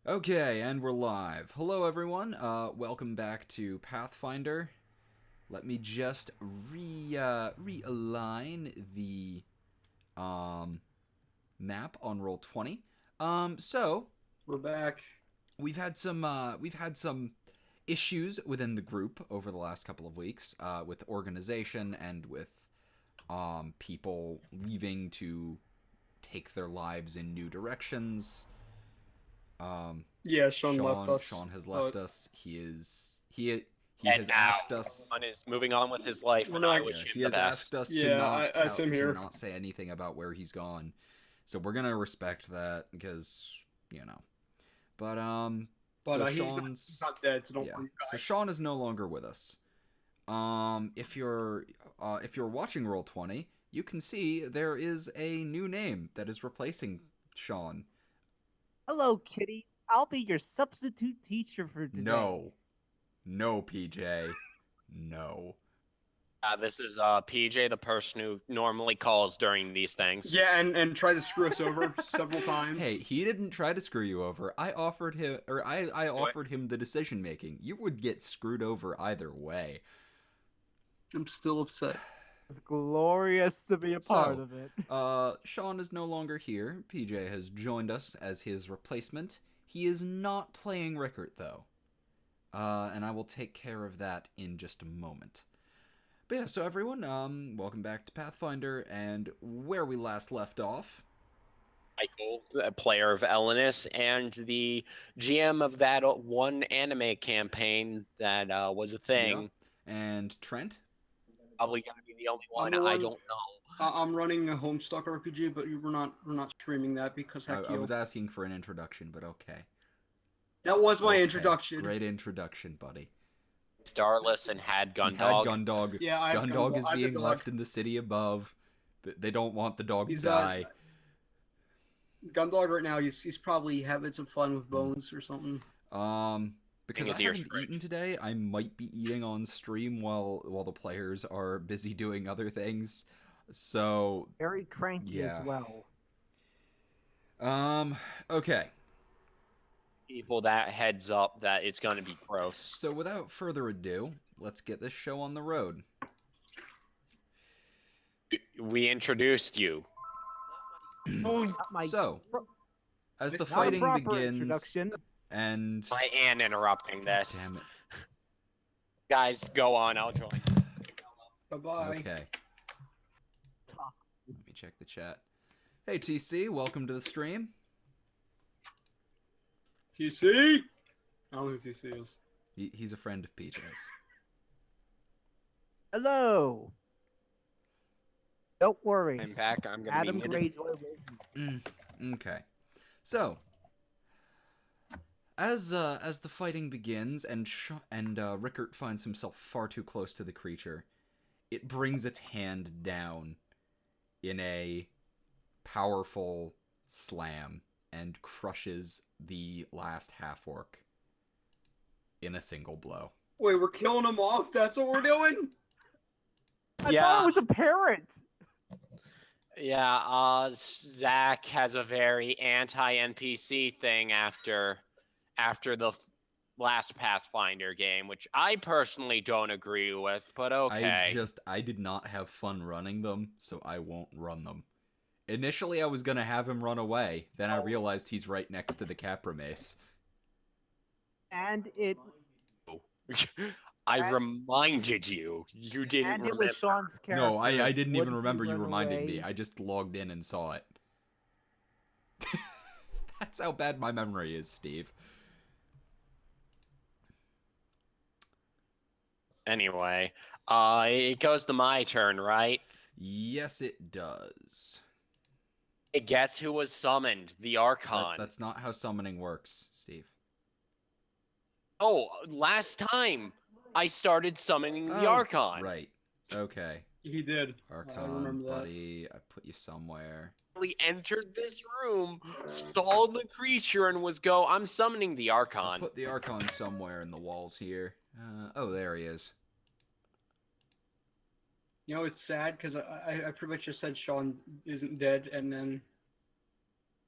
Okay, and we're live. Hello, everyone. Welcome back to Pathfinder. Let me just realign the um, map on roll 20. So We're back. we've had some issues within the group over the last couple of weeks with organization and with people leaving to take their lives in new directions. Um, Yeah, Sean left Sean us. Sean has Oh, left us. He And has now asked us. everyone is moving on with his life, we're and I not. wish Yeah, him he the has best. asked us to Yeah, not I same to here. not say anything about where he's gone. So we're gonna respect that because you know. But But so he's Sean's not dead, so don't yeah. worry, So guys. Sean is no longer with us. If you're watching Roll 20, you can see there is a new name that is replacing Sean. Hello, Kitty. I'll be your substitute teacher for today. No, no, PJ, no. This is PJ, the person who normally calls during these things. Yeah, and tried to screw us over several Hey, times. he didn't try to screw you over. I offered him the decision making. You would get screwed over either way. I'm still upset. It's glorious to be a part So, of it. Sean is no longer here. PJ has joined us as his replacement. He is not playing Rickert though. And I will take care of that in just a moment. But yeah, so everyone, welcome back to Pathfinder, and where we last left off. Michael, the player of Elenis, and the GM of that one anime campaign that was a Yeah. thing. And Trent. Probably going to be the only I'm one. the I one. don't know. I'm running a Homestuck RPG, but we're not streaming that because heck I you. was asking for an introduction, but okay. That was my Okay, introduction. great introduction, buddy. Starless and had He had Gundog. Gundog. Yeah, I have Gundog Gundog. is I have the being dog. left in the city above. They don't want the dog to He's die. Gundog right now. He's probably having some fun with Hmm. Bones or something. Because I His ear haven't scratched. eaten today, I might be eating on stream while the players are busy doing other things. So Very cranky as yeah. well. Um. Okay. People that heads up that it's going to be gross. So without further ado, let's get this show on the road. We introduced you. Not my, So as the not a fighting proper begins, introduction. and I am interrupting God this. damn it. Guys, go on. I'll join. Bye bye. Okay. Let me check the chat. Hey TC, welcome to the stream. TC. I don't know who TC is. He's a friend of PJ's. Hello. Don't worry. I'm back. I'm gonna Adam be muted. Greyjoy will be. Okay. So, as the fighting begins and Rickert finds himself far too close to the creature, it brings its hand down in a powerful slam and crushes the last half orc in a single blow. Wait, we're killing him off. That's what we're doing. I thought it was a parrot. Yeah. Zach has a very anti-NPC thing after the last Pathfinder game, which I personally don't agree with. But okay. I did not have fun running them, so I won't run them. Initially, I was gonna have him run away. Then I realized he's right next to the Capra Mace. And it I reminded you. You didn't and it remember. was Sean's character. No, I didn't even Would he remember you run reminding me. away? I just logged in and saw it. That's how bad my memory is, Steve. Anyway, it goes to my turn, right? Yes, it does. Guess who was summoned? The Archon. That's not how summoning works, Steve. Oh, last time I started summoning the Archon. Right. Okay. He did. I Archon, remember that. buddy. I put you somewhere. He entered this room, saw the creature, and I'm summoning the I Archon. put the Archon somewhere in the walls here. Oh, there he is. You know, it's sad because I pretty much just said Sean isn't dead, and then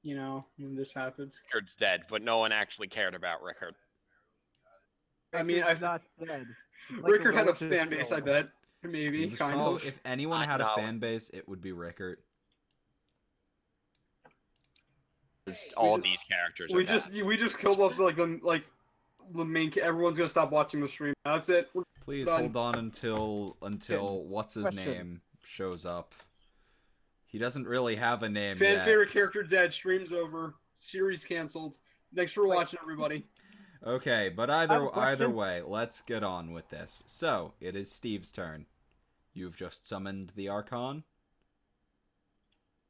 you know, when this happened. Rickard's dead, but no one actually cared about Rickard. I mean, Rickard's not dead. It's like Rickard had a relative fan base, I skill. bet. He Maybe, was kind probably, of. if anyone had a No. fan base, it would be Rickert. All these characters are dead. We just killed off the main. Everyone's gonna stop watching the stream. That's it. We're Please done. hold on until what's his Question. name shows up. He doesn't really have a name Fan yet. favorite character dead. Stream's over. Series canceled. Thanks for watching, everybody. Okay, but I have a either question. way, let's get on with this. So, it is Steve's turn. You've just summoned the Archon.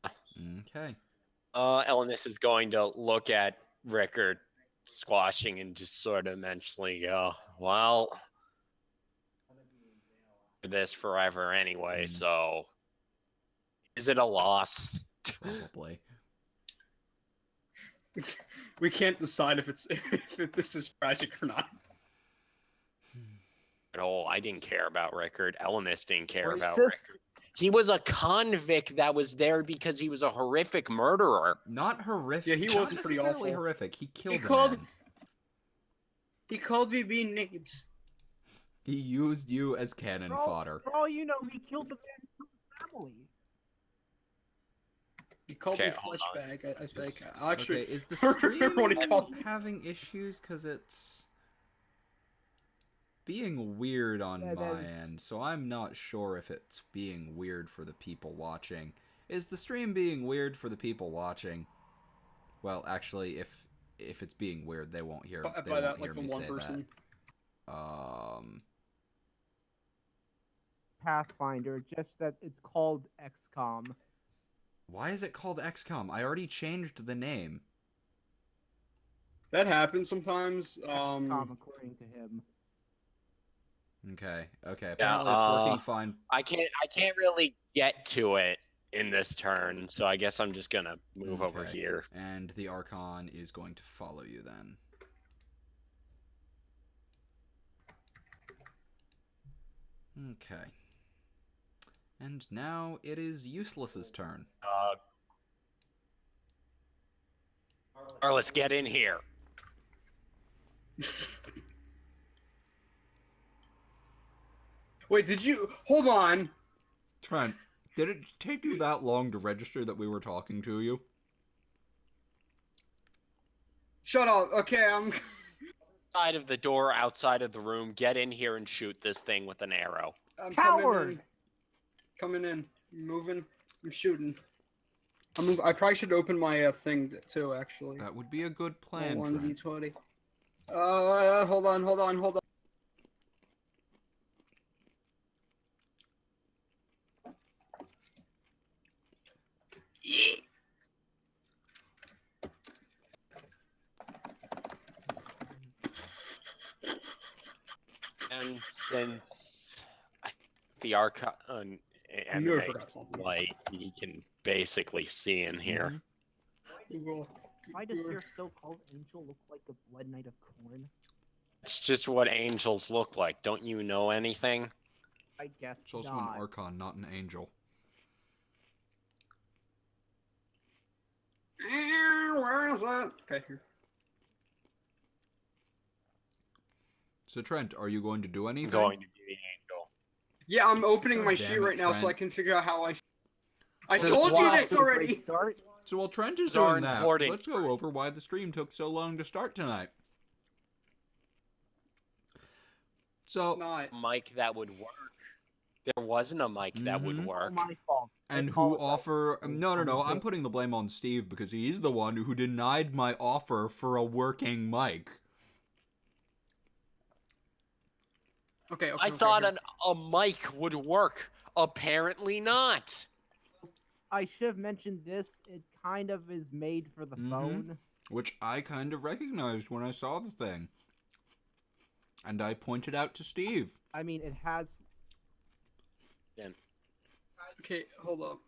Okay. Elenis is going to look at Rickard squashing and just sort of mentally go, well, for this forever anyway, so is it a loss? Probably. We can't decide if this is tragic or not. No, I didn't care about Rickard. Elenis didn't care about Racist. Rickard. He was a convict that was there because he was a horrific murderer. Not horrific. Yeah, he Not wasn't pretty necessarily awful. horrific. He killed a called- man. He called me being names. He used you as cannon fodder. For all you know, he killed the man from his family. He called Okay, me hold fleshbag. I think. Actually, Okay, is the remember what he stream called me. having issues because it's being weird on Yeah, my that's- end, so I'm not sure if it's being weird for the people watching. Is the stream being weird for the people watching? Well, actually, if it's being weird, they won't hear. They By won't that, hear like the me one say person. that. Pathfinder, just that it's called XCOM. Why is it called XCOM? I already changed the name. That happens sometimes. XCOM, according to him. Okay. Yeah, Apparently it's working fine. I can't really get to it in this turn, so I guess I'm just gonna move over Okay. here. And the Archon is going to follow you then. Okay. And now it is Useless's turn. Let's get in here. Wait, did you hold on? Trent, did it take you that long to register that we were talking to you? Shut up. Okay, I'm. Side of the door, outside of the room. Get in here and shoot this thing with an arrow. I'm Coward! Coming in. Moving. I'm shooting. I probably should open my thing too, actually. That would be a good plan, One Trent. d20. Hold on. And since the Archon knew I emanates forgot something. light, he can basically see in here. Google. Why does your so-called angel look like the Blood Knight of Corn? It's just what angels look like. Don't you know anything? I guess It's also not. an Archon, not an angel. Where is it? Okay, here. So Trent, are you going to do anything? I'm going to be the angel. Yeah, I'm opening God my damn sheet it, right now so Trent. I can figure out how I This told is you why- this already. Start. So while Trent is These are doing that, important. let's go over why the stream took so long to start tonight. So, Not. Mic that would work. There wasn't a mic that would Mhm. work. My fault. and I who apologize. offer... No, I'm putting the blame on Steve because he's the one who denied my offer for a working mic. Okay. I thought here. a mic would work. Apparently not. I should have mentioned this. It kind of is made for the Mhm. phone. Which I kind of recognized when I saw the thing. And I pointed out to Steve. I mean, it has. Okay, hold up.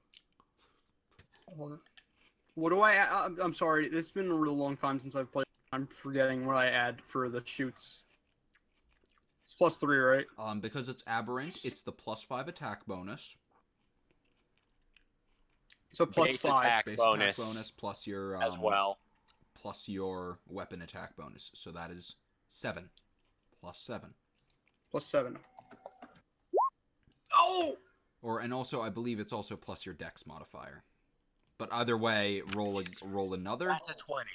Hold on. What do I add? I'm sorry, it's been a real long time since I've played. I'm forgetting what I add for the shoots. It's +3, right? Because it's aberrant, it's the +5 attack bonus. So plus base 5. attack Base bonus, attack bonus plus your as well. plus your weapon attack bonus. So that is 7 plus 7. Plus 7. Oh! And also I believe it's also plus your dex modifier. But either way, roll another. That's a 20.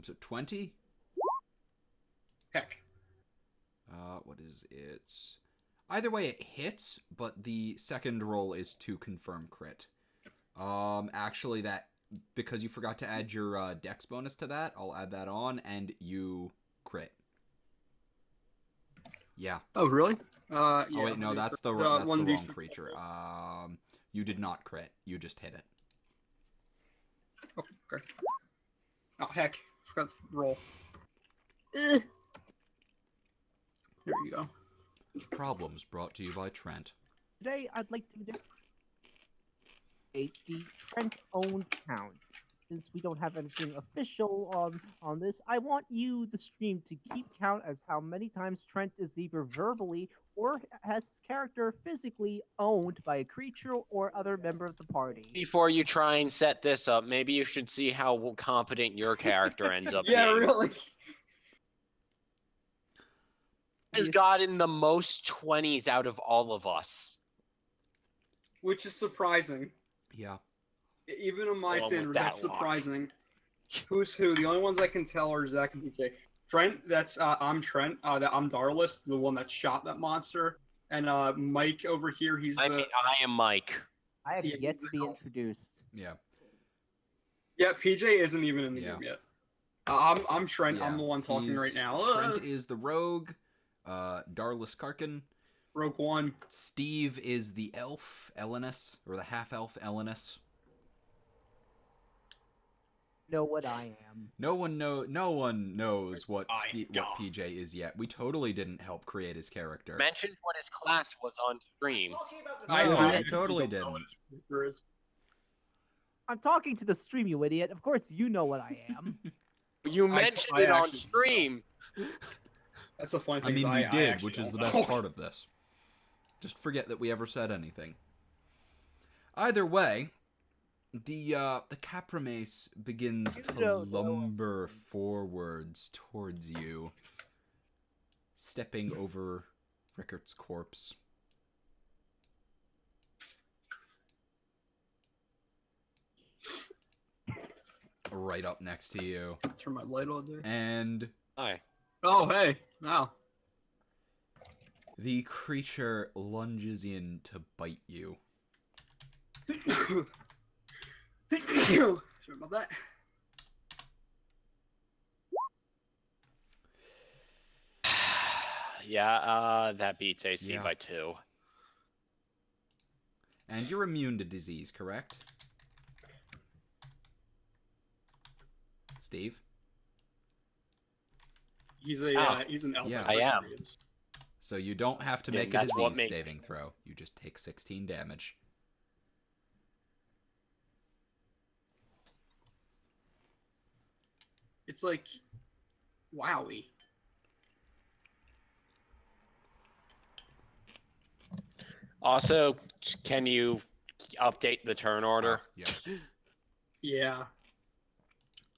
So 20. Heck. What is it? Either way, it hits, but the second roll is to confirm crit. Actually, that because you forgot to add your dex bonus to that, I'll add that on, and you crit. Yeah. Oh, really? Yeah. Oh wait, no, that's the wrong creature. You did not crit. You just hit it. Oh, okay. Oh, heck. Forgot to roll. Eh. There you go. Problems brought to you by Trent. Today, I'd like to demonstrate the Trent-owned count. Since we don't have anything official on this, I want you, the stream, to keep count as how many times Trent is either verbally or has character physically owned by a creature or other member of the party. Before you try and set this up, maybe you should see how competent your character ends up Yeah, being. really. Has gotten the most 20s out of all of us. Which is surprising. Yeah. Even on my Along with standard, that's that luck. surprising. Who's who? The only ones I can tell are Zach and PJ. Trent, I'm Trent. I'm Darlis, the one that shot that monster. And Mike over here, I am Mike. I have Yeah, yet to be introduced. Yeah. Yeah, PJ isn't even in the game yet. I'm Trent. Yeah. I'm the one talking right now. Trent is the rogue. Darlis Karkin. Rogue One. Steve is the elf, Elenus, or the half-elf Elenus. Know what I am. No one knows what PJ is yet. We totally didn't help create his character. Mentioned what his class was on stream. I totally didn't. I'm talking to the stream, you idiot. Of course you know what I am. You mentioned it on actually- stream. That's the funny I thing. mean, we did, which actually is the don't best know. part of this. Just forget that we ever said anything. Either way, the Capramace begins to lumber forwards towards you, stepping over Rickart's corpse. Right up next to you. Turn my light on there. And Hi. Oh, hey. Wow. the creature lunges in to bite you. Sorry about that. Yeah, that beats AC Yeah. by 2. And you're immune to disease, correct? Steve? He's an elf. Yeah. I am. So you don't have to Yeah, make a that's what disease makes- saving throw. You just take 16 damage. It's like, wowie. Also, can you update the turn order? Yes. Yeah.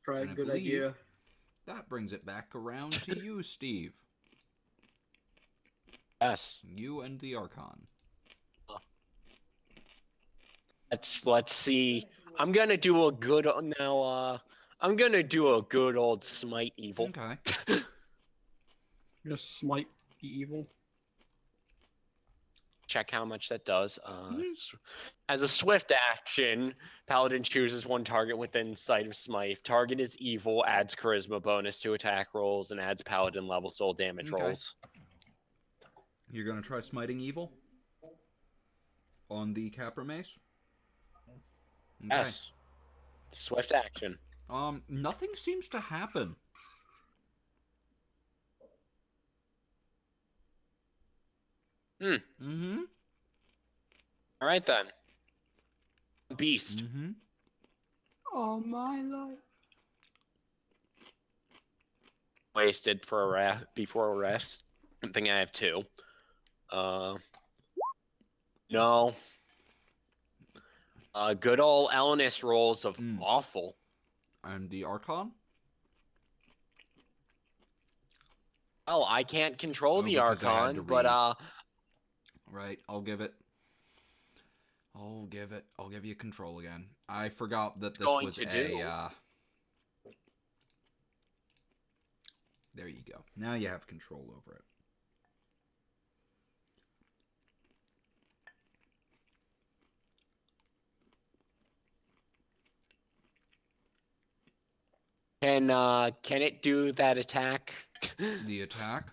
Probably a And I good believe idea. That brings it back around to you, Steve. Yes. You and the Archon. Let's see. I'm gonna do a good now. I'm gonna do a good old smite evil. Okay. Just smite the evil. Check how much that does. As a swift action, Paladin chooses one target within sight of smite. Target is evil, adds charisma bonus to attack rolls, and adds Paladin level soul damage Okay. rolls. You're gonna try smiting evil? On the Capramace? Okay. Yes. Swift action. Nothing seems to happen. Mm-hmm. All right then. Beast. Mm-hmm. Oh my life. Wasted for a before a rest. I think I have 2. No. Good old Elnis rolls of awful. And the Archon? Oh, I can't control the because I had to Archon, but Right, I'll give you control again. I forgot that this going was to do. There you go. Now you have control over it. Can it do that attack? The attack?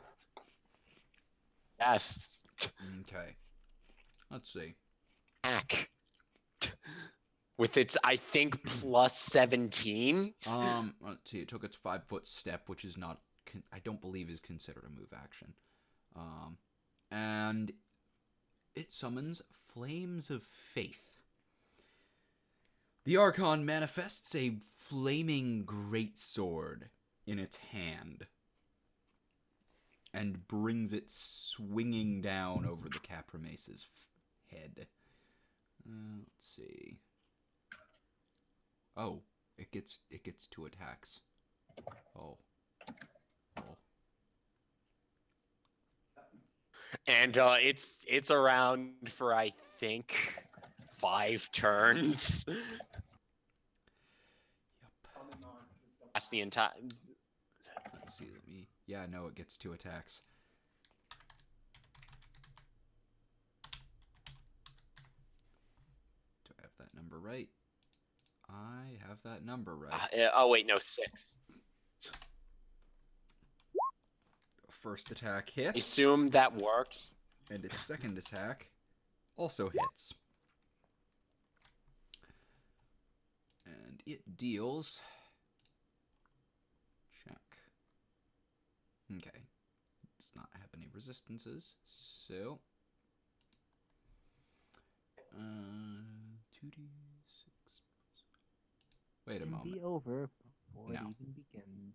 Yes. Okay. Let's see. Attack. With its, I think, plus 17. Let's see. It took its 5-foot step, which is not, I don't believe is considered a move action. And it summons Flames of Faith. The Archon manifests a flaming greatsword in its hand and brings it swinging down over the Caprimace's head. Let's see. Oh, it gets 2 attacks. Oh. And it's around for, I think, 5 turns. Yep. That's the entire. Let's see. Yeah, no, it gets 2 attacks. Do I have that number right? I have that number right. Oh wait, no, 6. First attack hits. Assume that works. And its second attack also hits. And it deals... Check. Okay. Does not have any resistances, so... 2d6... Wait a moment. Be over before No. it even begins.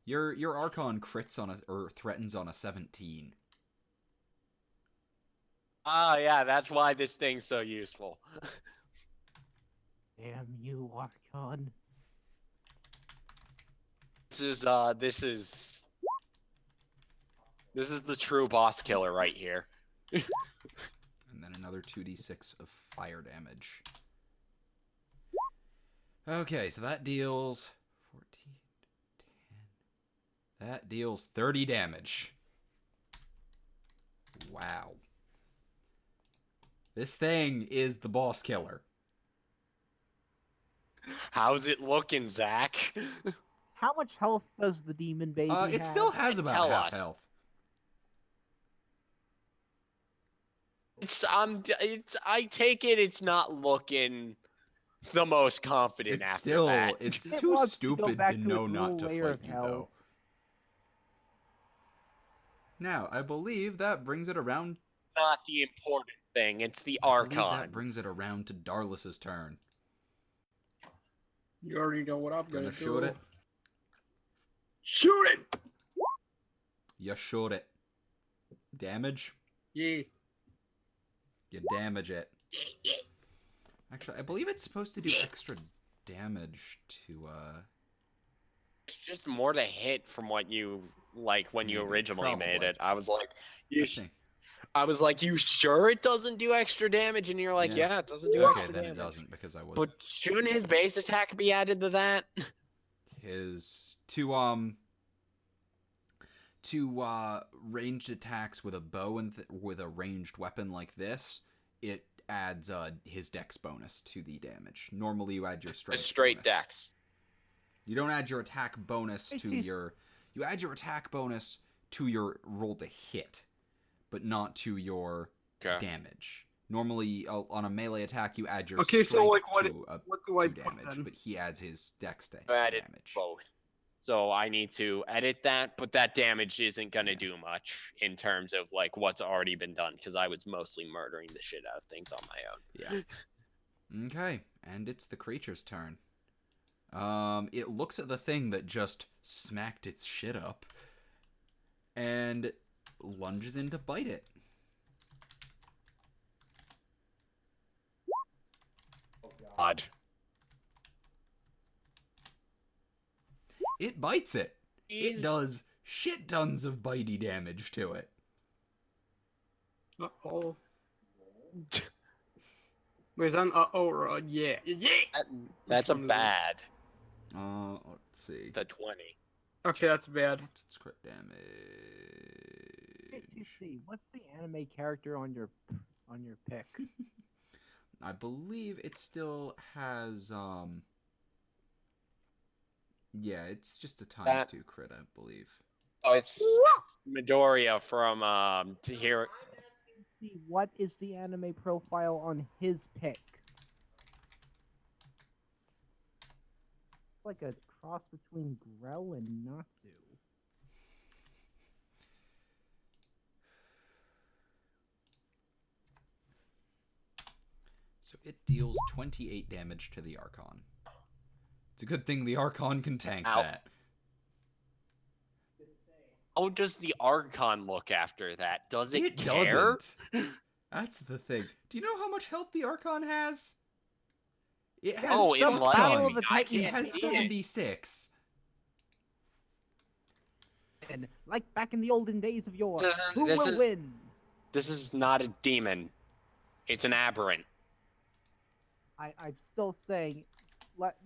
Your Archon crits on or threatens on a 17. Yeah, that's why this thing's so useful. Damn you, Archon. This is the true boss killer right here. And then another 2d6 of fire damage. Okay, so that deals 14, 10. That deals 30 damage. Wow. This thing is the boss killer. How's it looking, Zach? How much health does the demon baby have? It still has about Tell half us. health. I take it's not looking the most confident It's after still, that. it's It too wants to go stupid back to to know its not little to layer fight of you, hell. though. Now, I believe that brings it around. Not the important thing. It's the I believe Archon. that brings it around to Darlis's turn. You already know what I'm Gonna gonna shoot do. it. Shoot it! You shoot it. Damage? Yeah. You damage it. Actually, I believe it's supposed to do extra damage to, It's just more to hit from what you like when you Maybe, originally made probably. it. I was like, you sure it doesn't do extra damage? And you're like, Yeah. yeah, it doesn't do Okay, extra then damage. it doesn't because I was But shouldn't his base attack be added to that? his two ranged attacks with a bow and with a ranged weapon like this. It adds his dex bonus to the damage. Normally, you add your strength. Straight bonus. dex. You don't add your attack bonus to your. You add your attack bonus to your roll to hit, but not to your damage. Normally, on a melee attack, you add your strength so like what to do I to put damage, then? but he adds his dex I added damage. both. So I need to edit that, but that damage isn't gonna do much in terms of like what's already been done because I was mostly murdering the shit out of things on my own. Yeah. Okay, and it's the creature's turn. It looks at the thing that just smacked its shit up and lunges in to bite it. Odd. It bites it. It Jeez. does shit tons of bitey damage to it. Uh-oh. Wait, is that an uh-oh or a yeah? Yeah! That's a one is it? bad. Let's see. The 20. Okay, that's bad. What's its crit damage? ATC, what's the anime character on your pick? I believe it still has, yeah, it's just a ×2 crit, I believe. Oh, it's Midoriya from to here. See, what is the anime profile on his pick? Like a cross between Grell and Natsu. So it deals 28 damage to the Archon. It's a good thing the Archon can tank Ow. that. How does the Archon look after that? Does it care? Doesn't. That's the thing. Do you know how much health the Archon has? It has Oh, it fuck like tons. the I It can't has see it. 76. And like back in the olden days of yore, This is- who this will is- win? This is not a demon. It's an aberrant. I'm still saying,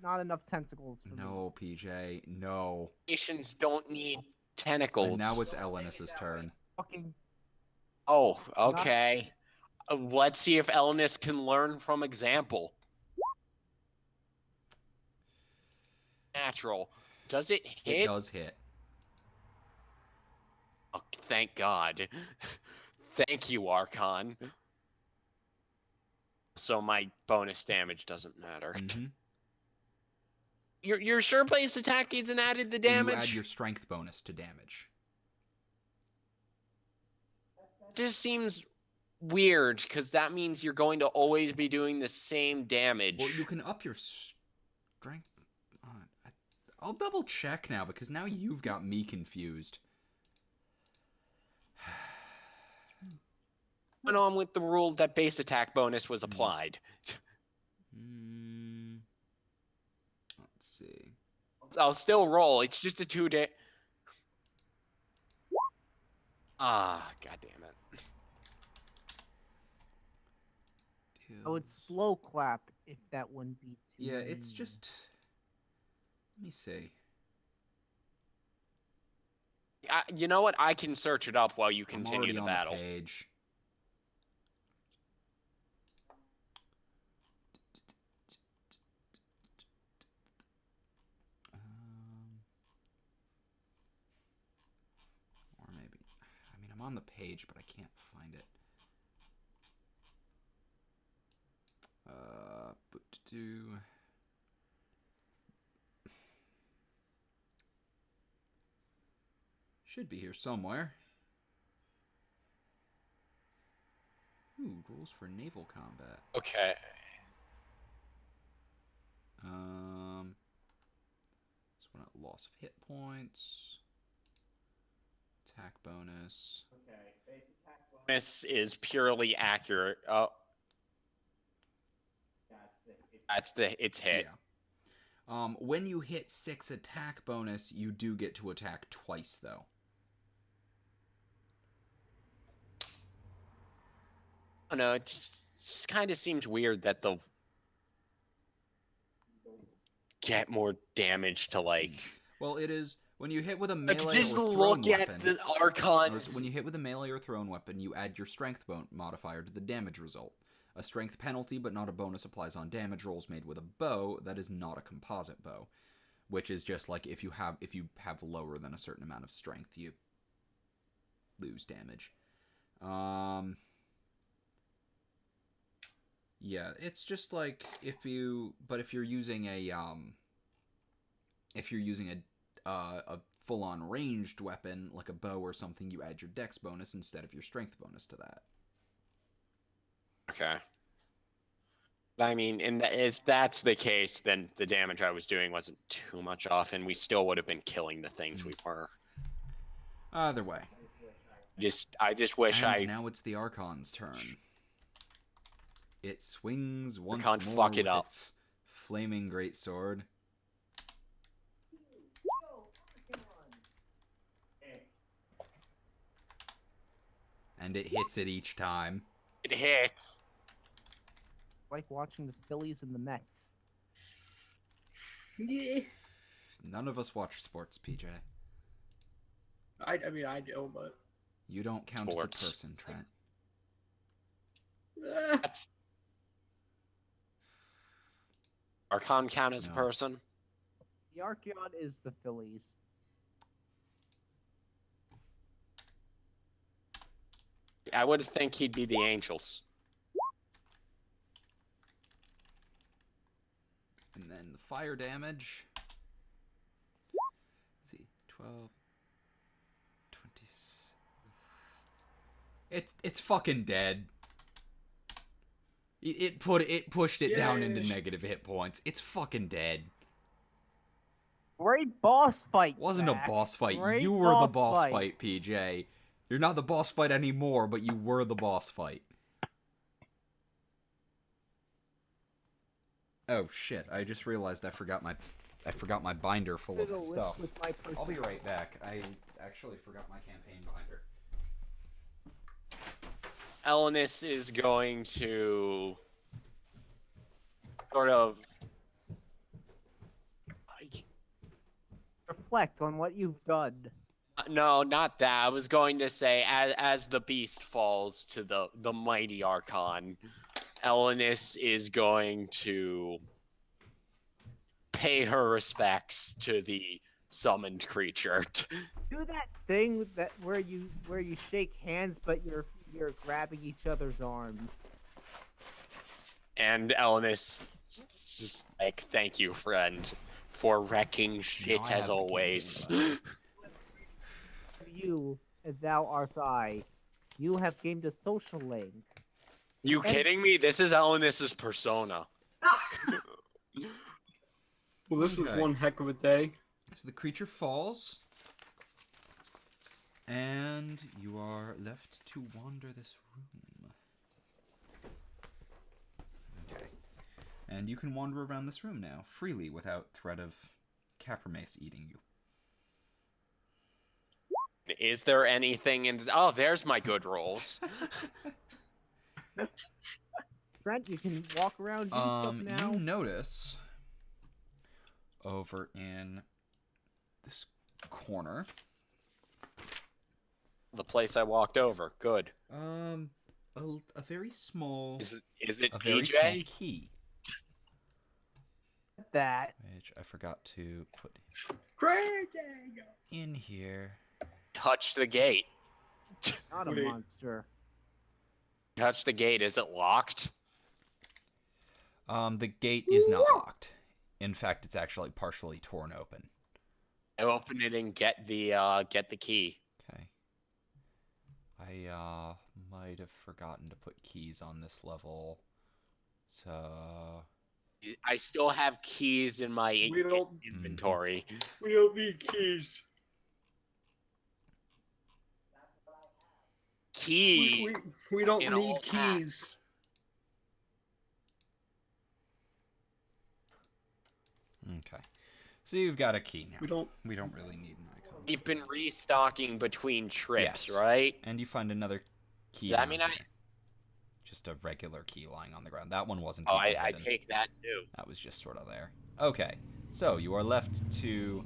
not enough tentacles for me. No, PJ, no. Nations don't need tentacles. And now it's Elenis's turn. Fucking Oh, okay. Let's see if Elnis can learn from example. Natural. Does it hit? It does hit. Oh, thank God. Thank you, Archon. So my bonus damage doesn't matter. Mm-hmm. Your sure place attack isn't added the damage? You add your strength bonus to damage. Just seems weird, because that means you're going to always be doing the same damage. Well, you can up your strength. I'll double check now because now you've got me confused. Went on with the rule that base attack bonus was applied. Let's see. I'll still roll. It's just a 2-day. Ah, god damn it. Oh, it's slow clap if that wouldn't be too. Yeah, it's just. Let me see. You know what? I can search it up while you I'm continue already the on battle. the page. Or maybe. I mean, I'm on the page, but I can't find it. Should be here somewhere. Ooh, rules for naval combat. Okay. So we're not loss of hit points. Attack bonus. This is purely accurate. Oh. It's hit. Yeah. When you hit 6 attack bonus, you do get to attack twice, though. I don't know, it just kind of seems weird that they'll get more damage to, like... Well, it is when you hit with a Like, melee just or thrown look weapon. at the Archons. When you hit with a melee or thrown weapon, you add your strength modifier to the damage result. A strength penalty, but not a bonus, applies on damage rolls made with a bow that is not a composite bow, which is just like if you have lower than a certain amount of strength, you lose damage. Yeah, it's just like if you're using a full-on ranged weapon like a bow or something, you add your dex bonus instead of your strength bonus to that. Okay. I mean, if that's the case, then the damage I was doing wasn't too much off, and we still would have been killing the things we were. Either way. I just wish And now it's the Archon's turn. It swings once Archon more fuck it with up. its flaming greatsword. And it hits it each time. It hits. Like watching the Phillies and the Mets. Yeah. None of us watch sports, PJ. I mean, I do, but You don't count Sports. as a person, Trent. That's... Archon count as a No. person? The Archeon is the Phillies. I would think he'd be the Angels. And then the fire damage. Let's see, 12, 20. It's fucking dead. It pushed it down into Yay. negative hit points. It's fucking dead. Great boss fight. Wasn't Zach. a boss fight. Great You were the boss boss fight. fight, PJ. You're not the boss fight anymore, but you were the boss fight. Oh shit! I just realized I forgot my binder full of Fiddle with- stuff. with my I'll be right back. I actually forgot my campaign binder. Elenis is going to sort of Reflect on what you've done. no, not that. I was going to say as the beast falls to the mighty Archon, Elenis is going to pay her respects to the summoned creature. Do that thing that where you shake hands, but you're grabbing each other's arms. And Elenis is just like, thank you, friend, for wrecking shit I as have the always. campaign You, and thou art I. You have gained a social link. You And- kidding me? This is Elenis's persona. well, this was Okay. one heck of a day. So the creature falls, and you are left to wander this room. Okay. And you can wander around this room now, freely, without threat of Capermace eating you. Is there anything in? Oh, there's my good rolls. Trent, you can walk around, do stuff now. You notice over in this corner, The place I walked over. Good. a very small, Is it a very small PJ? key, That. which I forgot to put Great. in here. Touch the gate. Not a Wait. monster. Touch the gate. Is it locked? The gate is not locked. In fact, it's actually partially torn open. I open it and get the key. Okay. I might have forgotten to put keys on this level. So I still have keys in my We don't- inventory. We don't need keys. Key. We don't in all need keys. okay. So you've got a key now. We don't. We don't really need an icon. We've been restocking between trips, Yes. right? And you find another key. Does that down mean here. I- Just a regular key lying on the ground. That one wasn't. Oh, even I hidden. take that too. That was just sort of there. Okay. So you are left to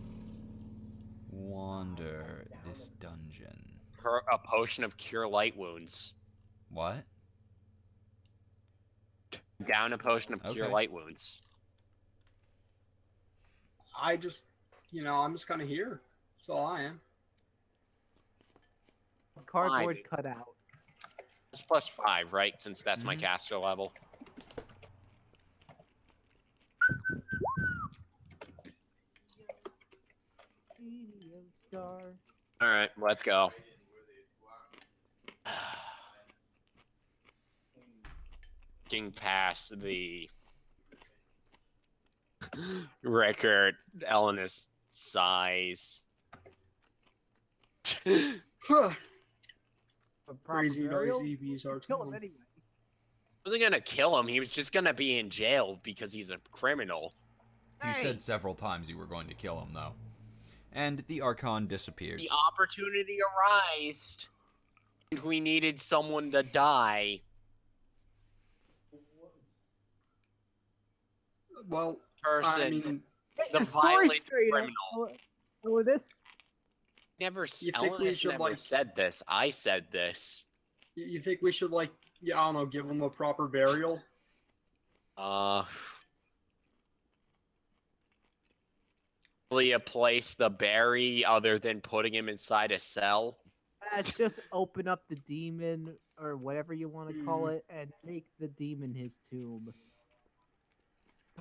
wander this dungeon. A potion of cure light wounds. What? Down a potion of cure Okay. light wounds. I just, I'm just kind of here. That's all I am. Cardboard Fine. cutout. It's +5, right? Since that's my Mhm. caster level. Star. Alright, let's go. Getting past the record, Elenis size. Huh. A proper Crazy noise burial? EVs are Kill him telling. anyway. wasn't gonna kill him. He was just gonna be in jail because he's a criminal. You Hey! said several times you were going to kill him, though. And the Archon disappears. The opportunity arose, and we needed someone to die. Well, Person, I mean, the Story violent straight up. criminal. With this, You think we Ellen should, never like- said this. I said this. you think we should, like, yeah, I don't know, give him a proper burial? Really a place to bury other than putting him inside a cell? just open up the demon or whatever you want to call Hmm. it, and make the demon his tomb.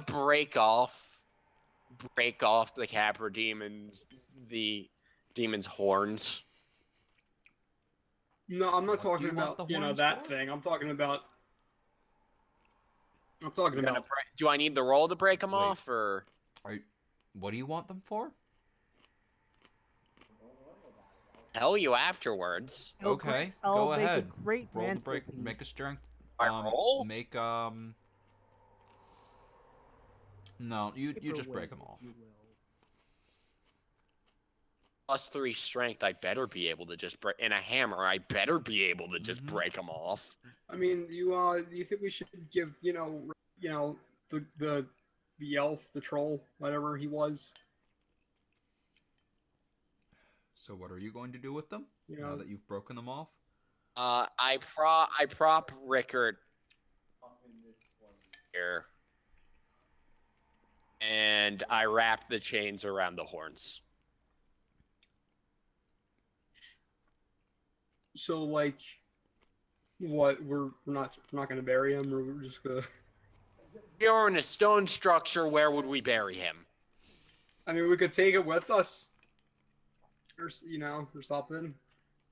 Break off the Capra the demon's horns. No, I'm not What do talking you want about, the horns that for? thing. I'm talking about... Do I need the roll to break them Wait. off, or What do you want them for? tell you afterwards? Okay, I'll go make ahead. A great Roll the break. mantelpiece. Make a strength. I roll? Make No, you just break them off. You will. +3 strength. I better be able to just break. And a hammer. I better be able to just Mhm. break them off. I mean, you think we should give, the elf, the troll, whatever he was, So what are you going to do with them now that you've broken them off? I prop Rickard here, and I wrap the chains around the horns. So, like, what? We're not gonna bury him, or we're just gonna... If you're in a stone structure, where would we bury him? I mean, we could take it with us, or or something.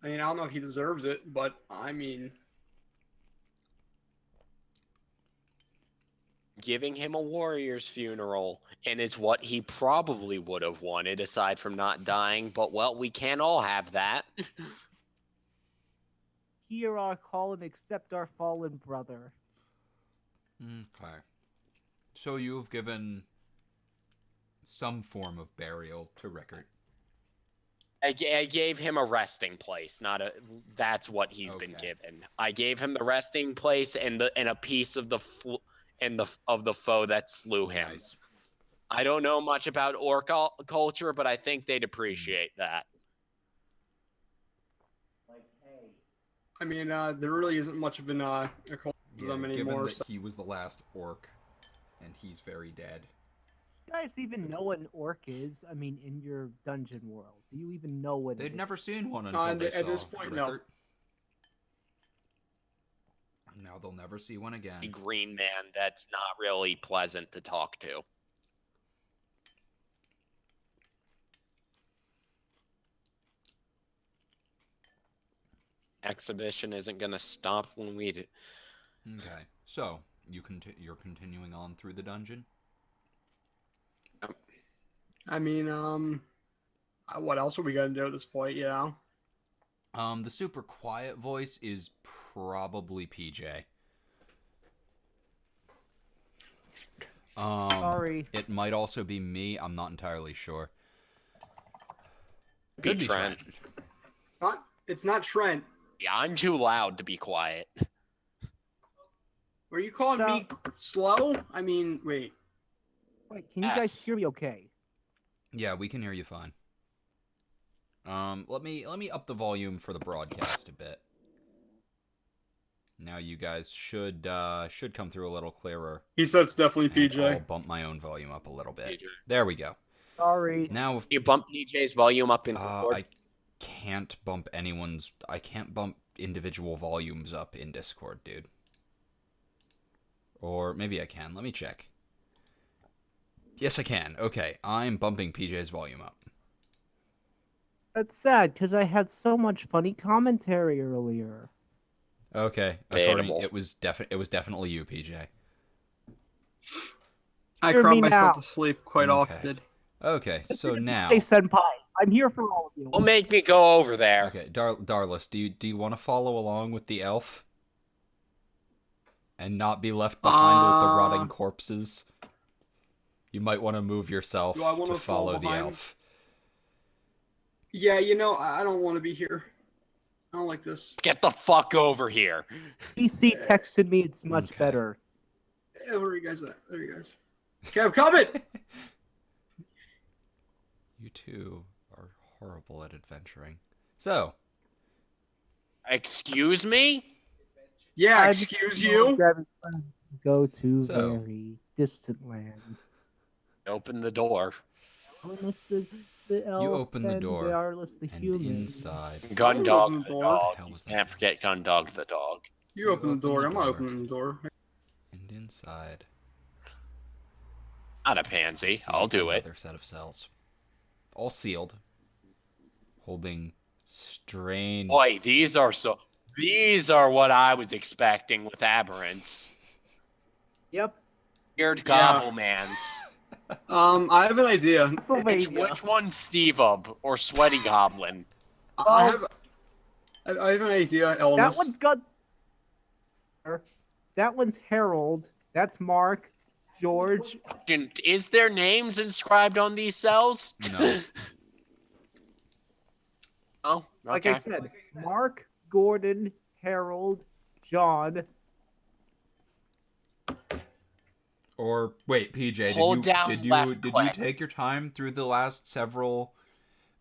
I mean, I don't know if he deserves it, but I mean, Giving him a warrior's funeral, and it's what he probably would have wanted, aside from not dying. But well, we can't all have that. Hear our call and accept our fallen brother. Okay. So you've given some form of burial to Rickard. I gave him a resting place, not a. That's what he's been Okay. given. I gave him the resting place and a piece of the foe that slew him. Nice. I don't know much about orc culture, but I think they'd appreciate that. I mean, there really isn't much of a culture of them Given anymore. that So. he was the last orc, and he's very dead. You guys even know what an orc is? I mean, in your dungeon world, do you even know what? They'd it never is? seen one until they saw At this point, no. Rickard. Now they'll never see one A again. green man that's not really pleasant to talk to. Exhibition isn't gonna stop when we do. Okay. So you're continuing on through the dungeon. I mean, what else are we gonna do at this point? The super quiet voice is probably PJ. Sorry. It might also be me. I'm not entirely sure. Be Could be Trent. It's not Trent. Yeah, I'm too loud to be quiet. Were you calling me slow? I mean, wait. Wait, can you guys Yes. hear me? Okay. Yeah, we can hear you fine. Let me up the volume for the broadcast a bit. Now you guys should come through a little clearer. He said it's definitely And PJ. I'll bump my own volume up a little bit. PJ. There we go. Sorry. Now, You bump PJ's volume up in Discord. I can't bump I can't bump individual volumes up in Discord, dude. Or maybe I can. Let me check. Yes, I can. Okay, I'm bumping PJ's volume up. That's sad because I had so much funny commentary earlier. Okay, Debatable. it was definitely you, PJ. I Hear cry me myself now. to sleep quite Okay. often. Okay, so now. Hey, Senpai, I'm here for all of you. Don't make me go over there. Okay, Darlis, do you want to follow along with the elf? and not be left behind with the Uh, rotting corpses. You might want to move yourself Do I wanna to fall follow the behind? elf. Yeah, I don't want to be here. I don't like this. Get the fuck over here. PC texted me it's much Okay. better. Where are you guys at? There you guys. Okay, I'm coming! You two are horrible at adventuring. So, Excuse me? Yeah, I'm excuse you? Go to So. very distant lands. Open the door. Unless the elf open the and door, Darless the and human. inside... Gun I'm dog open the the door. dog. What the hell was that Can't forget noise? Gun dog the dog. You open the door. I'm not door. opening the door. And inside... Not a you pansy. see I'll do it. another set of cells. All sealed. Holding strange... Boy, these are what I was expecting with aberrants. Yep. Weird Yeah. gobblemans. I have an idea. Pennsylvania. Which one's Steve Up or Sweaty Goblin? I have an idea, Elmas. That one's got. That one's Harold. That's Mark. George. Is there names inscribed on these cells? No. Oh, okay. Like I said, Mark, Gordon, Harold, John. Or, wait, PJ, Hold down did left you click. take your time through the last several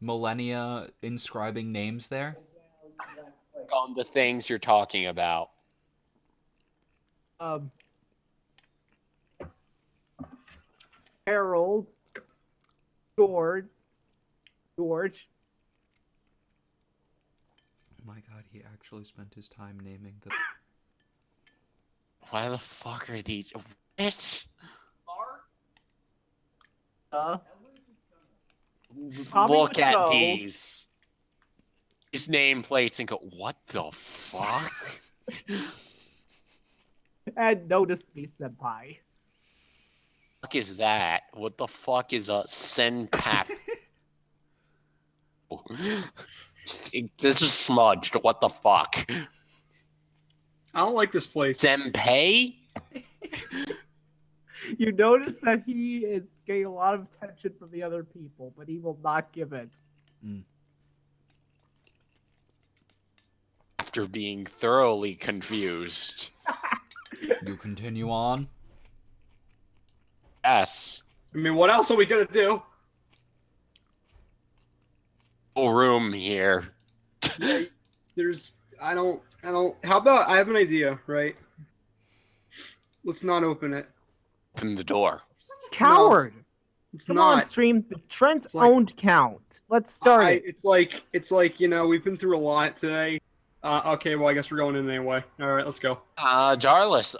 millennia inscribing names there? On the things you're talking about. Harold. George. Oh my god, he actually spent his time naming the... Why the fuck are these? What? Tommy Look at Wiseau. these nameplates and go, what the fuck? And notice me, senpai. Fuck is that? What the fuck is a Senpap? This is smudged. What the fuck? I don't like this place. Senpei? You notice that he is getting a lot of attention from the other people, but he will not give it. After being thoroughly confused. You continue on? Yes. I mean, what else are we gonna do? Full room here. I don't, how about, I have an idea, right? Let's not open it. Open the door. Coward! It's Come not. on, stream. The Trent's It's like- owned count. Let's start it. It's like, we've been through a lot today. Okay, well, I guess we're going in anyway. Alright, let's go. Jarlis,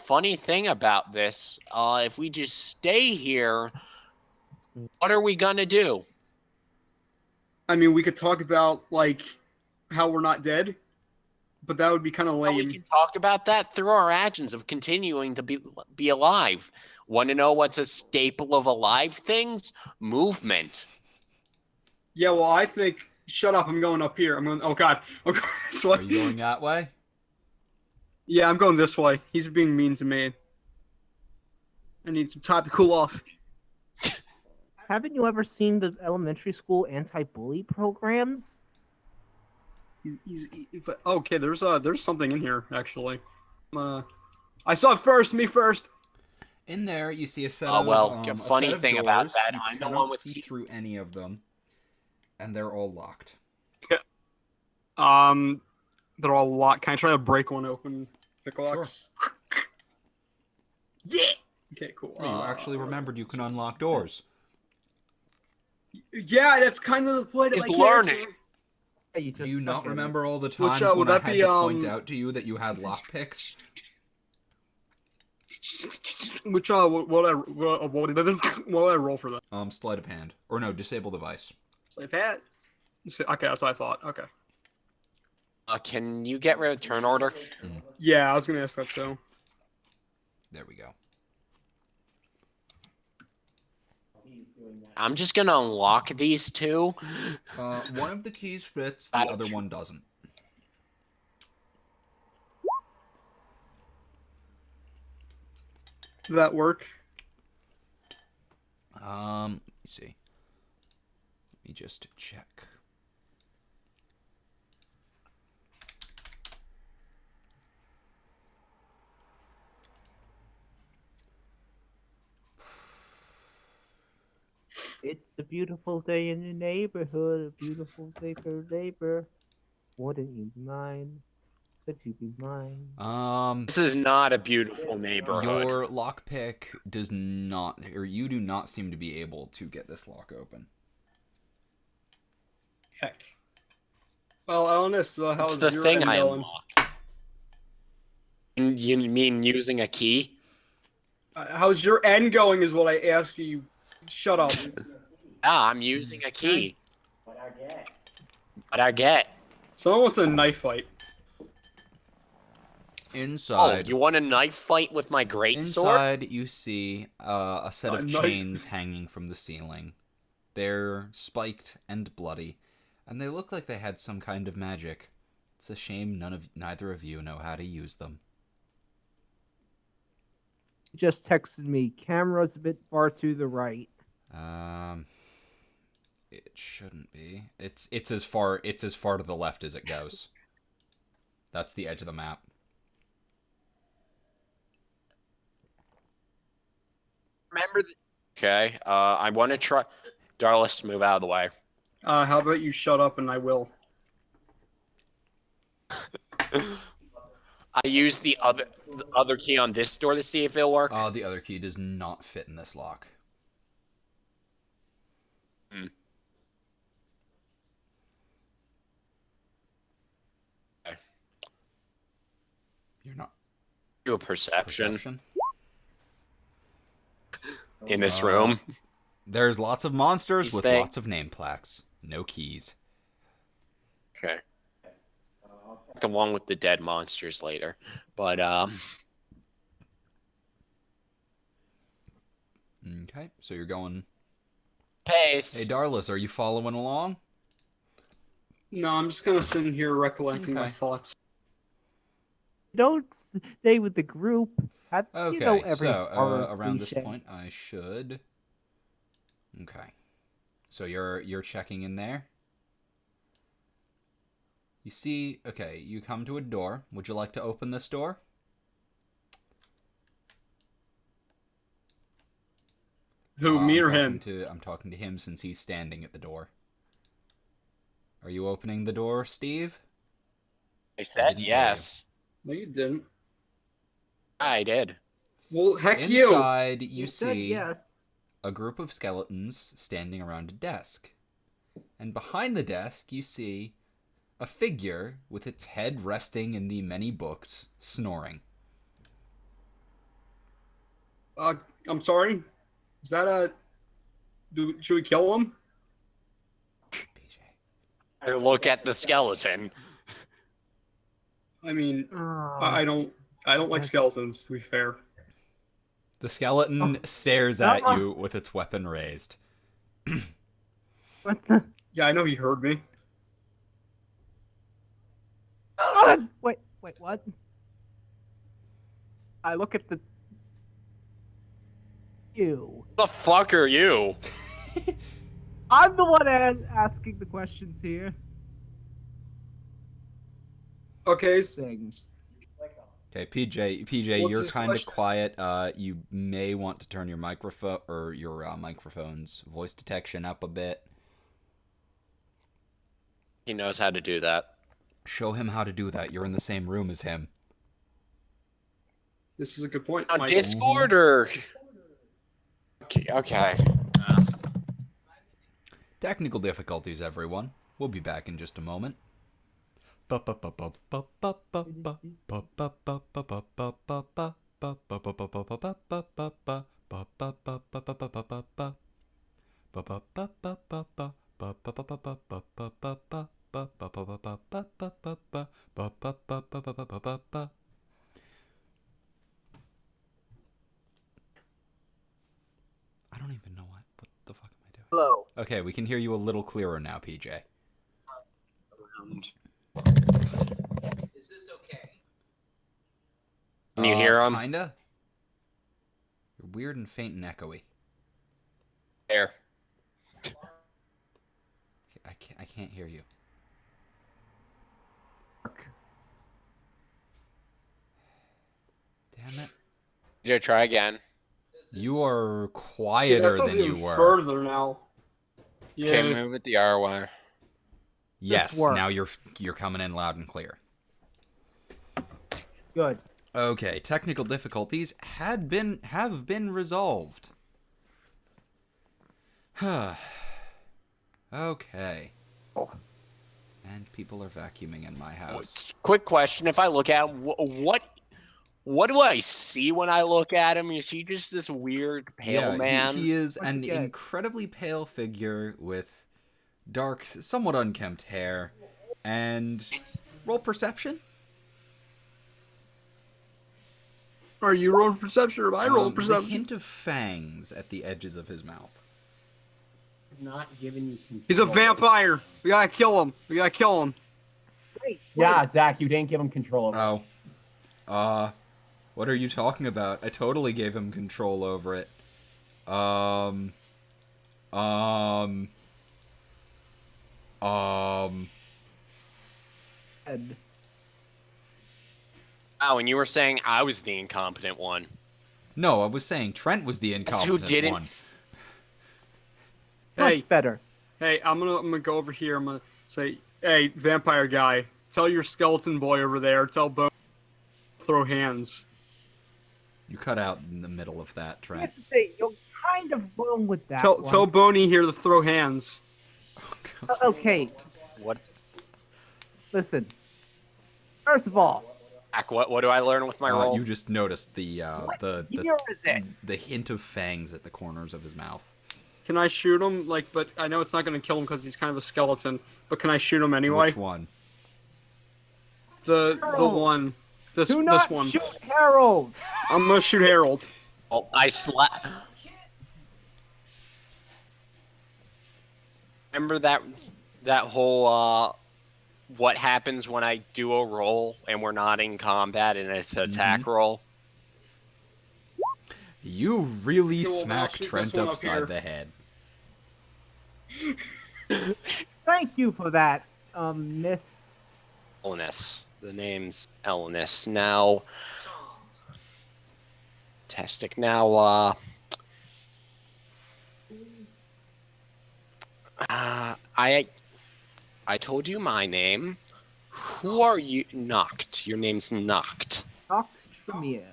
funny thing about this, if we just stay here, what are we gonna do? I mean, we could talk about, like, how we're not dead, but that would be kind of Well, we lame. can talk about that through our actions of continuing to be alive. Want to know what's a staple of alive things? Movement. Yeah, well, I think, shut up, I'm going up here. Oh god, I'm going this way. Are you going that way? Yeah, I'm going this way. He's being mean to me. I need some time to cool off. Haven't you ever seen the elementary school anti-bully programs? Okay, there's something in here actually. I saw it first. Me first. In there, you see a set Oh, of well, a funny set of thing doors. about that, You I'm the cannot one with see key- through any of them, and they're all locked. They're all locked. Can I try to break one open? Pickaxe. Yeah. Okay, cool. Oh, you actually remembered you can unlock doors. Yeah, that's kind of the point of He's my character. learning. Yeah, you Do just you suck not at it. remember all the Which, times would when I that had be, to point out to you that you had lockpicks? Which what would I roll for that? Sleight of hand, or no, disable device. Like that. Okay, that's what I thought. Okay. Can you get rid of turn order? Yeah, I was gonna ask that too. There we go. I'm just gonna unlock these two. One of the keys fits, the That'll other do. one doesn't. Did that work? Let me see. Let me just check. It's a beautiful day in the neighborhood, a beautiful day for a neighbor. Wouldn't you mind? Could you be mine? This is not a beautiful neighborhood. Your lockpick does not, or you do not seem to be able to get this lock open. Heck. Well, Elnis, What's how's the your thing end I going? unlock? You mean using a key? How's your end going? Is what I asked you. Shut up. Ah, I'm using a key. What I get? Someone wants a knife fight. Oh, Inside, you want a knife fight with my greatsword? inside you see a set A of knife. chains hanging from the ceiling. They're spiked and bloody, and they look like they had some kind of magic. It's a shame neither of you know how to use them. Just texted me. Camera's a bit far to the right. It shouldn't be. It's as far to the left as it goes. That's the edge of the map. Remember? Okay. I want to try. Darlis, move out of the way. How about you shut up and I will. I use the other key on this door to see if it'll work. The other key does not fit in this lock. Okay. You're not. Do a perception Perception? in this room. There's lots of monsters These with things- lots of name plaques. No keys. Okay. Along with the dead monsters later, but Okay, so you're going. pace. Hey, Darlis, are you following along? No, I'm just gonna sit in here recollecting my Okay. thoughts. Don't stay with the group. Okay, You know every so horror around this cliche. point, I should. Okay, so you're checking in there. You see, okay, you come to a door. Would you like to open this door? Who, me or him? I'm talking to him since he's standing at the door. Are you opening the door, Steve? I said didn't hear yes. No, you didn't. I did. Well, heck you. Inside, you You said see yes. a group of skeletons standing around a desk. And behind the desk, you see a figure with its head resting in the many books, snoring. I'm sorry. Is that a? Should we kill him? PJ. I look at the skeleton. I mean, Oh, I don't like skeletons. To be fair. The skeleton stares at you with its weapon raised. what the? Yeah, I know he heard me. Wait, what? I look at the. You. The fuck are you? I'm the one asking the questions here. Okay. Things. Okay, PJ, What's you're his kind of question? quiet. You may want to turn your microphone or your microphone's voice detection up a bit. He knows how to do that. Show him how to do that. You're in the same room as him. This is a good point. On Michael. Discord or? Okay. Technical difficulties, everyone. We'll be back in just a moment. I don't even know what the fuck am I doing? Hello. Okay, we can hear you a little clearer now, PJ. Can you hear him? Kinda. weird and faint and echoey. There. I can't hear you. Damn it. Did you try again? You are Yeah, quieter that sounds than even you were. further now. Okay, Yeah. move it the R wire. Yes, worked. now you're coming in loud and clear. Good. Okay, technical difficulties have been resolved. Okay. Oh. And people are vacuuming in my house. Quick question: if I look at what do I see when I look at him? Is he just this weird pale man? He is Once an again. incredibly pale figure with dark, somewhat unkempt hair, and roll perception. Are you rolling perception or am I rolling The perception? hint of fangs at the edges of his mouth. Not giving you control. He's a vampire. We gotta kill him. We gotta kill him. Wait. Yeah, Zach, you didn't give him control over it. Oh. What are you talking about? I totally gave him control over it. Ed. Oh, and you were saying I was the incompetent one. No, I was saying Trent was the incompetent didn't- one. Hey, Much better. hey, I'm gonna go over here. I'm gonna say, hey, vampire guy, tell your skeleton boy over there, tell Bone, throw hands. You cut out in the middle of that, I Trent. have to say, you're kind of wrong with that Tell one. Boney here to throw hands. Oh, God. Okay, What? listen. First of all, Zach, what do I learn with my roll? You just noticed the here is it. the hint of fangs at the corners of his mouth. Can I shoot him? Like, but I know it's not gonna kill him because he's kind of a skeleton. But can I shoot him anyway? Which one? The Harold. one. This Do not one. shoot Harold. I'm gonna shoot Harold. Oh, I slap. Remember that whole what happens when I do a roll and we're not in combat and it's an attack roll? You really Cool, then I'll smacked shoot this Trent one up upside here. the head. Thank you for that, Miss. Elnis. The name's Elnis. Now, Tastic. Now, I told you my name. Who are you? Noct. Your name's Noct. Noct Tremere.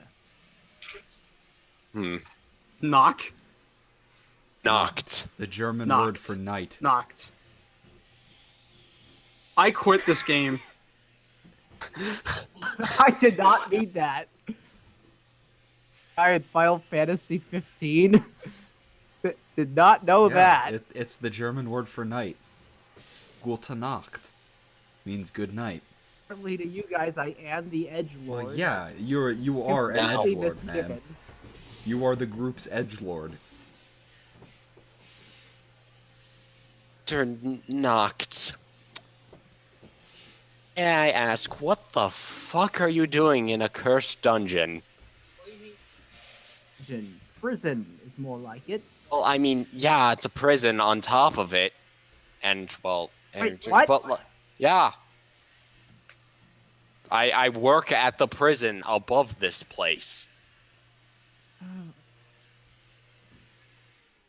Knock. Noct. The German Knocked. word for night. Knocked. I quit this game. I did not need that. I had Final Fantasy 15. Did not know that. It's the German word for night. Gute Nacht means good night. Apparently to you guys, I am the edgelord. Well, yeah, you are an Completely edgelord, man. misgiven. You are the group's edgelord. Noct. May I ask, what the fuck are you doing in a cursed dungeon? Prison is more like it. Well, I mean, yeah, it's a prison on top of it, and well, Wait, and- what? but yeah, I work at the prison above this place.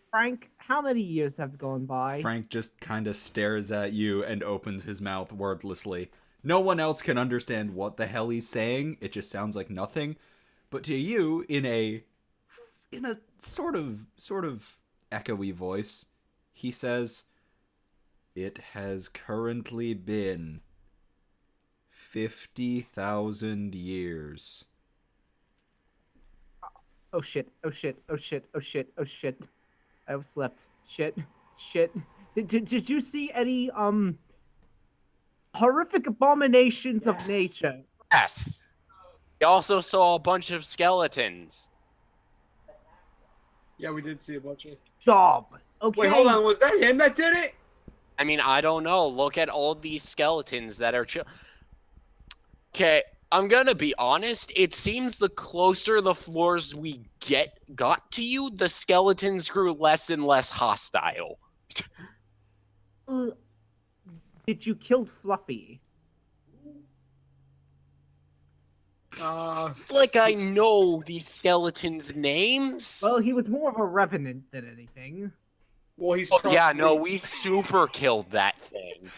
Frank, how many years have gone by? Frank just kind of stares at you and opens his mouth wordlessly. No one else can understand what the hell he's saying. It just sounds like nothing. But to you, in a sort of echoey voice, he says, "It has currently been 50,000 years." Oh shit, oh shit, oh shit, oh shit, oh shit. I overslept. Shit, shit. Did you see any, horrific abominations of nature? Yes. We also saw a bunch of skeletons. Yeah, we did see a bunch of. Job. Okay. Wait, hold on. Was that him that did it? I mean, I don't know. Look at all these skeletons that are Okay, I'm gonna be honest, it seems the closer the floors we got to you, the skeletons grew less and less hostile. Did you kill Fluffy? Like I know these skeletons' names. Well, he was more of a revenant than anything. Well, he's Oh, probably... yeah, no, we super killed that thing.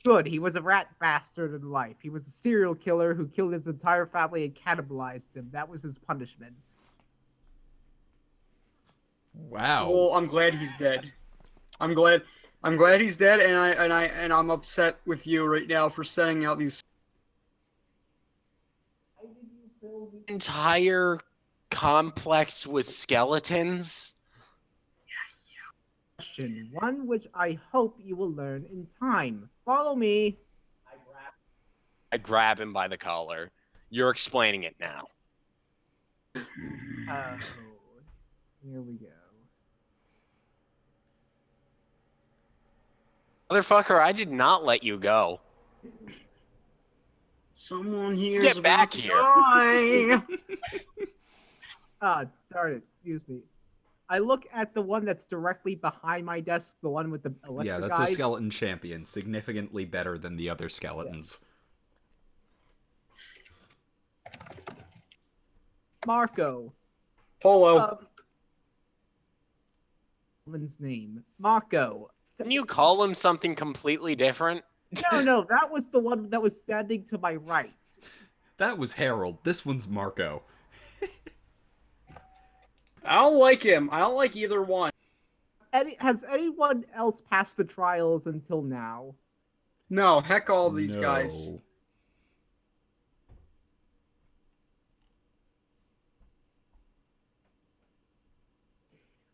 Good, he was a rat bastard in life. He was a serial killer who killed his entire family and cannibalized him. That was his punishment. Wow. Well, I'm glad he's dead. I'm glad he's dead, and I'm upset with you right now for setting out these. Entire complex with skeletons. Question one, which I hope you will learn in time. Follow me. I grab him by the collar. You're explaining it now. Oh, here we go. Motherfucker, I did not let you go. Someone here Get is back about to here. die. Ah, darn it. Excuse me. I look at the one that's directly behind my desk, the one with the electric Yeah, that's a eyes. skeleton champion, significantly better than the other skeletons. Marco. Polo. Woman's name. Marco. Can you call him something completely different? No, that was the one that was standing to my right. That was Harold. This one's Marco. I don't like him. I don't like either one. Has anyone else passed the trials until now? No, heck all these guys.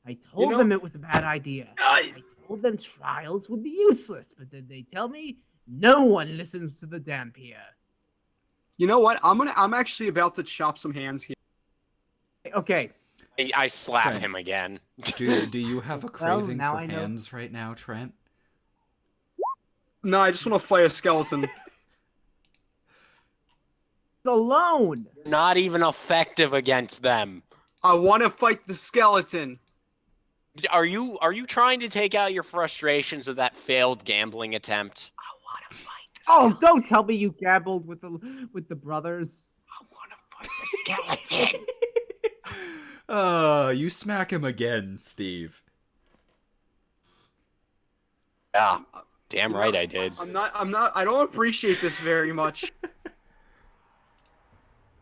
I told them it was a bad idea. I told them trials would be useless, but then they tell me no one listens to the Dampier. You know what? I'm actually about to chop some hands here. Okay. I slap Trent. him again. Do you have a craving for hands right now, Trent? No, I just want to fight a skeleton. Alone. Not even effective against them. I want to fight the skeleton. Are you trying to take out your frustrations of that failed gambling attempt? I want to fight the Oh, skeleton. don't tell me you gambled with the brothers. I want to fight the skeleton. You smack him again, Steve. Yeah. Damn right I did. I don't appreciate this very much.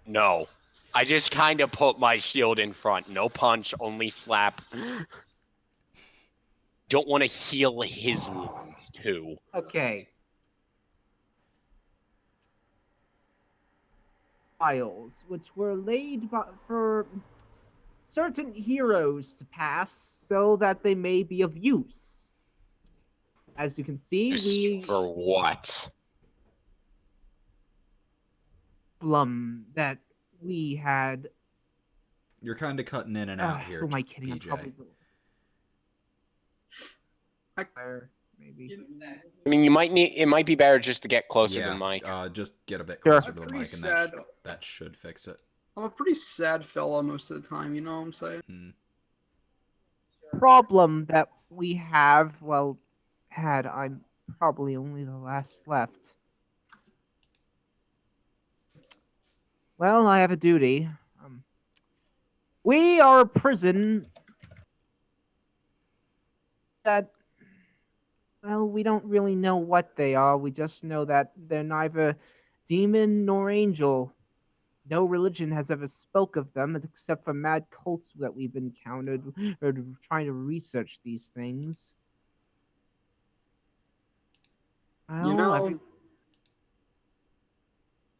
No. I just kind of put my shield in front. No punch, only slap. Don't want to heal his wounds, too. Okay. Trials, which were laid for certain heroes to pass so that they may be of use. As you can see, For what? problem that we had. You're kind of cutting in and out here, Who am I kidding? PJ. I'm probably maybe. I mean, it might be better just to get closer to Yeah, the mic. just get a bit Sure. closer to the I'm mic, pretty and sad. that should fix it. I'm a pretty sad fella most of the time, you know what I'm saying? Problem that we have, I'm probably only the last left. Well, I have a duty. We are a prison that, well, we don't really know what they are. We just know that they're neither demon nor angel. No religion has ever spoke of them except for mad cults that we've encountered or trying to research these things. Well, You know,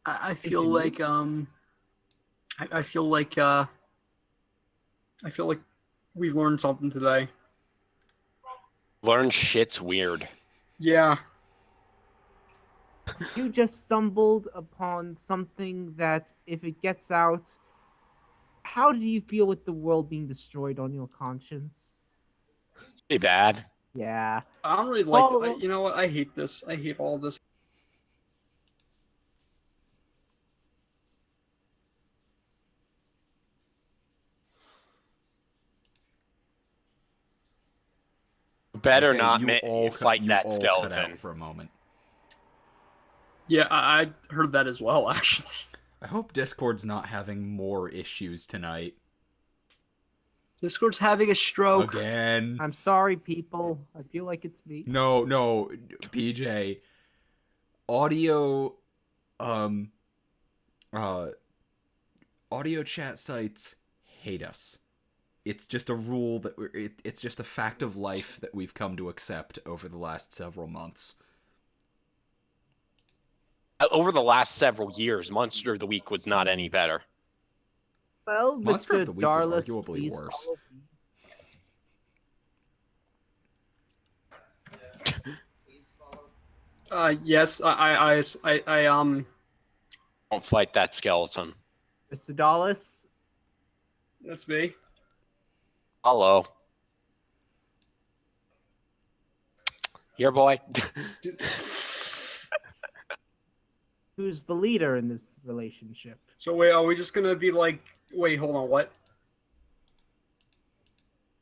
I feel like I feel like we've learned something today. Learn shit's weird. Yeah. you just stumbled upon something that, if it gets out, how do you feel with the world being destroyed on your conscience? Pretty bad. Yeah. I don't really like. You know what? I hate this. I hate all this. better Okay, not fight you that all skeleton. cut out for a moment. Yeah, I heard that as well, actually. I hope Discord's not having more issues tonight. Discord's having a stroke. Again. I'm sorry, people. I feel like it's me. No, PJ. Audio, audio chat sites hate us. It's just a rule that it's just a fact of life that we've come to accept over the last several months. Over the last several years, Monster of the Week was not any better. Well, Monster Mr. of the Week was Darless, arguably please worse. follow me. Yes, Don't fight that skeleton. Mr. Dallas, that's me. Hello. Here, boy. who's the leader in this relationship? So wait, are we just gonna be like, wait, hold on, what?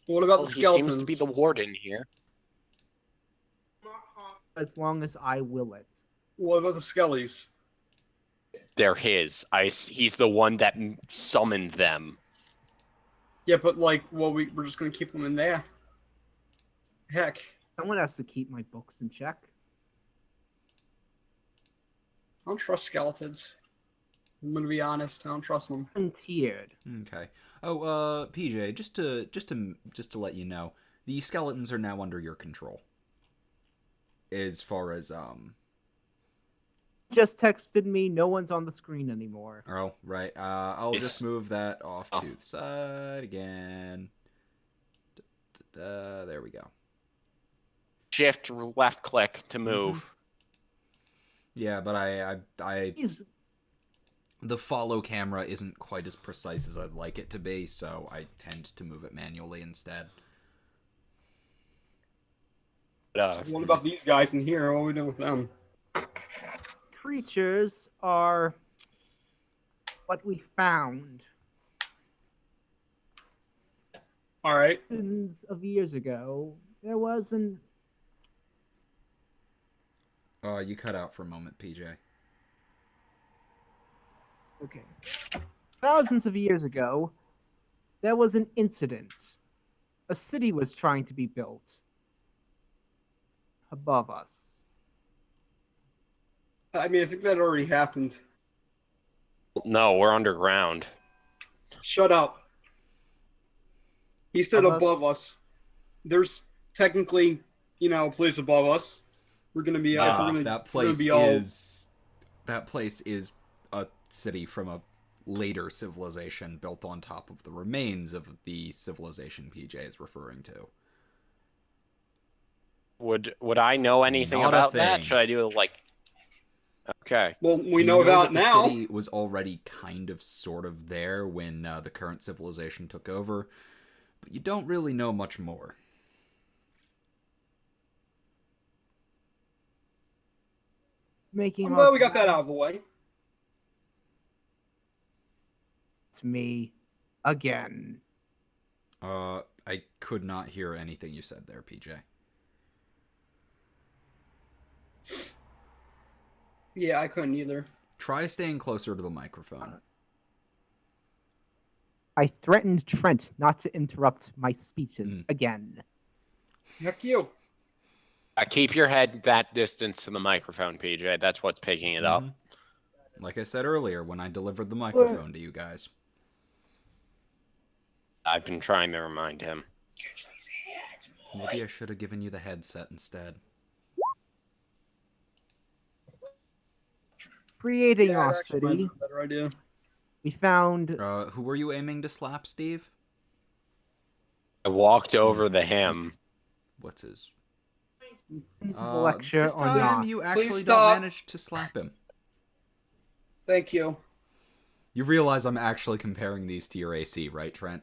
What about Well, the he skeletons? seems to be the warden here. As long as I will it. What about the skellies? They're his. He's the one that summoned them. Yeah, but like, well, we're just gonna keep them in there. Heck, Someone has to keep my books in check. I don't trust skeletons. I'm gonna be honest, I don't trust them. Tiered. Okay. Oh, PJ, just to let you know, the skeletons are now under your control. As far as Just texted me, no one's on the screen anymore. Oh, right. I'll Yes. just move that off Oh. to the side again. There we go. Shift left click to move. Yeah, but I He's the follow camera isn't quite as precise as I'd like it to be, so I tend to move it manually instead. What about these guys in here? What are we doing with them? creatures are what we found All right. thousands of years ago. There was an You cut out for a moment, PJ. okay. Thousands of years ago, there was an incident. A city was trying to be built above us. I mean, I think that already happened. No, we're underground. Shut up. He said Above us? above us. There's technically, a place above us. We're gonna be. Yeah, we're gonna, That we're gonna place be all. is a city from a later civilization built on top of the remains of the civilization PJ is referring to. Would I know anything Not a about that? thing. Should I do like? Okay. Well, we You know about that the now. city was already kind of sort of there when the current civilization took over, but you don't really know much more. Making I'm our glad we got that out of the way. to me again. I could not hear anything you said there, PJ. Yeah, I couldn't either. Try staying closer to the microphone. I threatened Trent not to interrupt my speeches again. Heck you. Keep your head that distance to the microphone, PJ. That's what's picking it up. Like I said earlier when I delivered the microphone to you guys. I've been trying to remind him. Maybe I should have given you the headset instead. Creating Yeah, our that actually might be city, a better idea. we found Who were you aiming to slap, Steve? I walked over to him. What's his? a lecture This on time yachts. you actually don't stop. manage to slap him. Thank you. You realize I'm actually comparing these to your AC, right, Trent?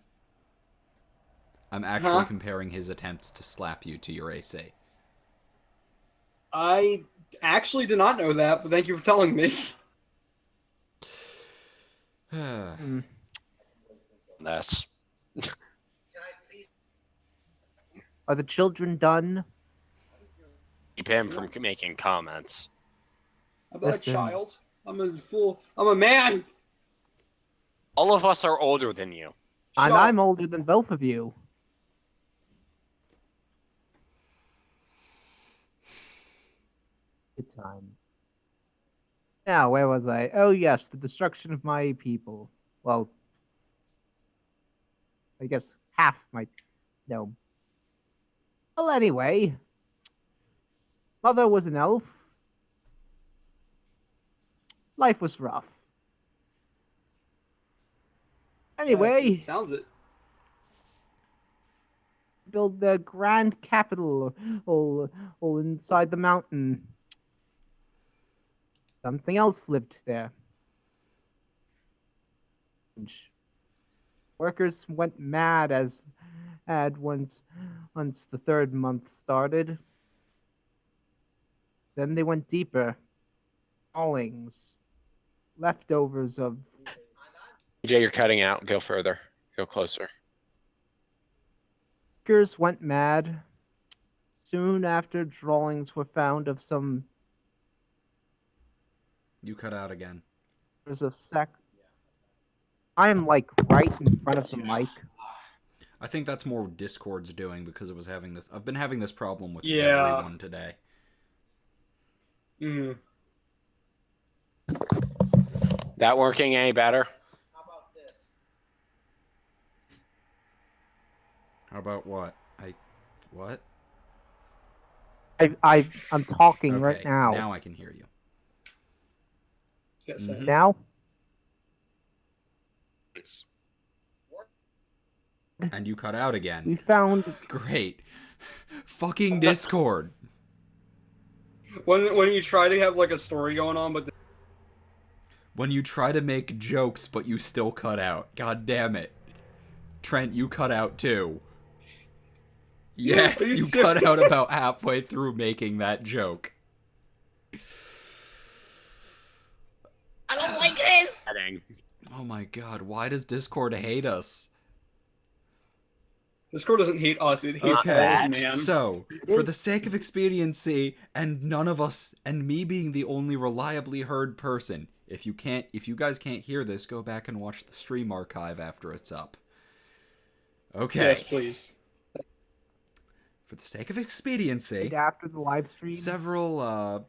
I'm actually comparing his attempts to slap you to your AC. I actually did not know that, but thank you for telling me. That's Are the children done? Keep him from making comments. I'm not a Listen. child. I'm a man. All of us are older than you. And Shut I'm up. older than both of you. Good times. Now, where was I? Oh, yes, the destruction of my people. Well, I guess half my... No. Well, anyway. Mother was an elf. Life was rough. Anyway, Sounds it. build the grand capital all inside the mountain. Something else lived there. Workers went mad once the third month started. Then they went deeper. Callings. Leftovers of DJ, you're cutting out. Go further. Go closer. workers went mad. Soon after, drawings were found of some You cut out again. there's a sec. I am like right in front of the mic. I think that's more Discord's doing because it was having this. I've been having this problem with Yeah. everyone today. Mm. That working any better? How about what? What? I'm talking right Okay, now. now I can hear you. Mhm. Now? And you cut out again. We found Great. Fucking Discord. When you try to have like a story going on, but When you try to make jokes, but you still cut out. God damn it. Trent, you cut out too. Yes, Are you you cut out serious? about halfway through making that joke. I don't like this. Oh my god, why does Discord hate us? Discord doesn't hate us; it hates Okay, all of man. so, for the sake of expediency, and none of us, and me being the only reliably heard person, if you guys can't hear this, go back and watch the stream archive after it's up. Okay. Yes, please. For the sake of expediency, after the live stream. several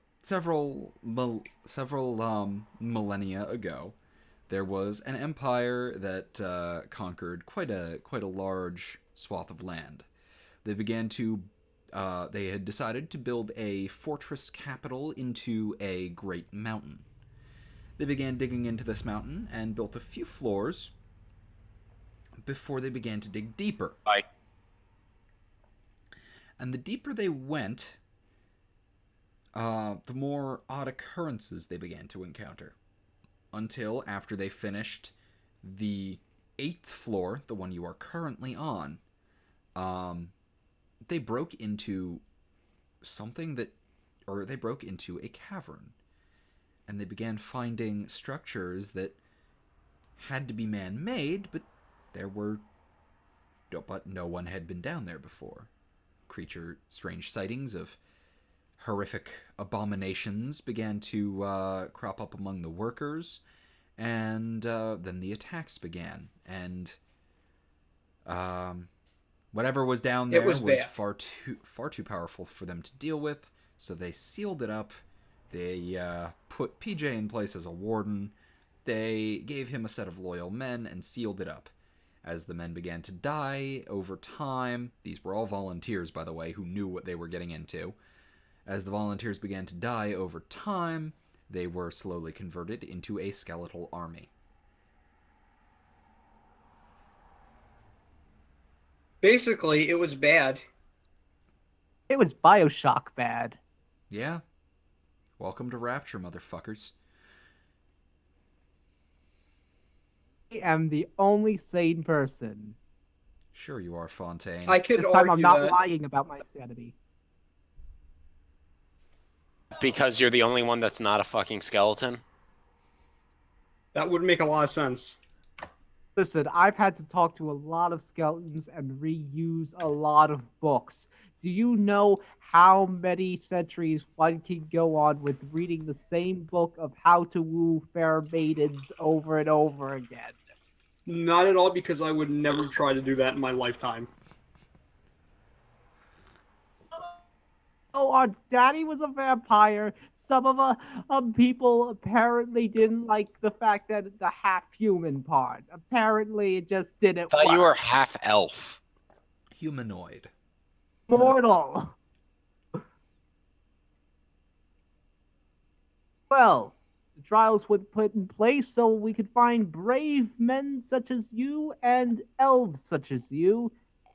millennia ago, there was an empire that conquered quite a large swath of land. They had decided to build a fortress capital into a great mountain. They began digging into this mountain and built a few floors before they began to dig deeper. Bye. And the deeper they went, the more odd occurrences they began to encounter. Until after they finished the 8th floor, the one you are currently on, they broke into they broke into a cavern. And they began finding structures that had to be man-made, but no one had been down there before. Strange sightings of horrific abominations began to crop up among the workers, and then the attacks began. And whatever was down there was far too powerful for them to deal with, so they sealed it up. They put PJ in place as a warden. They gave him a set of loyal men and sealed it up. As the men began to die over time, these were all volunteers, by the way, who knew what they were getting into. As the volunteers began to die over time, they were slowly converted into a skeletal army. Basically, it was bad. It was Bioshock bad. Yeah. Welcome to Rapture, motherfuckers. I am the only sane person. Sure you are, Fontaine. I could This time I'm argue not that. lying about my sanity. Because you're the only one that's not a fucking skeleton. That would make a lot of sense. Listen, I've had to talk to a lot of skeletons and reuse a lot of books. Do you know how many centuries one can go on with reading the same book of how to woo fair maidens over and over again? Not at all, because I would never try to do that in my lifetime. Oh, our daddy was a vampire. Some of people apparently didn't like the fact that the half-human part. Apparently, it just didn't Thought you were work. half elf. Humanoid. Mortal. Well, the trials would put in place so we could find brave men such as you and elves such as you.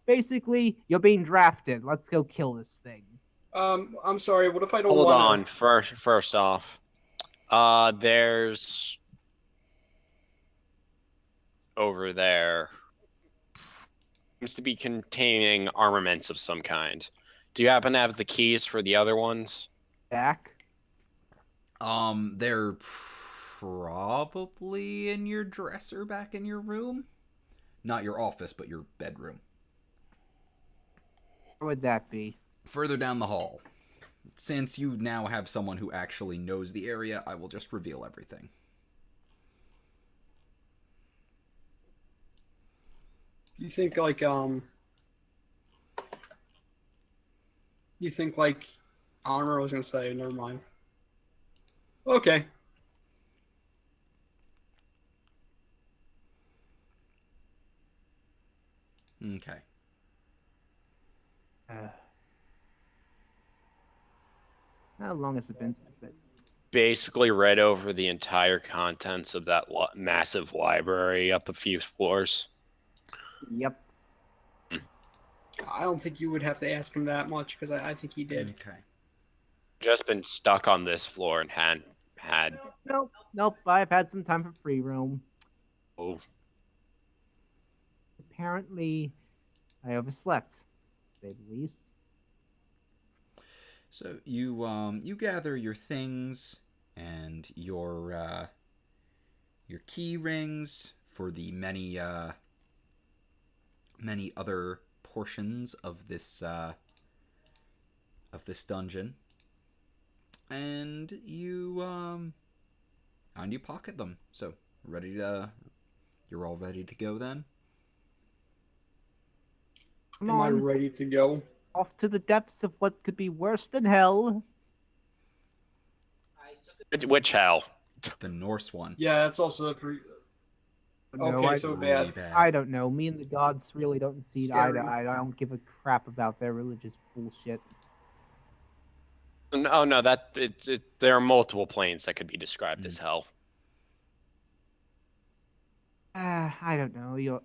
Basically, you're being drafted. Let's go kill this thing. I'm sorry. What if I don't Hold want on. First off, there's over there seems to be containing armaments of some kind. Do you happen to have the keys for the other ones? Back. They're probably in your dresser back in your room. Not your office, but your bedroom. Where would that be? Further down the hall. Since you now have someone who actually knows the area, I will just reveal everything. You think like You think like I don't know what I was gonna say. Never mind. Okay. Okay. How long has it been since that? Basically read over the entire contents of that massive library up a few floors. Yep. I don't think you would have to ask him that much, because I think he did. Okay. Just been stuck on this floor and had Nope. I've had some time for free roam. oh, Apparently, I overslept, to say the least. So you gather your things and your key rings for the many other portions of this dungeon, and you pocket them. So you're all ready to go then. Come Am I on, ready to go? off to the depths of what could be worse than hell. which hell? The Norse one. Yeah, that's also a pretty. No, Okay, so really bad. bad. I don't know. Me and the gods really don't see eye to Scary. eye. I don't give a crap about their religious bullshit. No, there are multiple planes that could be described as hell. I don't know. Your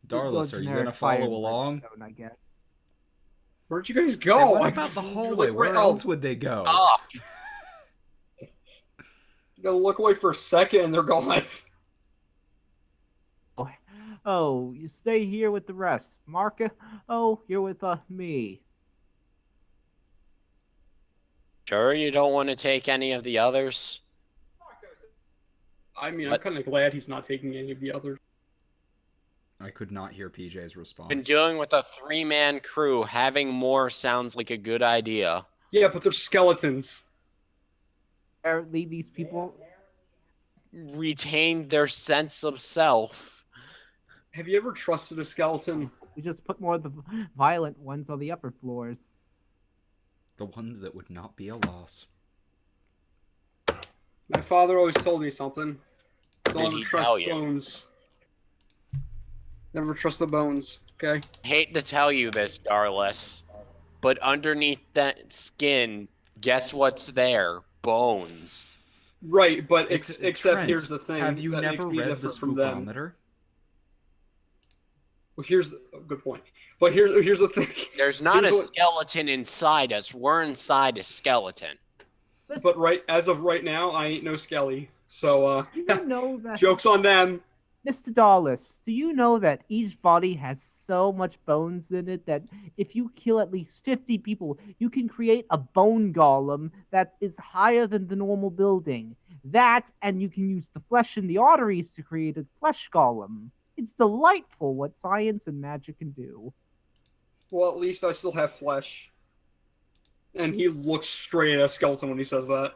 Darlis, are you generic gonna follow fire and along? brimstone, I guess. Where'd you guys They go? went I about the just- hallway. like, Where right- else would they go? Up! Gonna look away for a second and they're gone. Oh, you stay here with the rest. Marka, oh, you're with me. Sure you don't want to take any of the others? I mean, I'm What? kind of glad he's not taking any of the others. I could not hear PJ's response. Been doing with a 3-man crew, having more sounds like a good idea. Yeah, but they're skeletons. Apparently, these people. Retain their sense of self. Have you ever trusted a skeleton? We just put more of the violent ones on the upper floors. The ones that would not be a loss. My father always told me something. Don't Did ever he trust tell you? bones. Never trust the bones, okay? Hate to tell you this, Darlis, but underneath that skin, guess what's there? Bones. Right, but except Trent, here's the thing. have you that never makes me read the different from them. spookometer? Well, here's good point. But here's the thing. There's not Here's a what- skeleton inside us. We're inside a skeleton. But as of right now, I ain't no skelly. So Do you know that, jokes on them. Mr. Dawless, do you know that each body has so much bones in it that if you kill at least 50 people, you can create a bone golem that is higher than the normal building? That, and you can use the flesh in the arteries to create a flesh golem. It's delightful what science and magic can do. Well, at least I still have flesh. And he looks straight at a skeleton when he says that.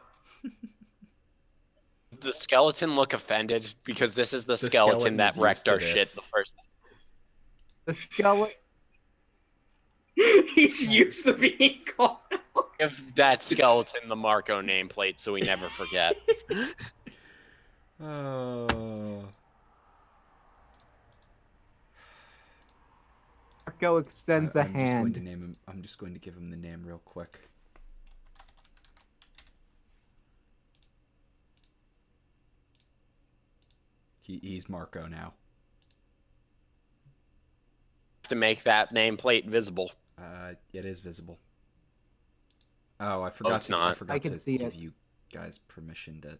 The skeleton look offended because this is the skeleton skeleton that is wrecked used to our shit this. the first. The skeleton. He's used to being called out. Give that skeleton the Marco nameplate so we never forget. Marco extends a I'm just going to hand. name him. I'm just going to give him the name real quick. He's Marco now. To make that nameplate visible. It is visible. Oh, I forgot it's to. not. I forgot I can to see give it. you guys permission to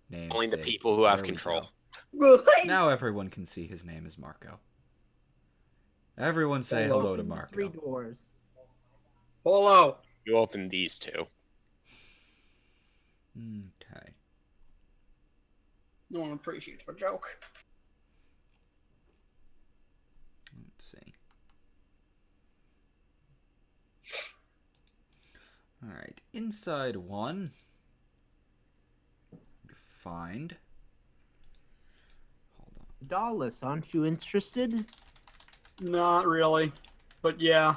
name. Only the say- people who have There we control. go. Now everyone can see his name is Marco. Everyone say hello to Marco. 3 doors. Hello. You open these two. Okay. No one appreciates a joke. Let's see. Alright, inside one. Find. Hold on. Dallas, aren't you interested? Not really. But yeah.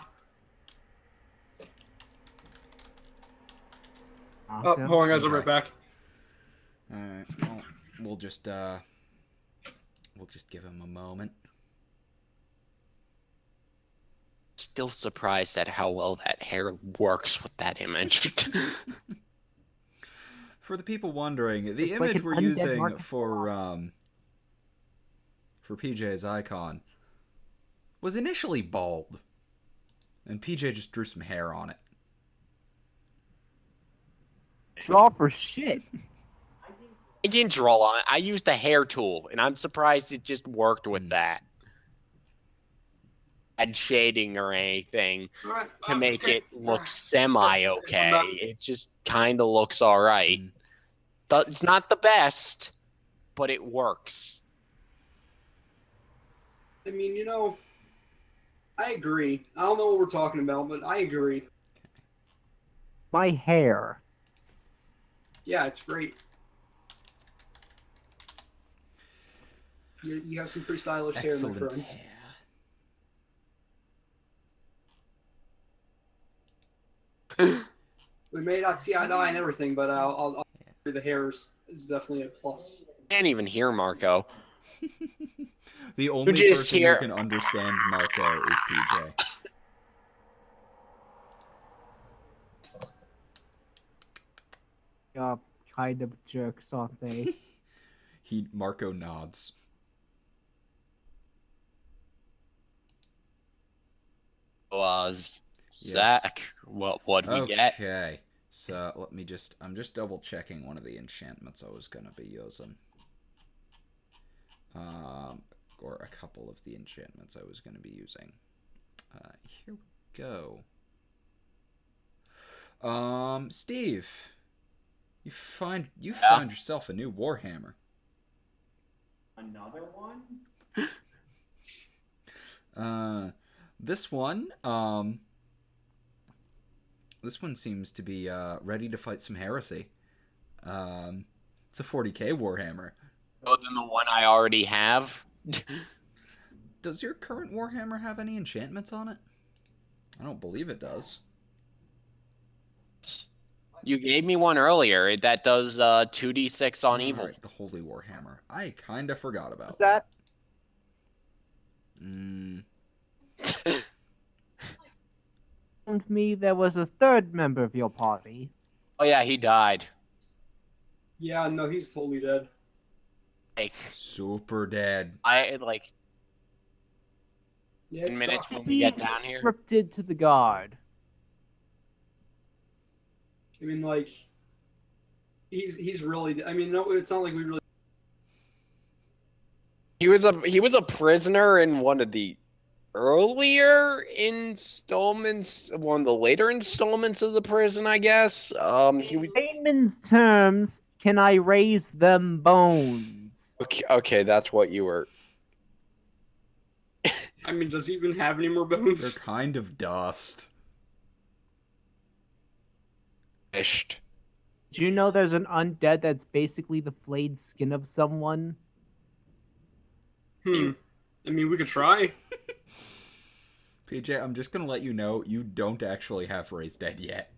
Oh, Okay. hold on, guys. I'll be right Okay. back. Alright, well, we'll just give him a moment. Still surprised at how well that hair works with that image. For the people wondering, the It's like image an we're undead using Marco for PJ's icon was initially bald, and PJ just drew some hair on it. Draw for shit. I didn't draw on it. I used a hair tool, and I'm surprised it just worked with that. Add shading or anything Alright, to make okay. it look semi-okay. It just kind of looks alright. It's not the best, but it works. I mean, you know, I agree. I don't know what we're talking about, but I agree. My hair. Yeah, it's great. You have some pretty stylish hair, my Excellent friend. hair. We may not see eye to eye and everything, but I'll the hair is definitely a plus. Can't even hear Marco. The only just person hear- who can understand Marco is PJ. Kind of jerks, aren't they? Marco nods. Was Yes. Zach? What'd we get? Okay, so I'm just double checking one of the enchantments I was gonna be using. Or a couple of the enchantments I was gonna be using. Here we go. Steve, you found yourself a new Warhammer. Another one? This one seems to be ready to fight some heresy. It's a 40k Warhammer. Other than the one I already have. Does your current Warhammer have any enchantments on it? I don't believe it does. You gave me one earlier that does 2d6 on evil. Alright, the Holy Warhammer. I kinda forgot about What's that? Told me there was a third member of your party. Oh yeah, he died. Yeah, no, he's totally dead. Like, Super dead. I like Yeah, 10 it minutes sucks. when we get down here. Conscripted to the guard. I mean, like, he's really. I mean, no, it's not like we really. He was a prisoner in one of the earlier installments, one of the later installments of the prison, I guess. He was Layman's terms, can I raise them bones? okay. That's what you were. I mean, does he even have any more They're bones? kind of dust. Fished. Do you know there's an undead that's basically the flayed skin of someone? I mean, we could try. PJ, I'm just gonna let you know you don't actually have Raised Dead yet.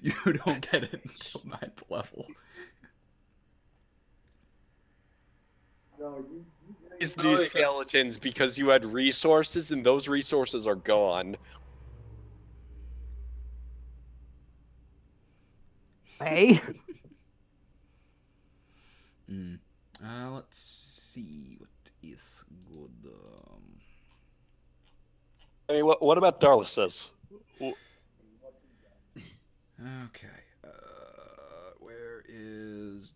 You don't get it until 9th level. These Oh, yeah. skeletons because you had resources and those resources are gone. Hey? Let's see what is good. I mean, what about Darla's? Okay. Where is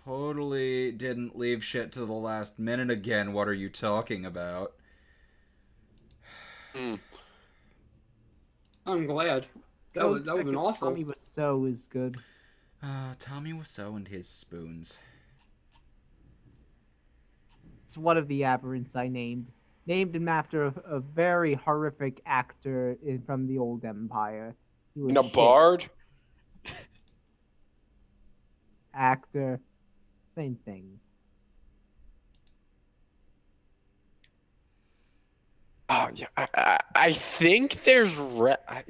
Totally didn't leave shit to the last minute again. What are you talking about? Hmm. I'm glad. That would have been awful. Tommy Wiseau is good. Tommy Wiseau and his spoons. It's one of the aberrants I named. Named him after a very horrific actor from the old Empire. He was In a shit. bard? Actor. Same thing. Oh yeah, I think there's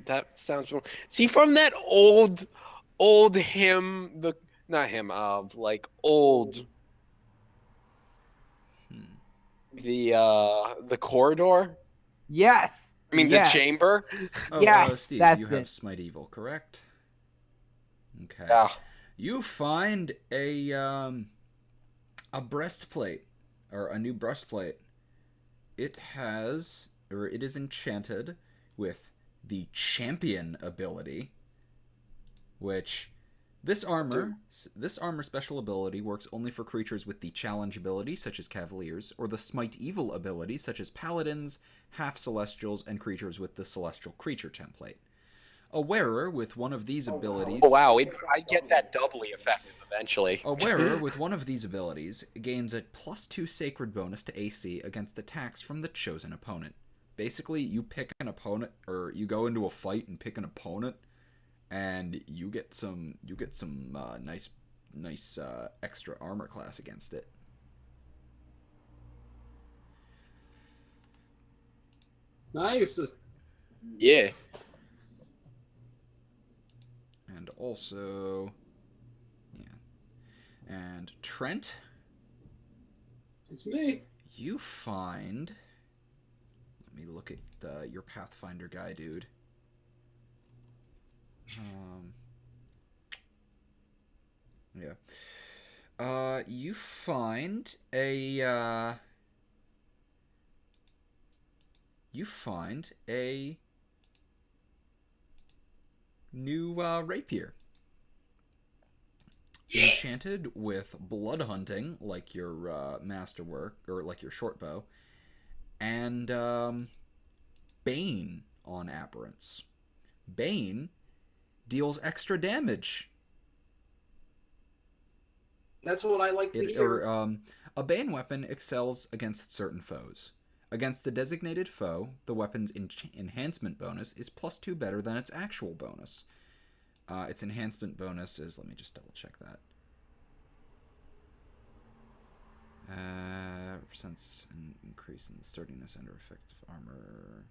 that sounds wrong. See, from that old him, not him of like old the corridor. Yes! I mean the Yes! chamber. Yes, Steve, that's you have it. Smite Evil, correct? Okay. Yeah. You find a breastplate, or a new breastplate. It is enchanted with the champion ability, which this armor special ability works only for creatures with the challenge ability, such as cavaliers, or the smite evil ability, such as paladins, half celestials, and creatures with the celestial creature template. A wearer with one of these abilities. Oh wow, I get that doubly effective eventually. A wearer with one of these abilities gains a +2 sacred bonus to AC against attacks from the chosen opponent. Basically, you pick an opponent, or you go into a fight and pick an opponent, and you get some nice extra armor class against it. Nice. Yeah. And also, and Trent, It's me. you find. Let me look at your Pathfinder guy, dude. Yeah. You find a new rapier. Yeah. Enchanted with blood hunting, like your masterwork, or like your short bow, and Bane on aberrants. Bane deals extra damage. That's what I like to hear. A Bane weapon excels against certain foes. Against the designated foe, the weapon's enhancement bonus is +2 better than its actual bonus. Its enhancement bonus is, let me just double check that. Represents an increase in the sturdiness and effective armor.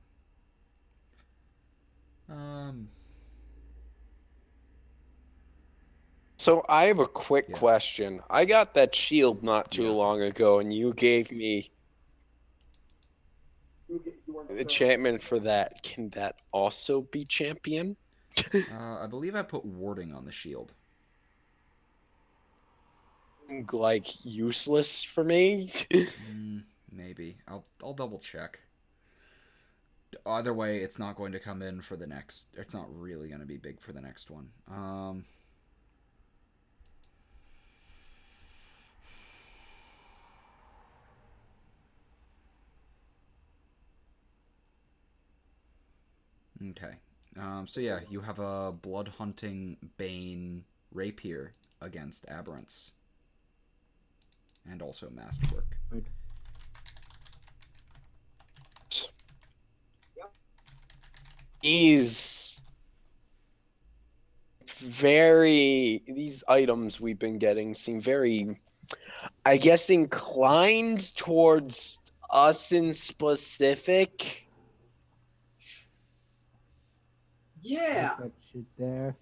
So I have a quick question. I got that shield not too long ago, and you gave me enchantment for that. Can that also be champion? I believe I put warding on the shield. Like useless for me? Maybe. I'll double check. Either way, it's not going to come in for the next. It's not really going to be big for the next one. Okay. So yeah, you have a blood hunting Bane rapier against aberrants. And also masterwork. These items we've been getting seem very, I guess, inclined towards us in specific. Yeah. Put that shit there.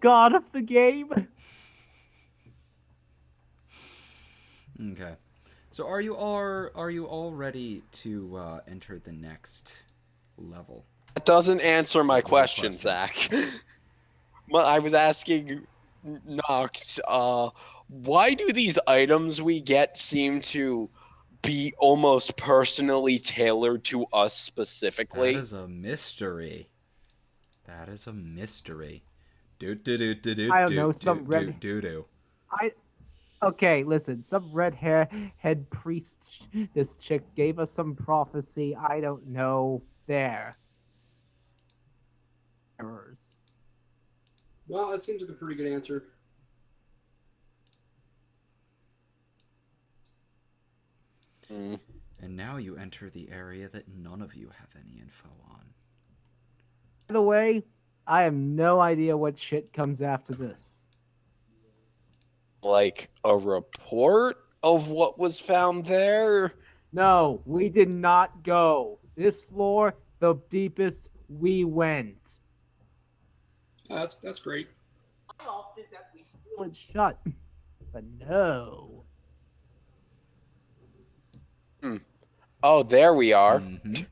God of the game. Okay. So are you all ready to enter the next level? That doesn't answer my What was your question, Zach. I was asking Noct, why do these items we get seem to be almost personally tailored to us specifically? That is a mystery. That is a mystery. I don't know, some red. Do. Okay, listen. Some red hair head priest. This chick gave us some prophecy. I don't know. There. Errors. Well, that seems like a pretty good answer. Mm. And now you enter the area that none of you have any info on. By the way, I have no idea what shit comes after this. Like a report of what was found there? No, we did not go. This floor, the deepest we went. That's great. I opted that we steal it shut. But no. Oh, there we are. Mm-hmm.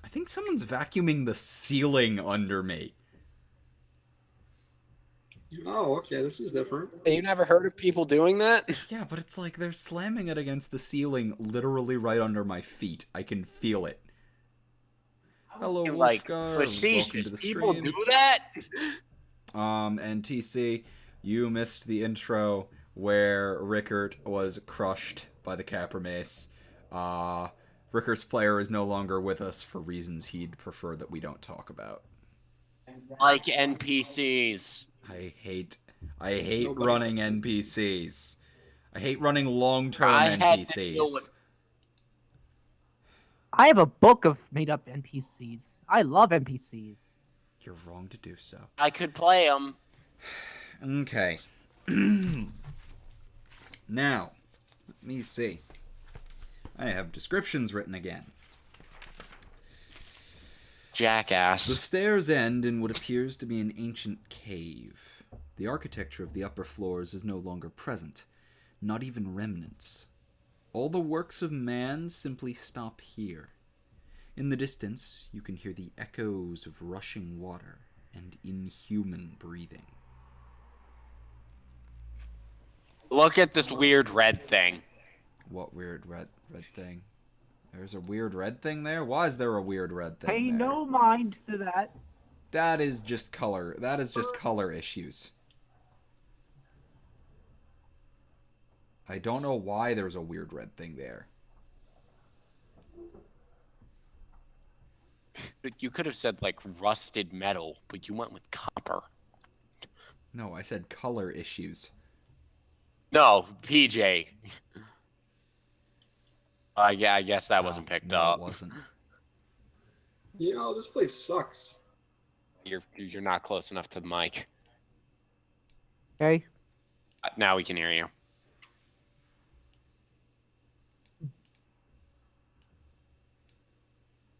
I think someone's vacuuming the ceiling under me. Oh, okay, this is different. Hey, you never heard of people doing that? Yeah, but it's like they're slamming it against the ceiling literally right under my feet. I can feel it. Hello, Like, Wolfgar. Welcome facetious. to the People stream. do that? And TC, you missed the intro where Rickert was crushed by the Capra Mace. Rickert's player is no longer with us for reasons he'd prefer that we don't talk about. Like NPCs. I hate Nobody running likes NPCs. I hate running long-term I had to deal NPCs. with- I have a book of made up NPCs. I love NPCs. You're wrong to do so. I could play them. Okay. Now, let me see. I have descriptions written again. Jackass. The stairs end in what appears to be an ancient cave. The architecture of the upper floors is no longer present, not even remnants. All the works of man simply stop here. In the distance, you can hear the echoes of rushing water and inhuman breathing. Look at this weird red thing. What weird red thing? There's a weird red thing there? Why is there a weird red thing Pay there? no mind to that. That is just color. That is just color issues. I don't know why there's a weird red thing there. You could have said, like, rusted metal, but you went with copper. No, I said color issues. No, PJ. Yeah, I guess that wasn't picked no, up. It wasn't. You know, this place sucks. You're not close enough to the mic. Okay. Now we can hear you.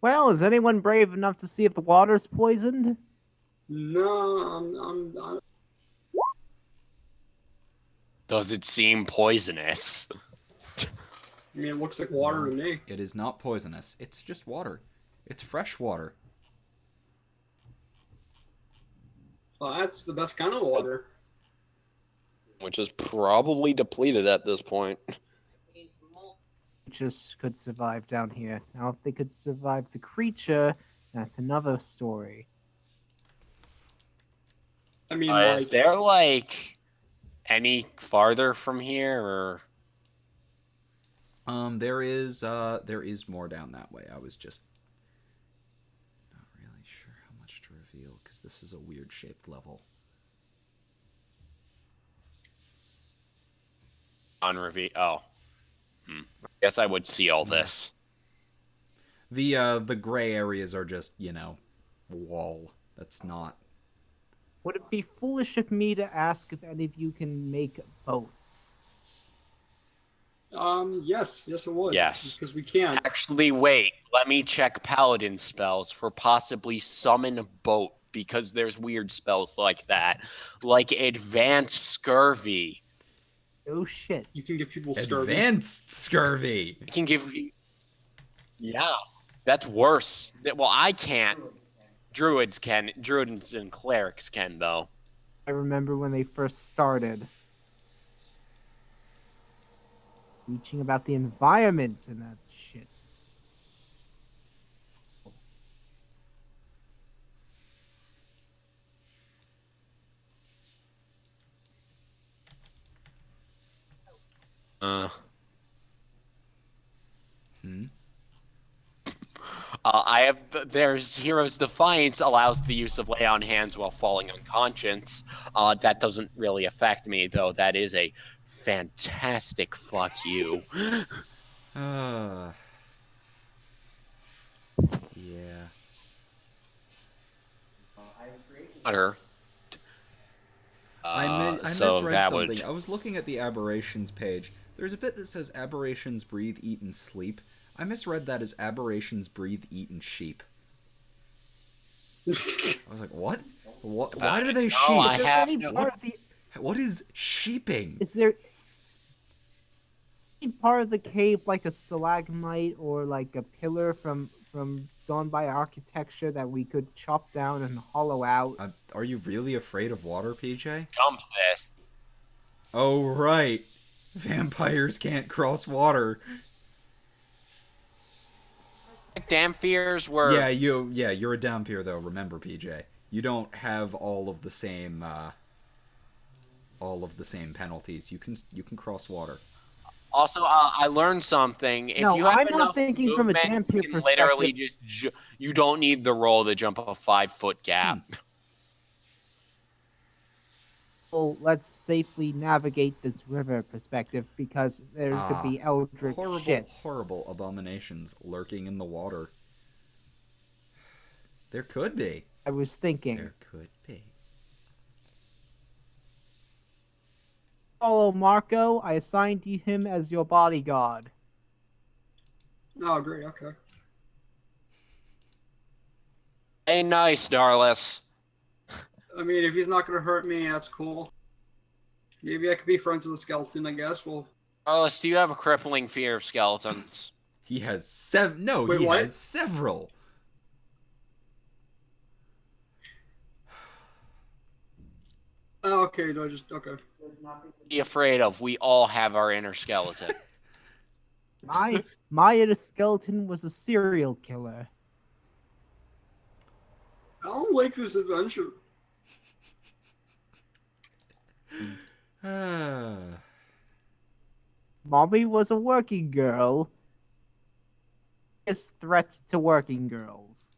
Well, is anyone brave enough to see if the water's poisoned? No, I'm Does it seem poisonous? I mean, it looks like water to me. It is not poisonous. It's just water. It's fresh water. Well, that's the best kind of water. Which is probably depleted at this point. Just could survive down here. Now, if they could survive the creature, that's another story. I mean, Is like, there, like, any farther from here, or... There is more down that way. I was just not really sure how much to reveal because this is a weird shaped level. Unreveal. Oh. I guess I would see all this. The gray areas are just, wall. That's not. Would it be foolish of me to ask if any of you can make boats? Yes, it would. Yes. Because we can't. Actually, wait. Let me check paladin spells for possibly summon boat because there's weird spells like that, like advanced scurvy. Oh shit. You can give people scurvy. Advanced scurvy! I can give you. Yeah, that's worse. Well, I can't. Druids can. Druids and clerics can, though. I remember when they first started. Teaching about the environment and that shit. I have. There's Hero's Defiance allows the use of lay on hands while falling unconscious. That doesn't really affect me, though. That is a fantastic fuck you. Yeah. Her. I So misread that something. would. I was looking at the aberrations page. There's a bit that says aberrations breathe, eat, and sleep. I misread that as aberrations breathe, eat, and sheep. I was like, what? What? Why do they sheep? No, I Is there have any no- part of the What is sheeping? Is there any part of the cave like a stalagmite or like a pillar from gone by architecture that we could chop down and hollow out? Are you really afraid of water, PJ? Jump this. Oh, right. Vampires can't cross water. Damphirs were. Yeah, you're a Dhampir though. Remember, PJ, you don't have all of the same penalties. You can cross water. Also, I learned something. If No, you have I'm not enough thinking from a movement, Dhampir you can literally perspective. just you don't need the roll to jump a 5-foot gap. Well, let's safely navigate this river perspective because there could be eldritch shit. Horrible abominations lurking in the water. There could be. I was thinking. There could be. Follow Marco. I assigned him as your bodyguard. Oh, great. Okay. Hey, nice, Darlis. I mean, if he's not gonna hurt me, that's cool. Maybe I could be friends with the skeleton. I guess. Well. Darlis, do you have a crippling fear of skeletons? He has seven. No, Wait, he what? has several. Oh, okay. Do I just okay? Be afraid of. We all have our inner skeleton. My inner skeleton was a serial killer. I don't like this adventure. Mommy was a working girl. It's threats to working girls.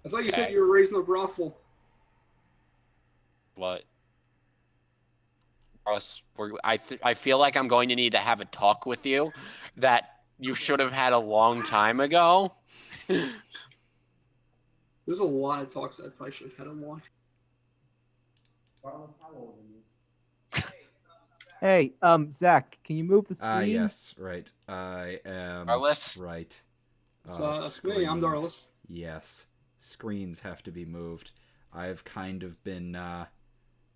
I thought you said Okay. you were raised in a brothel. What? Darlis, I feel like I'm going to need to have a talk with you that you should have had a long time ago. There's a lot of talks that I probably should have had a long. Hey, Zach, can you move the screen? Yes, right. I am. Darlis? Right. That's me. I'm Screens. Darlis. Yes, screens have to be moved. I've kind of been.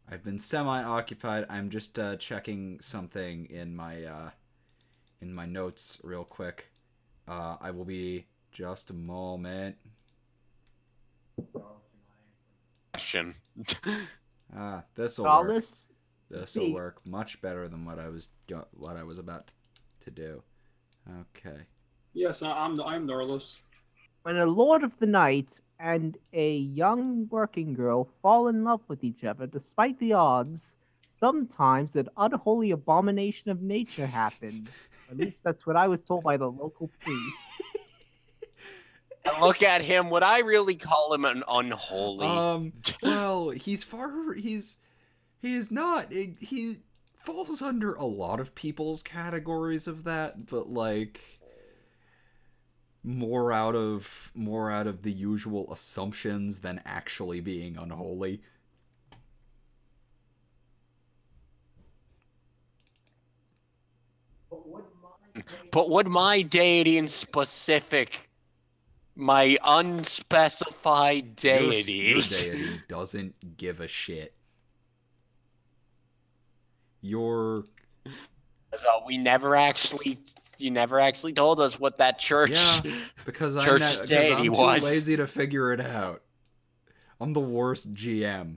I've been semi-occupied. I'm just checking something in my notes real quick. I will be just a moment. Question. This'll work. Darlis? This'll work much better than what I was about to do. Okay. Yes, I'm Darlis. When a lord of the night and a young working girl fall in love with each other despite the odds, sometimes an unholy abomination of nature happens. At least that's what I was told by the local priest. I look at him. Would I really call him an unholy? Well, he's not. He falls under a lot of people's categories of that, but like more out of the usual assumptions than actually being unholy. But would my deity in specific, my unspecified deity, Your deity doesn't give a shit. Your So you never actually told us what that church because church I'm deity too was. lazy to figure it out. I'm the worst GM.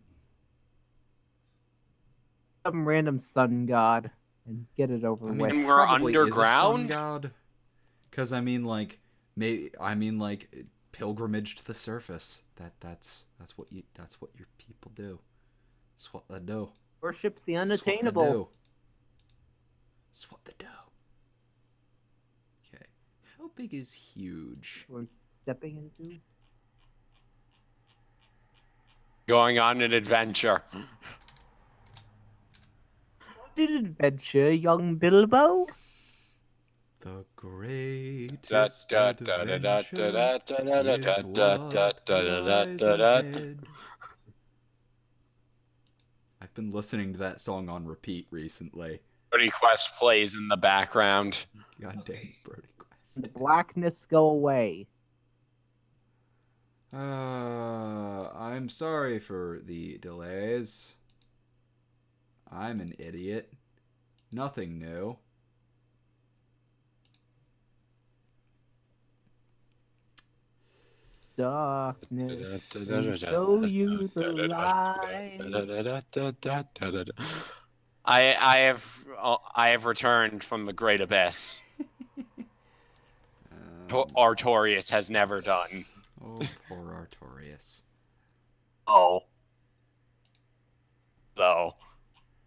Some random sun god and get it over I with. mean, And we're probably is a sun underground? god. Because pilgrimage to the surface. That's what your people do. That's what they do. Worship the That's what they unattainable. do. That's what they do. Okay, how big is huge? We're stepping into. Going on an adventure. Did adventure, young Bilbo? The greatest adventure is what lies ahead. I've been listening to that song on repeat recently. Brody Quest plays in the background. Goddamn Brody The Quest. blackness go away. I'm sorry for the delays. I'm an idiot. Nothing new. Darkness, and show you the light. I have returned from the great abyss. Artorias has never done. Oh, poor Artorias. Oh. Though.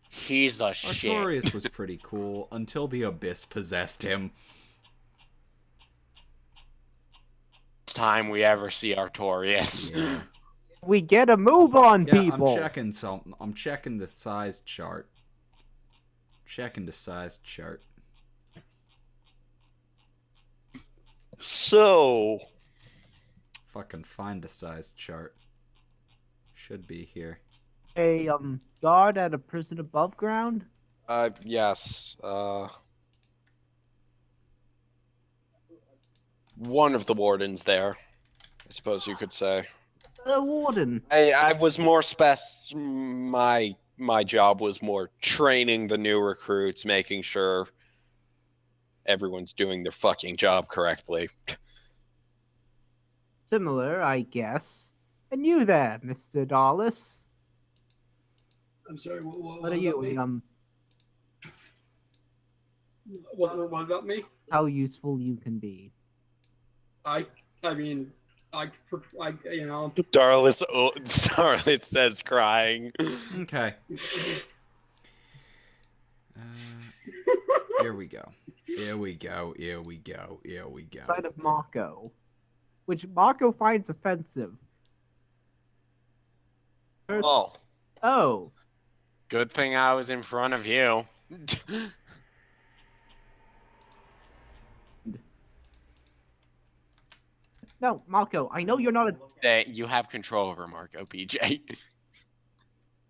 He's a shit. Artorias was pretty cool until the abyss possessed him. Time we ever see Artorias. Yeah. We get a move on, Yeah, people. I'm checking something. I'm checking the size chart. Checking the size chart. So, Fucking find a size chart. Should be here. A guard at a prison above ground. yes, one of the wardens there, I suppose you could say. The warden. I was more my job was more training the new recruits, making sure everyone's doing their fucking job correctly. Similar, I guess. And you there, Mr. Dallas? I'm sorry. What are you? What about me? How useful you can be. I mean, you know. Darlis says crying. Okay. Here we go. Here we go. Here we go. Here we go. Side of Mako, which Mako finds offensive. Oh. Oh. Good thing I was in front of you. No, Mako, I know you're not a... That you have control over Marco, PJ.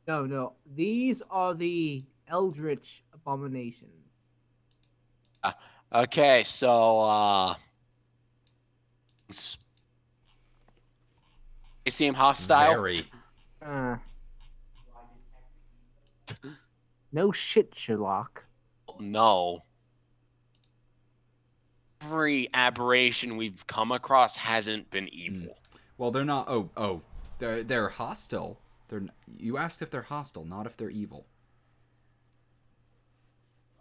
No. These are the Eldritch Abominations. Okay, so, they seem hostile. Very. No shit, Sherlock. No. Every aberration we've come across hasn't been evil. Well, they're not. They're hostile. You asked if they're hostile, not if they're evil.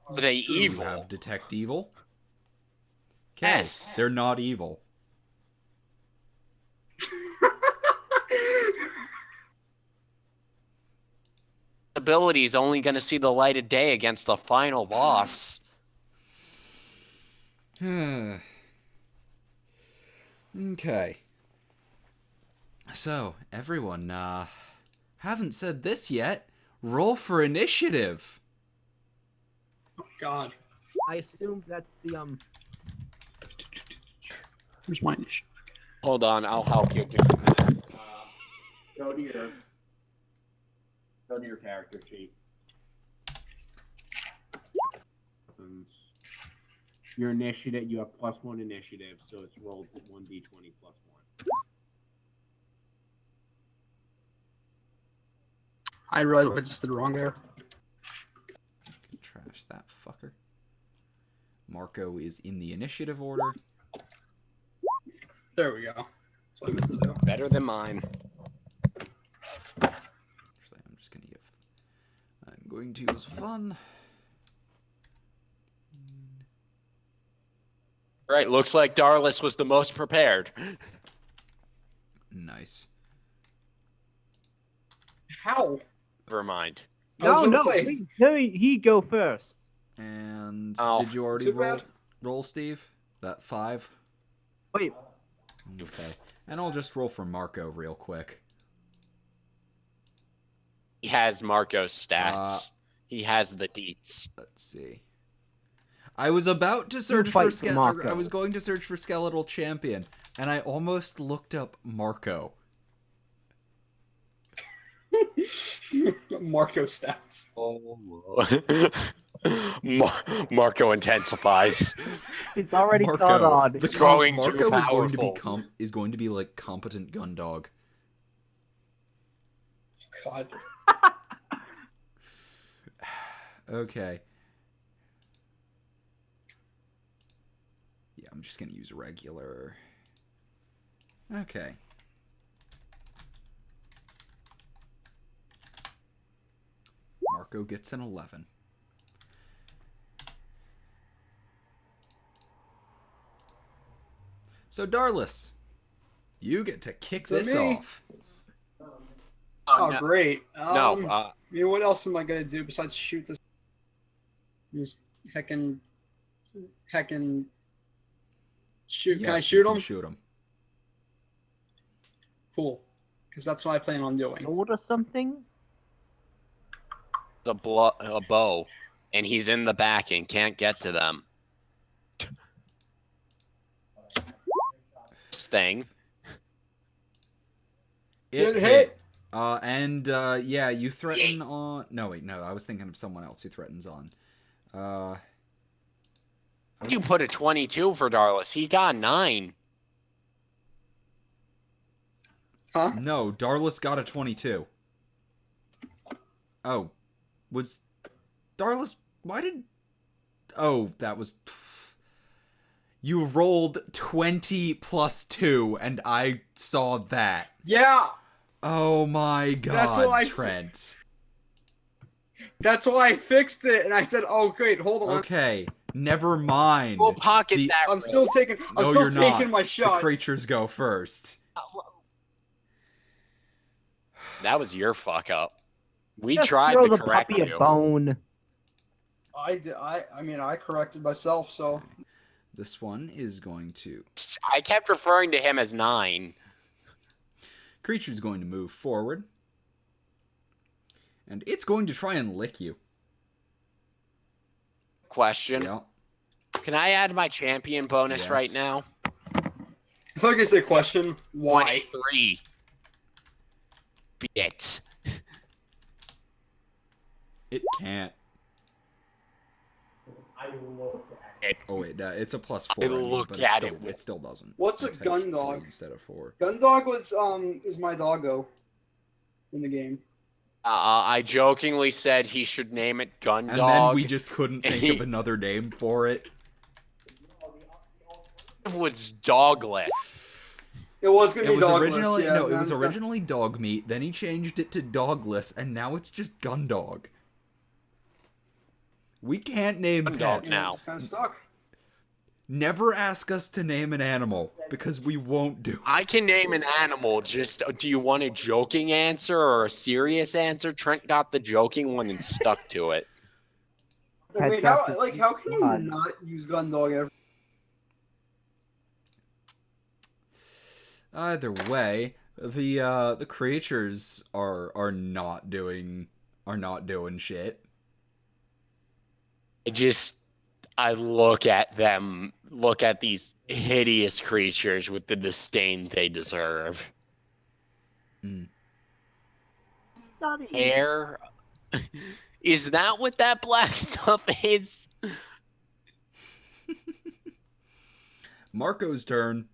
Are they evil? You have detect evil. Okay, Yes. they're not evil. ability is only going to see the light of day against the final boss. Okay. So, everyone, haven't said this yet. Roll for initiative. Oh, God. I assume that's the Where's my initiative? Hold on, I'll help you do that. Go to your character sheet. And your initiative, you have +1 initiative, so it's rolled 1d20 +1. I realized I just did wrong there. Trash that fucker. Marco is in the initiative order. There we go. That's what I meant to do. Better than mine. Actually, I'm going to use fun. Right, looks like Darlis was the most prepared. Nice. How? Never mind. I was no, gonna say. he go first. And Oh, did you already too bad. roll, Steve? That 5? Wait, Okay. And I'll just roll for Marco real quick. He has Marco's stats. He has the deets. Let's see. I was about to search fight for for Marco. I was going to search for Skeletal Champion, and I almost looked up Marco. Marco stats. Marco intensifies. he's already Marco, caught on. the It's growing Marco too is going to be powerful. is going to be like competent gun dog. God. Okay. Yeah, I'm just gonna use regular. Okay. Marco gets an 11. So, Darlis, you get to kick To this me. off. Oh, no, great. no, I mean, what else am I gonna do besides shoot this? Just heckin' shoot. Can I Yes, shoot you can him? shoot him. Cool. Because that's what I plan on doing. Sword or something? a bow, and he's in the back and can't get to them. This thing. It Good hit. hit. Yeah, you threaten on. No, wait, no, I was thinking of someone else who threatens on. You put a 22 for Darlis. He got 9. Huh? No, Darlis got a 22. Oh, was Darlis? Why did? Oh, that was. You rolled 20 plus 2, and I saw that. Yeah. Oh my god, That's what I Trent. That's why I fixed it, and I said, "Oh, great, hold on." Okay, never mind. We'll pocket The- that. I'm still taking. I'm No, still you're taking not. my The shot. creatures go first. That was your fuck up. We Just tried throw to the correct puppy you. a bone. I mean, I corrected myself, so. This one is going to. I kept referring to him as 9. Creature's going to move forward. And it's going to try and lick you. Question. Yeah. Can I add my champion bonus Yes. right now? I thought you said question. Why? 23. Bit. It can't. I looked at It. Oh wait, it's a plus 4. I I mean, look but at it still doesn't. What's a It takes gun dog? 3 instead of 4. Gundog was is my doggo in the game. I jokingly said he should name it Gun And Dog. then we just couldn't think of another name for it. It was Dogless. It was gonna It be was dogless. originally yeah, no, it I was understand. originally dog meat. Then he changed it to dogless, and now it's just gun dog. We can't name Gun dog pets. now. Kind of stuck. Never ask us to name an animal, because we won't do it. I can name an animal. Just do you want a joking answer or a serious answer? Trent got the joking one and stuck to it. Wait, Heads how up, like how can you odds. not use Gundog ever? Either way, the creatures are not doing shit. I look at them, look at these hideous creatures with the disdain they deserve. Study. Air. Is that what that black stuff is? Marco's turn.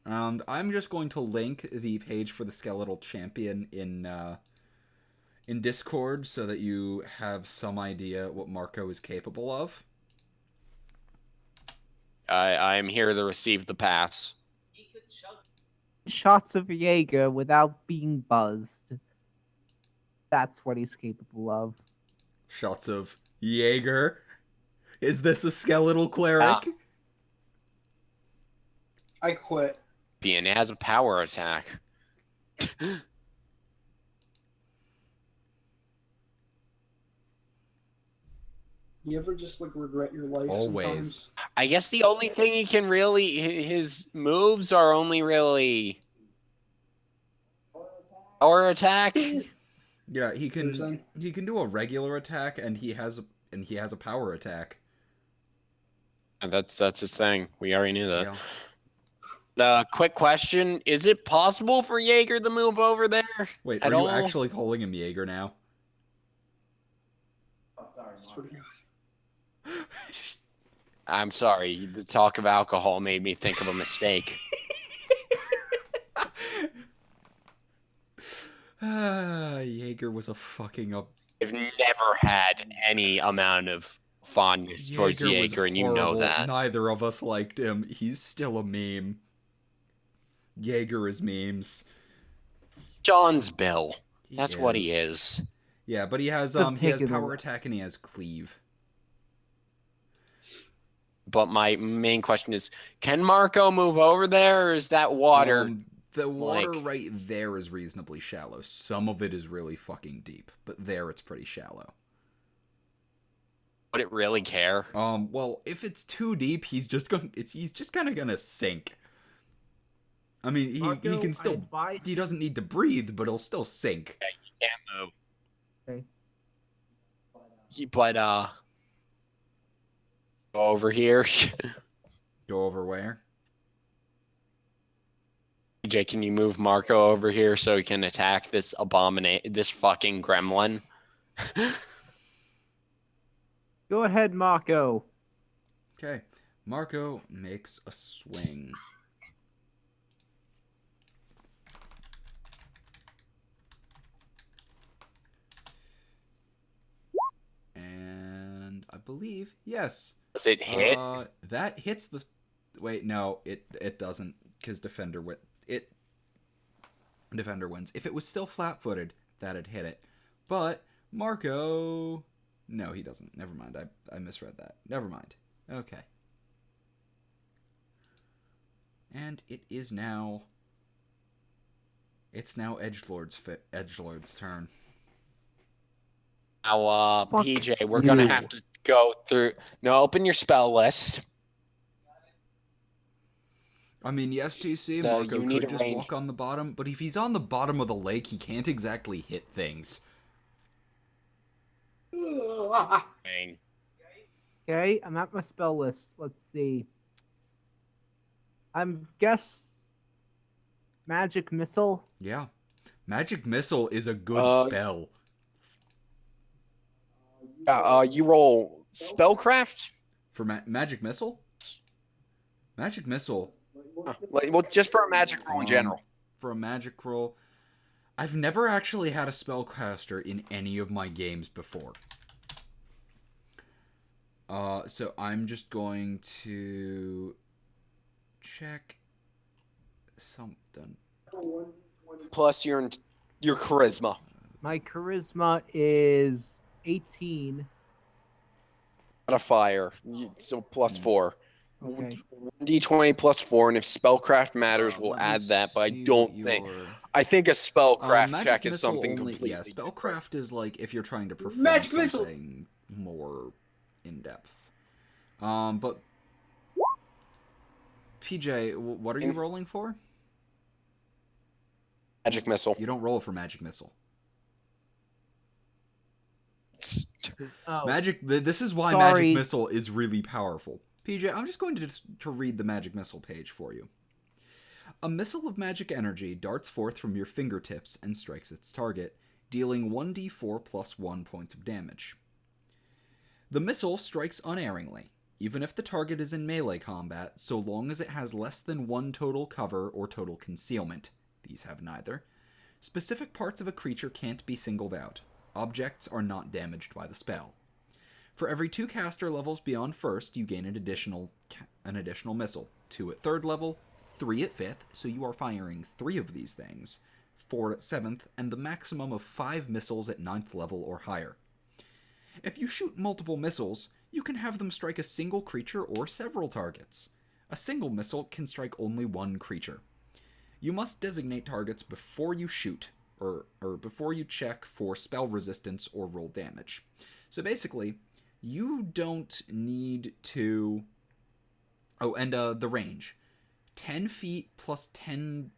And I'm just going to link the page for the Skeletal Champion in Discord so that you have some idea what Marco is capable of. I'm here to receive the pass. Shots of Jaeger without being buzzed. That's what he's capable of. Shots of Jaeger. Is this a skeletal cleric? Yeah. I quit. And it has a power attack. You ever just like regret your life? Always. Sometimes? I guess the only thing he can really, his moves are only really power attack. Yeah, he Interesting. can do a regular attack, and he has a power attack. And that's his thing. We already knew that. Yeah. Quick question: is it possible for Jaeger to move over there? Wait, at are you all? actually calling him Jaeger now? Swear to God. I'm sorry. The talk of alcohol made me think of a mistake. Jaeger was a fucking up. I've never had any amount of fondness towards was Jaeger, and you know horrible. that. Neither of us liked him. He's still a meme. Jaeger is memes. John's Bill. He That's what he is. Yeah, but he has Good he has taking power away. attack and he has cleave. But my main question is, can Marco move over there, or is that water? The water like- right there is reasonably shallow. Some of it is really fucking deep, but there it's pretty shallow. Would it really care? Well, if it's too deep, he's just kind of gonna sink. I mean, he Marco, can I still advise he doesn't need to breathe, but he'll still sink. Can't move. Okay. But go over here. Go over where? DJ, can you move Marco over here so he can attack this this fucking gremlin? Go ahead, Marco. Okay, Marco makes a swing. And I believe, yes. Does it hit? That hits the... Wait, no, it doesn't, because Defender wins. Defender wins. If it was still flat-footed, that'd hit it. But Marco... No, he doesn't. Never mind. I misread that. Never mind. Okay. And it is now... It's now Edgelord's turn. Now, Fuck PJ, we're gonna you. have to go through. No, open your spell list. I mean, yes, TC, So Marco you need could a just range. walk on the bottom, but if he's on the bottom of the lake, he can't exactly hit things. Okay, I'm at my spell list. Let's see. I'm guess magic missile. Yeah. Magic Missile is a good spell. You roll spellcraft. For Magic Missile? Magic Missile, Well, just for a magic roll in general. for a magic roll, I've never actually had a spellcaster in any of my games before. So I'm just going to check something. Plus your charisma. My charisma is 18. modifier, so plus 4. Okay. 1d20 plus 4, and if spellcraft matters, we'll Let me add that. But I see don't what think. your I think a spellcraft magic check is missile something only. completely Yeah, different. spellcraft is like if you're trying to perform Magic missile! something more in depth. But PJ, what are you rolling for? Magic missile. You don't roll for magic missile. Oh, This is why Sorry. magic missile is really powerful. PJ, I'm just going to read the magic missile page for you. A missile of magic energy darts forth from your fingertips and strikes its target, dealing 1d4 plus 1 points of damage. The missile strikes unerringly, even if the target is in melee combat, so long as it has less than 1 total cover or total concealment. These have neither. Specific parts of a creature can't be singled out. Objects are not damaged by the spell. For every 2 caster levels beyond first, you gain an additional missile. 2 at 3rd level, 3 at 5th, so you are firing 3 of these things, 4 at 7th, and the maximum of 5 missiles at 9th level or higher. If you shoot multiple missiles, you can have them strike a single creature or several targets. A single missile can strike only 1 creature. You must designate targets before you shoot, or before you check for spell resistance or roll damage. So basically, you don't need to... Oh, and the range. 10 feet plus 10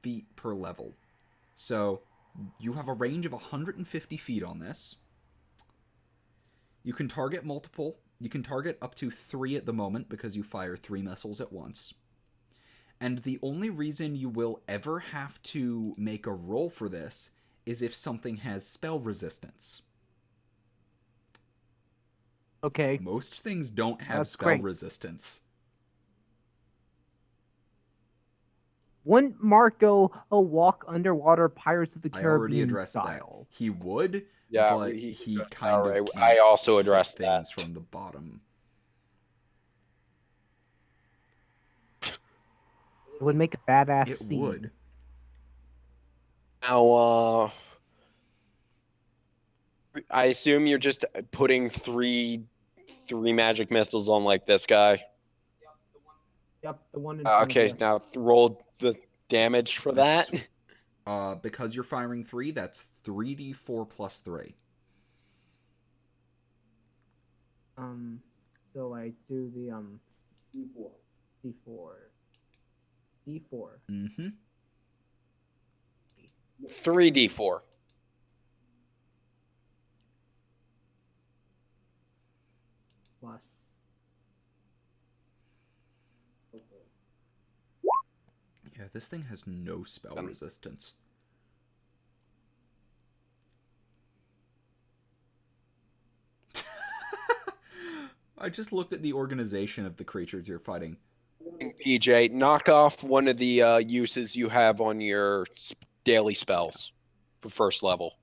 feet per level. So you have a range of 150 feet on this. You can target multiple. You can target up to 3 at the moment because you fire 3 missiles at once. And the only reason you will ever have to make a roll for this is if something has spell resistance. okay. Most things don't have That's spell great. resistance. Wouldn't Marco walk underwater Pirates of the I already Caribbean addressed style? that. He would, Yeah, but he he addressed kind that, of right? can't I also hit addressed things that. from the bottom. It would make a badass It scene. would. Now, I assume you're just putting three magic missiles on like this guy. Yep, the one in front Okay, of the... now roll the damage for That's- that. Because you're firing 3, that's 3d4 plus 3. So I do the D4. Mm-hmm. 3d4. Plus. Yeah, this thing has no spell resistance. I just looked at the organization of the creatures you're fighting. PJ, knock off one of the uses you have on your daily spells for first level.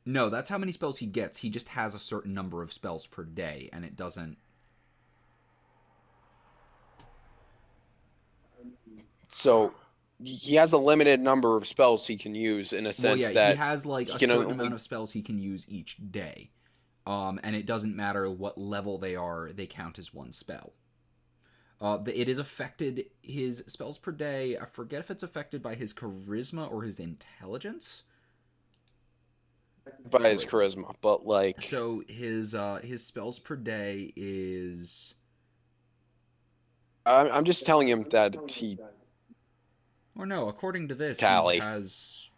No, that's how many spells he gets. He just has a certain number of spells per day, and it doesn't... So he has a limited number of spells he can use in a sense Well, yeah, that he has like a can certain only- amount of spells he can use each day. And it doesn't matter what level they are, they count as one spell. It is affected, his spells per day, I forget if it's affected by his charisma or his intelligence. by his charisma, but like So his spells per day is... I'm just telling him that he Or no, according to this, Tally. he has...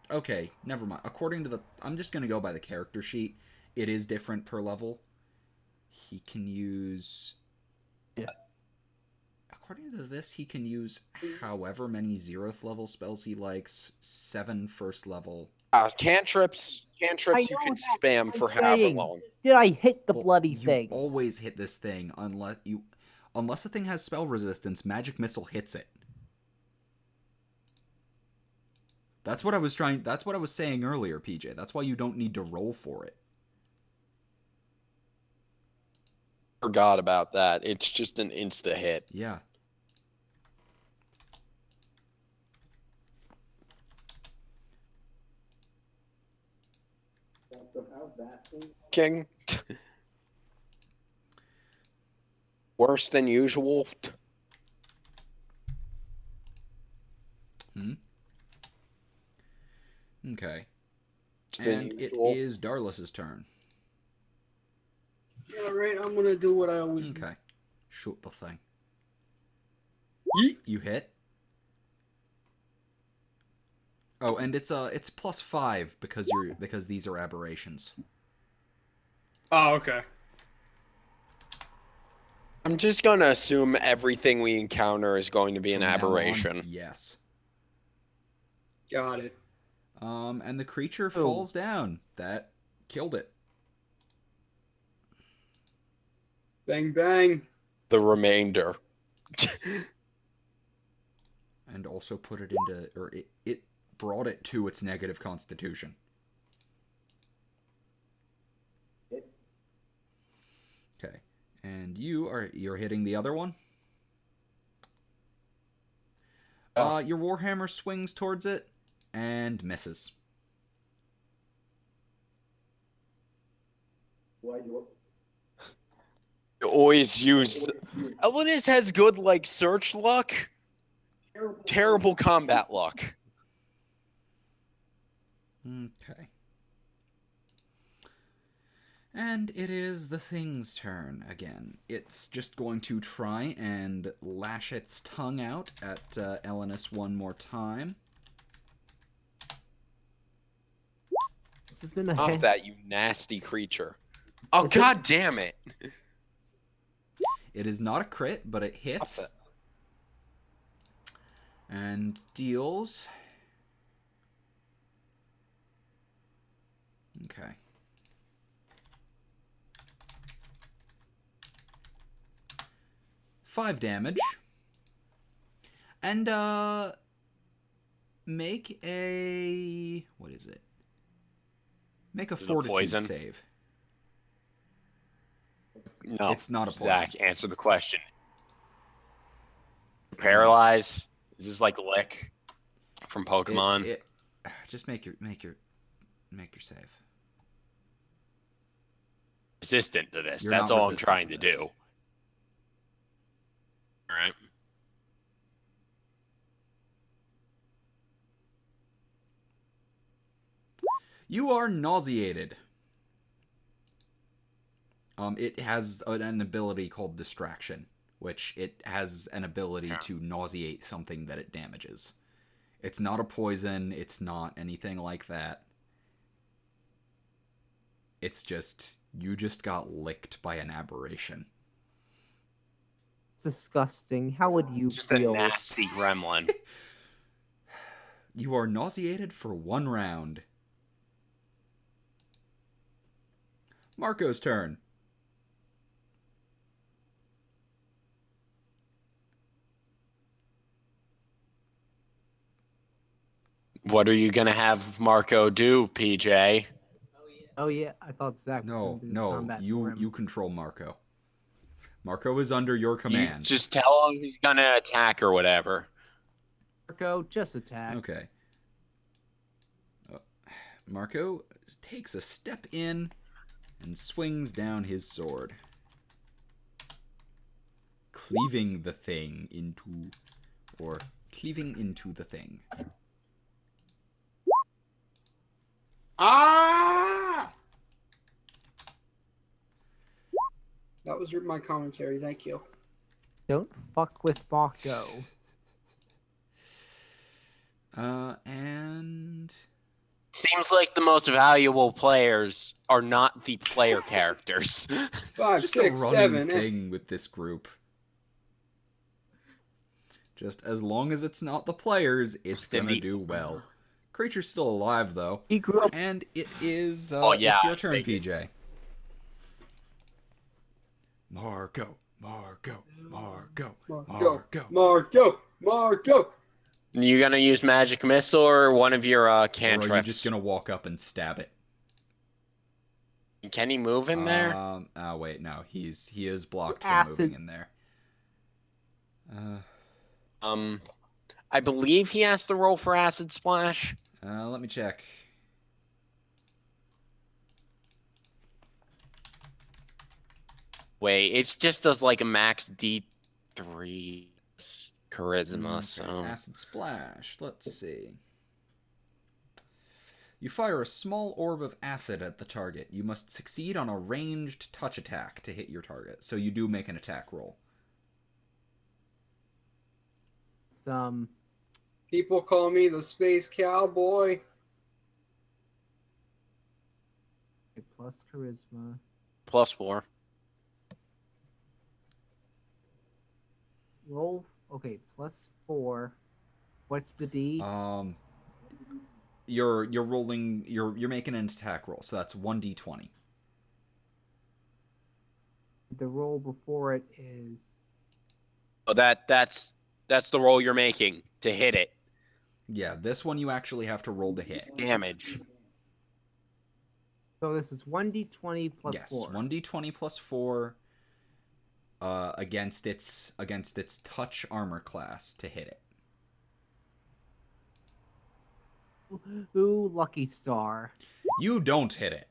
Okay, never mind. According to the... I'm just going to go by the character sheet. It is different per level. He can use... Yeah. According to this, he can use however many 0th level spells he likes, 7 first level. cantrips I you know can that, spam I'm for however saying. long. Did I hit the Well, bloody you thing? always hit this thing unless the thing has spell resistance, magic missile hits it. That's what I was saying earlier, PJ. That's why you don't need to roll for it. Forgot about that. It's just an insta hit. Yeah. King. Worse than usual. Okay. Worse than And it usual. is Darlus's turn. Alright, I'm gonna do what I always do. Okay. Shoot the thing. Yeet. You hit. Oh, and it's +5 because these are aberrations. Oh, okay. I'm just gonna assume everything we encounter is going to be an From now on, aberration. yes. Got it. And the creature Oh. falls down. That killed it. Bang, bang. The remainder. And also put it into, or it brought it to its negative constitution. Okay. And you're hitting the other one? Oh. Your Warhammer swings towards it and misses. Always use. Elenis has good like search luck. Terrible combat luck. Okay. And it is the thing's turn again. It's just going to try and lash its tongue out at Elenis one more time. This isn't a Off hit. that, you nasty creature. Oh, Is it- god damn it. It is not a crit, but it hits. Off And deals... Okay. Five damage. And, make a... What is it? Make a Is it fortitude poison? save. No. It's not a poison. Zach, answer the question. Paralyze? Is this like Lick from Pokemon? Just make your save. Resistant to this. You're That's not all I'm resistant trying to to this. do. Alright. You are nauseated. It has an ability called Distraction, which it has an ability to nauseate something that it damages. It's not a poison, it's not anything like that. It's just, you just got licked by an aberration. It's disgusting. How would you Just a feel? nasty gremlin. You are nauseated for 1 round. Marco's turn. What are you gonna have Marco do, PJ? Oh yeah, I thought Zach was No, gonna do the no, combat for you him. control Marco. Marco is under your You command. just tell him he's gonna attack or whatever. Marco, just attack. Okay. Marco takes a step in and swings down his sword, cleaving the thing into, or cleaving into the thing. Ah! That was my commentary. Thank you. Don't fuck with Marco. And Seems like the most valuable players are not the player characters. it's 5, just 6, a running 7. thing with this group. Just as long as it's not the players, it's gonna do well. Creature's still alive though, He grew up. and it is. Oh, yeah, it's your turn, I figured. PJ. Marco, Marco, Marco, Marco. Marco. You gonna use magic missile or one of your Or cantrips? are you just gonna walk up and stab it? Can he move in there? Oh wait, no, he is blocked from Acid. moving in there. I believe he has to roll for acid splash. Let me check. Wait, it just does like a max D3 charisma, Okay, so. acid splash. Let's see. You fire a small orb of acid at the target. You must succeed on a ranged touch attack to hit your target. So you do make an attack roll. Some People call me the Space Cowboy. plus charisma. +4. Roll. Okay, +4. What's the D? You're rolling. You're making an attack roll. So that's 1d20. The roll before it is. Oh, that's the roll you're making to hit it. Yeah, this one you actually have to roll to hit. Damage. So this is 1d20 plus Yes, 4. 1d20 plus 4 against its touch armor class to hit it. Ooh, lucky star. You don't hit it.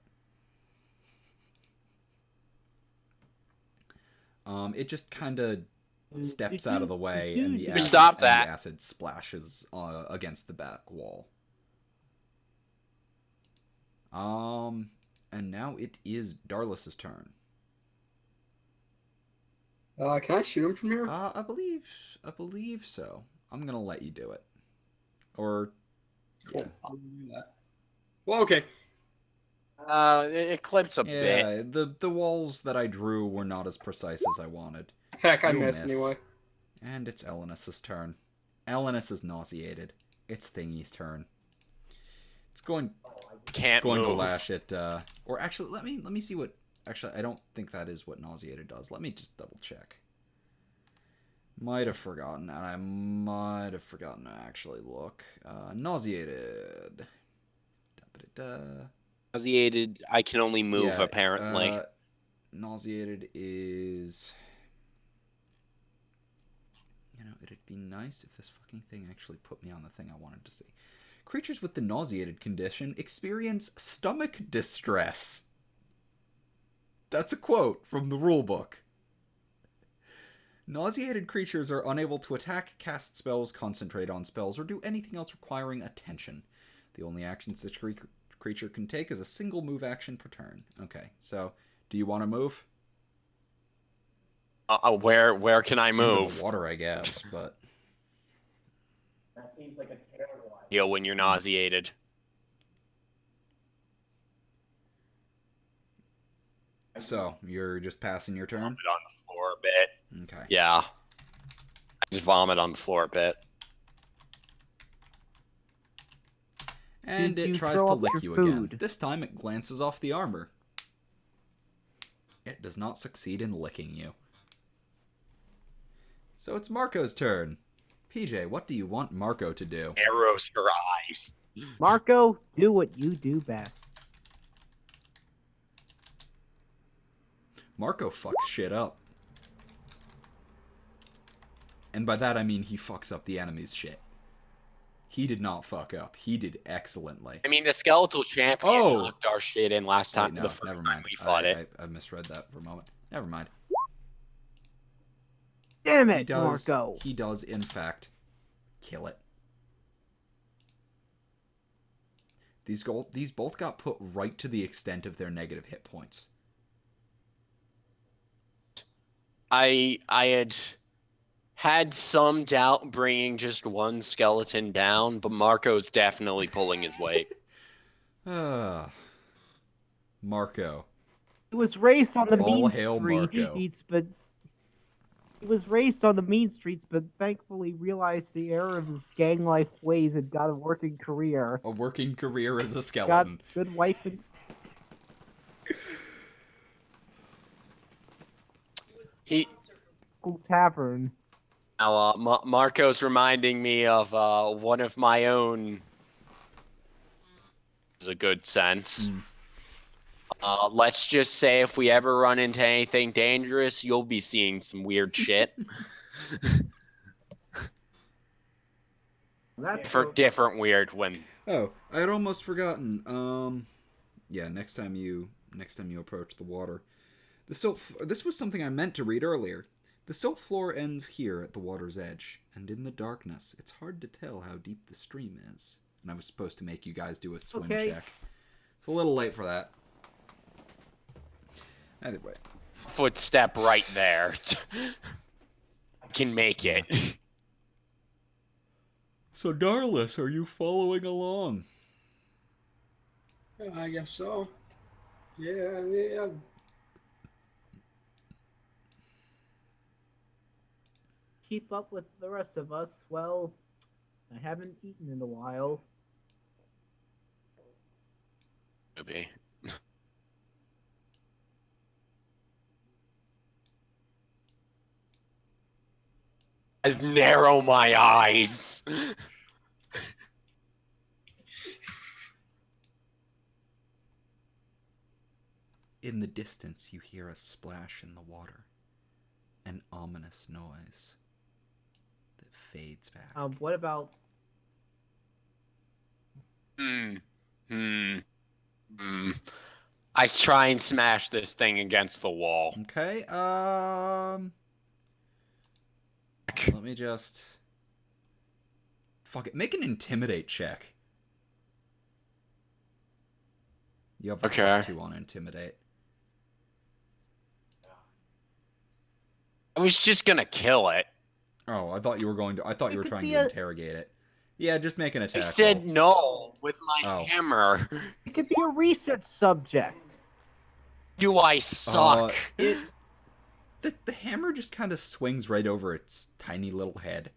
It just kind of steps out of the way, and the acid, Stop and that. the acid splashes against the back wall. And now it is Darlis's turn. Can I shoot him from here? I believe so. I'm gonna let you do it. Or Cool. yeah. I'll do that. Well, okay. It clips a bit. Yeah, the walls that I drew were not as precise as I wanted. Heck, I You'll missed miss. anyway. And it's Elenis's turn. Elenis is nauseated. It's Thingy's turn. It's going Can't to move. lash at or actually let me see what actually I don't think that is what nauseated does. Let me just double check. Might have forgotten, and I might have forgotten to actually look. Nauseated. Da-ba-da-da. Nauseated, I can only move, Yeah, apparently. Nauseated is... You know, it'd be nice if this fucking thing actually put me on the thing I wanted to see. Creatures with the nauseated condition experience stomach distress. That's a quote from the rulebook. Nauseated creatures are unable to attack, cast spells, concentrate on spells, or do anything else requiring attention. The only actions this creature can take is a single move action per turn. Okay, so do you want to move? Where can I Into move? the water, I guess, but... That seems like a terrible idea. Deal when you're nauseated. So, you're just passing your turn? Vomit on the floor a bit. Okay. Yeah. I just vomit on the floor a bit. And Did it you tries throw to up lick your you again. food? This time it glances off the armor. It does not succeed in licking you. So it's Marco's turn. PJ, what do you want Marco to do? Arrows her eyes. Marco, do what you do best. Marco fucks shit up. And by that I mean he fucks up the enemy's shit. He did not fuck up. He did excellently. I mean, the skeletal champion Oh! knocked our shit in last time. Wait, no, the first never time mind. we fought it. I misread that for a moment. Never mind. Damn it, Marco. He does, in fact, kill it. These both got put right to the extent of their negative hit points. I had some doubt bringing just one skeleton down, but Marco's definitely pulling his weight. Marco. He was raised on the All mean hail Marco. streets, but he was raised on the mean streets, but thankfully realized the error of his gang life ways and got a working career. A working career as a Got skeleton. good wife and He tavern. now Marco's reminding me of one of my own. Is a good sense. Let's just say if we ever run into anything dangerous, you'll be seeing some weird shit. That's For different weird when. Oh, I had almost forgotten. Yeah, next time you approach the water, This was something I meant to read earlier. The silt floor ends here at the water's edge, and in the darkness, it's hard to tell how deep the stream is. And I was supposed to make you guys do a swim check. It's a little late for that. Anyway. Footstep right there. I can make it. So, Darlis, are you following along? I guess so. Yeah. Keep up with the rest of us. Well, I haven't eaten in a while. Maybe. I narrow my eyes. In the distance, you hear a splash in the water. An ominous noise that fades back. What about... I try and smash this thing against the wall. Okay, let me just... Fuck it, make an intimidate check. You have a +2 on intimidate. I was just gonna kill it. Oh, I thought you were going to... I thought you were trying to interrogate it. Yeah, just make an attack. I said no with my hammer. It could be a research subject. Do I suck? The hammer just kind of swings right over its tiny little head.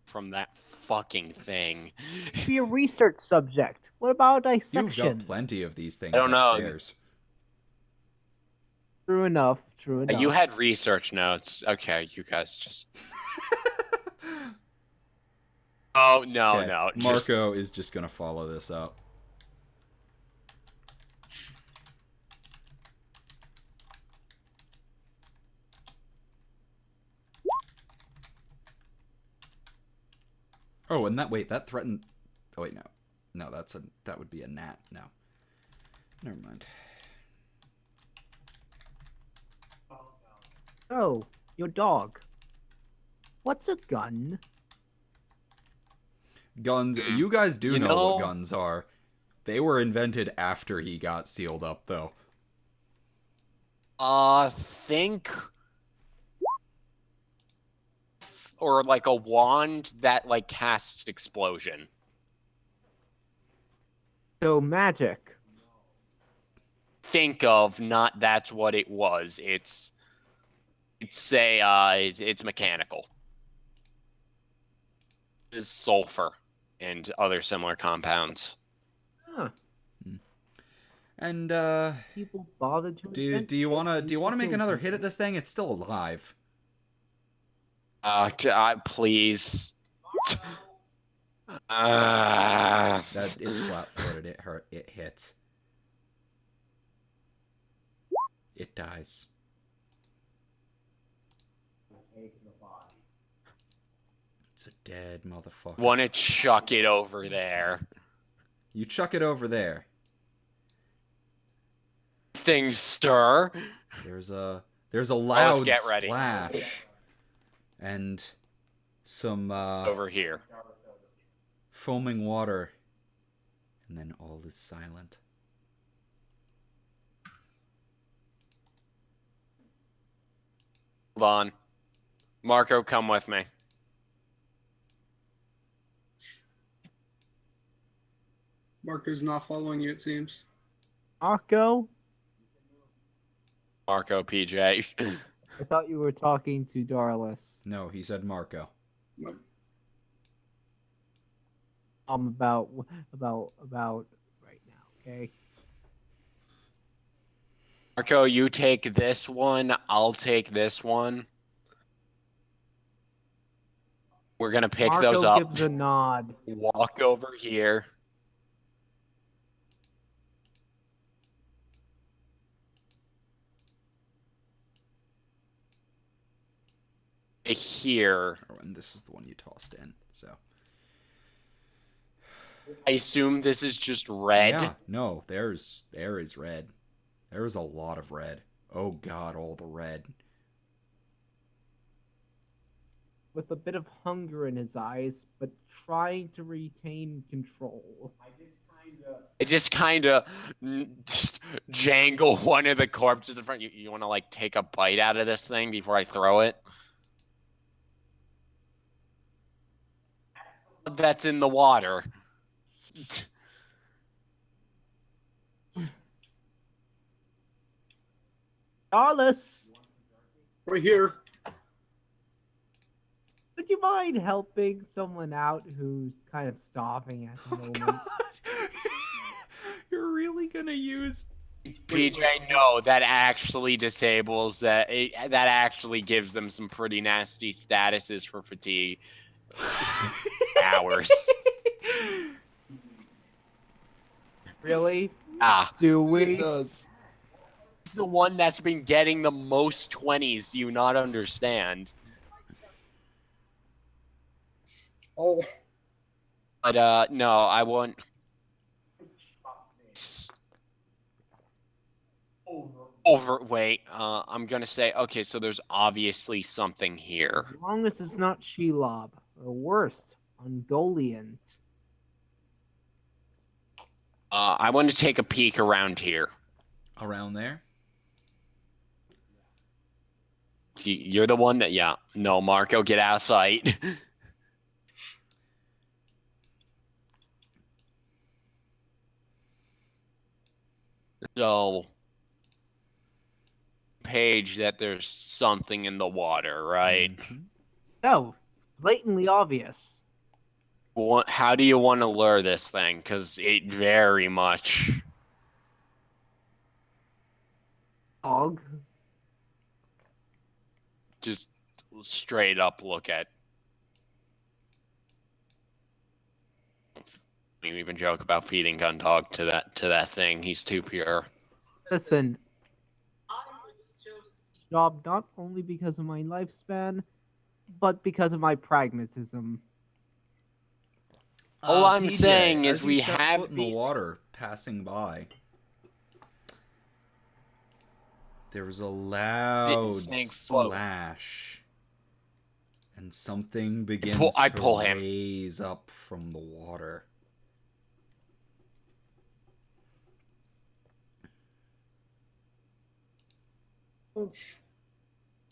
From that fucking thing. It could be a research subject. What about dissection? You've got plenty of these things I don't know. upstairs. True enough. You had research notes. Okay, you guys just... Oh, no, Okay, no. Marco is just going to follow this up. Oh, and that threatened... Oh, wait, no. No, that would be a gnat. No. Never mind. Oh, your dog. What's a gun? Guns. You guys do know what guns are. They were invented after he got sealed up, though. Think... Or like a wand that like casts explosion. So magic. Think of, not that's what it was. It's mechanical. It's sulfur and other similar compounds. Huh. And people bother to do you wanna make another hit at this thing? It's still alive. Please. That it's flat-footed. It hits. It dies. It's a dead motherfucker. Wanna chuck it over there. You chuck it over there. Things stir. There's a loud splash. Ready. And some over here. Foaming water. And then all is silent. Hold on. Marco, come with me. Marco's not following you, it seems. Marco? Marco, PJ. I thought you were talking to Darlis. No, he said Marco. About right now, okay? Marco, you take this one. I'll take this one. We're gonna pick those up. Marco gives a nod. Walk over here. Here. Oh, and this is the one you tossed in, so. I assume this is just red. Yeah, no, there is red. There was a lot of red. Oh god, all the red. With a bit of hunger in his eyes, but trying to retain control. I just kind of jangle one of the corpses in front. You want to like take a bite out of this thing before I throw it? That's in the water. Darlis, Right here. would you mind helping someone out who's kind of starving at the Oh moment? god! You're really gonna use... PJ, no, that actually disables that. That actually gives them some pretty nasty statuses for fatigue. Hours. Really? Ah, Do It we? does. it's the one that's been getting the most 20s. Do you not understand? Oh, But no, I won't. Overweight. I'm gonna say okay. So there's obviously something here. As long as it's not Shelob, or worse, Ungoliant. I want to take a peek around here. Around there? You're the one that, yeah. No, Marco, get out of sight. So, page that there's something in the water, right? Mhm. No, it's blatantly obvious. How do you want to lure this thing? Because it very much. Dog. Just straight up look at. You even joke about feeding gun dog to that thing. He's too pure. Listen, job not only because of my lifespan, but because of my pragmatism. All I'm PJ, saying is as you we set have foot in the these- water passing by, there was a loud Saying float. splash, and something begins I to pull him. raise up from the water.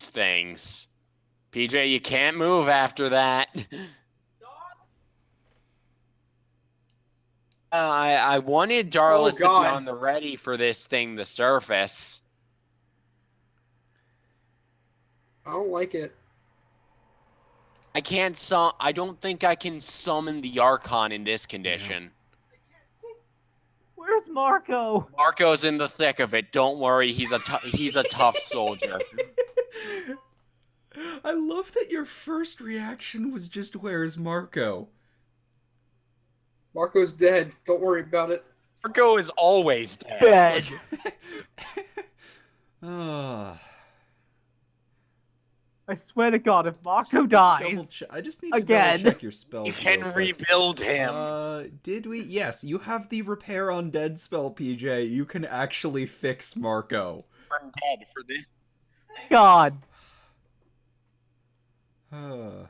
Things. PJ, you can't move after that. I wanted Darlis to be God. on the ready for this thing to surface. I don't like it. I don't think I can summon the Archon in this condition. Where's Marco? Marco's in the thick of it. Don't worry, he's a tough soldier. I love that your first reaction was just, "Where's Marco?" Marco's dead. Don't worry about it. Marco is always dead. Dead. Ah. I swear to God, if Marco Double dies, I just need to again. double check your spell. You can rebuild him. Did we? Yes, you have the repair undead spell, PJ. You can actually fix Marco. I'm dead for this. God. So,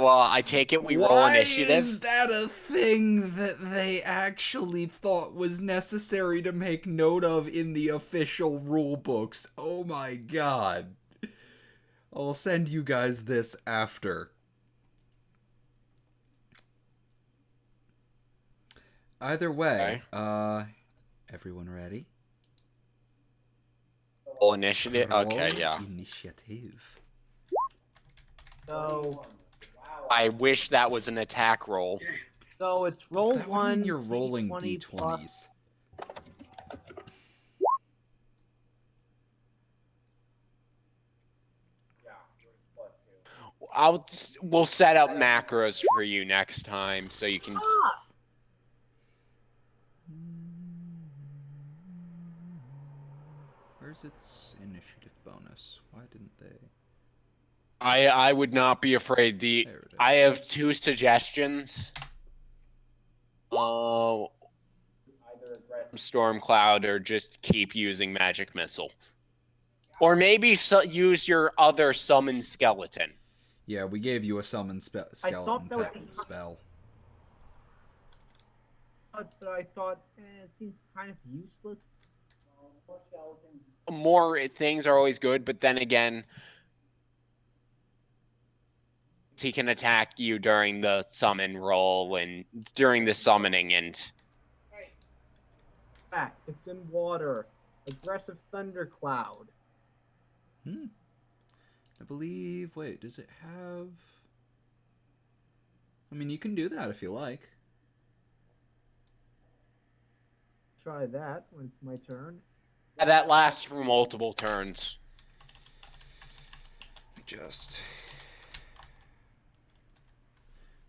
I take it we roll Why initiative. is that a thing that they actually thought was necessary to make note of in the official rule books? Oh my god. I'll send you guys this after. Either way, everyone ready? Roll initiative. Okay, Roll yeah. Initiative. So I wish that was an attack roll. it's roll That would one. mean you're rolling D20 d20s. plus- We'll set up macros for you next time so you can. Where's its initiative bonus? Why didn't they? I would not be afraid. There it is. I have two suggestions. Either aggressive Stormcloud or just keep using Magic Missile. Or maybe use your other summon skeleton. Yeah, we gave you a summon skeleton that was spell. But I thought it seems kind of useless. More things are always good, but then again, he can attack you during the summon roll and during the summoning and... Back, it's in water. Aggressive Thundercloud. I believe... Wait, does it have... I mean, you can do that if you like. Try that when it's my turn. Yeah, that lasts for multiple turns. Just...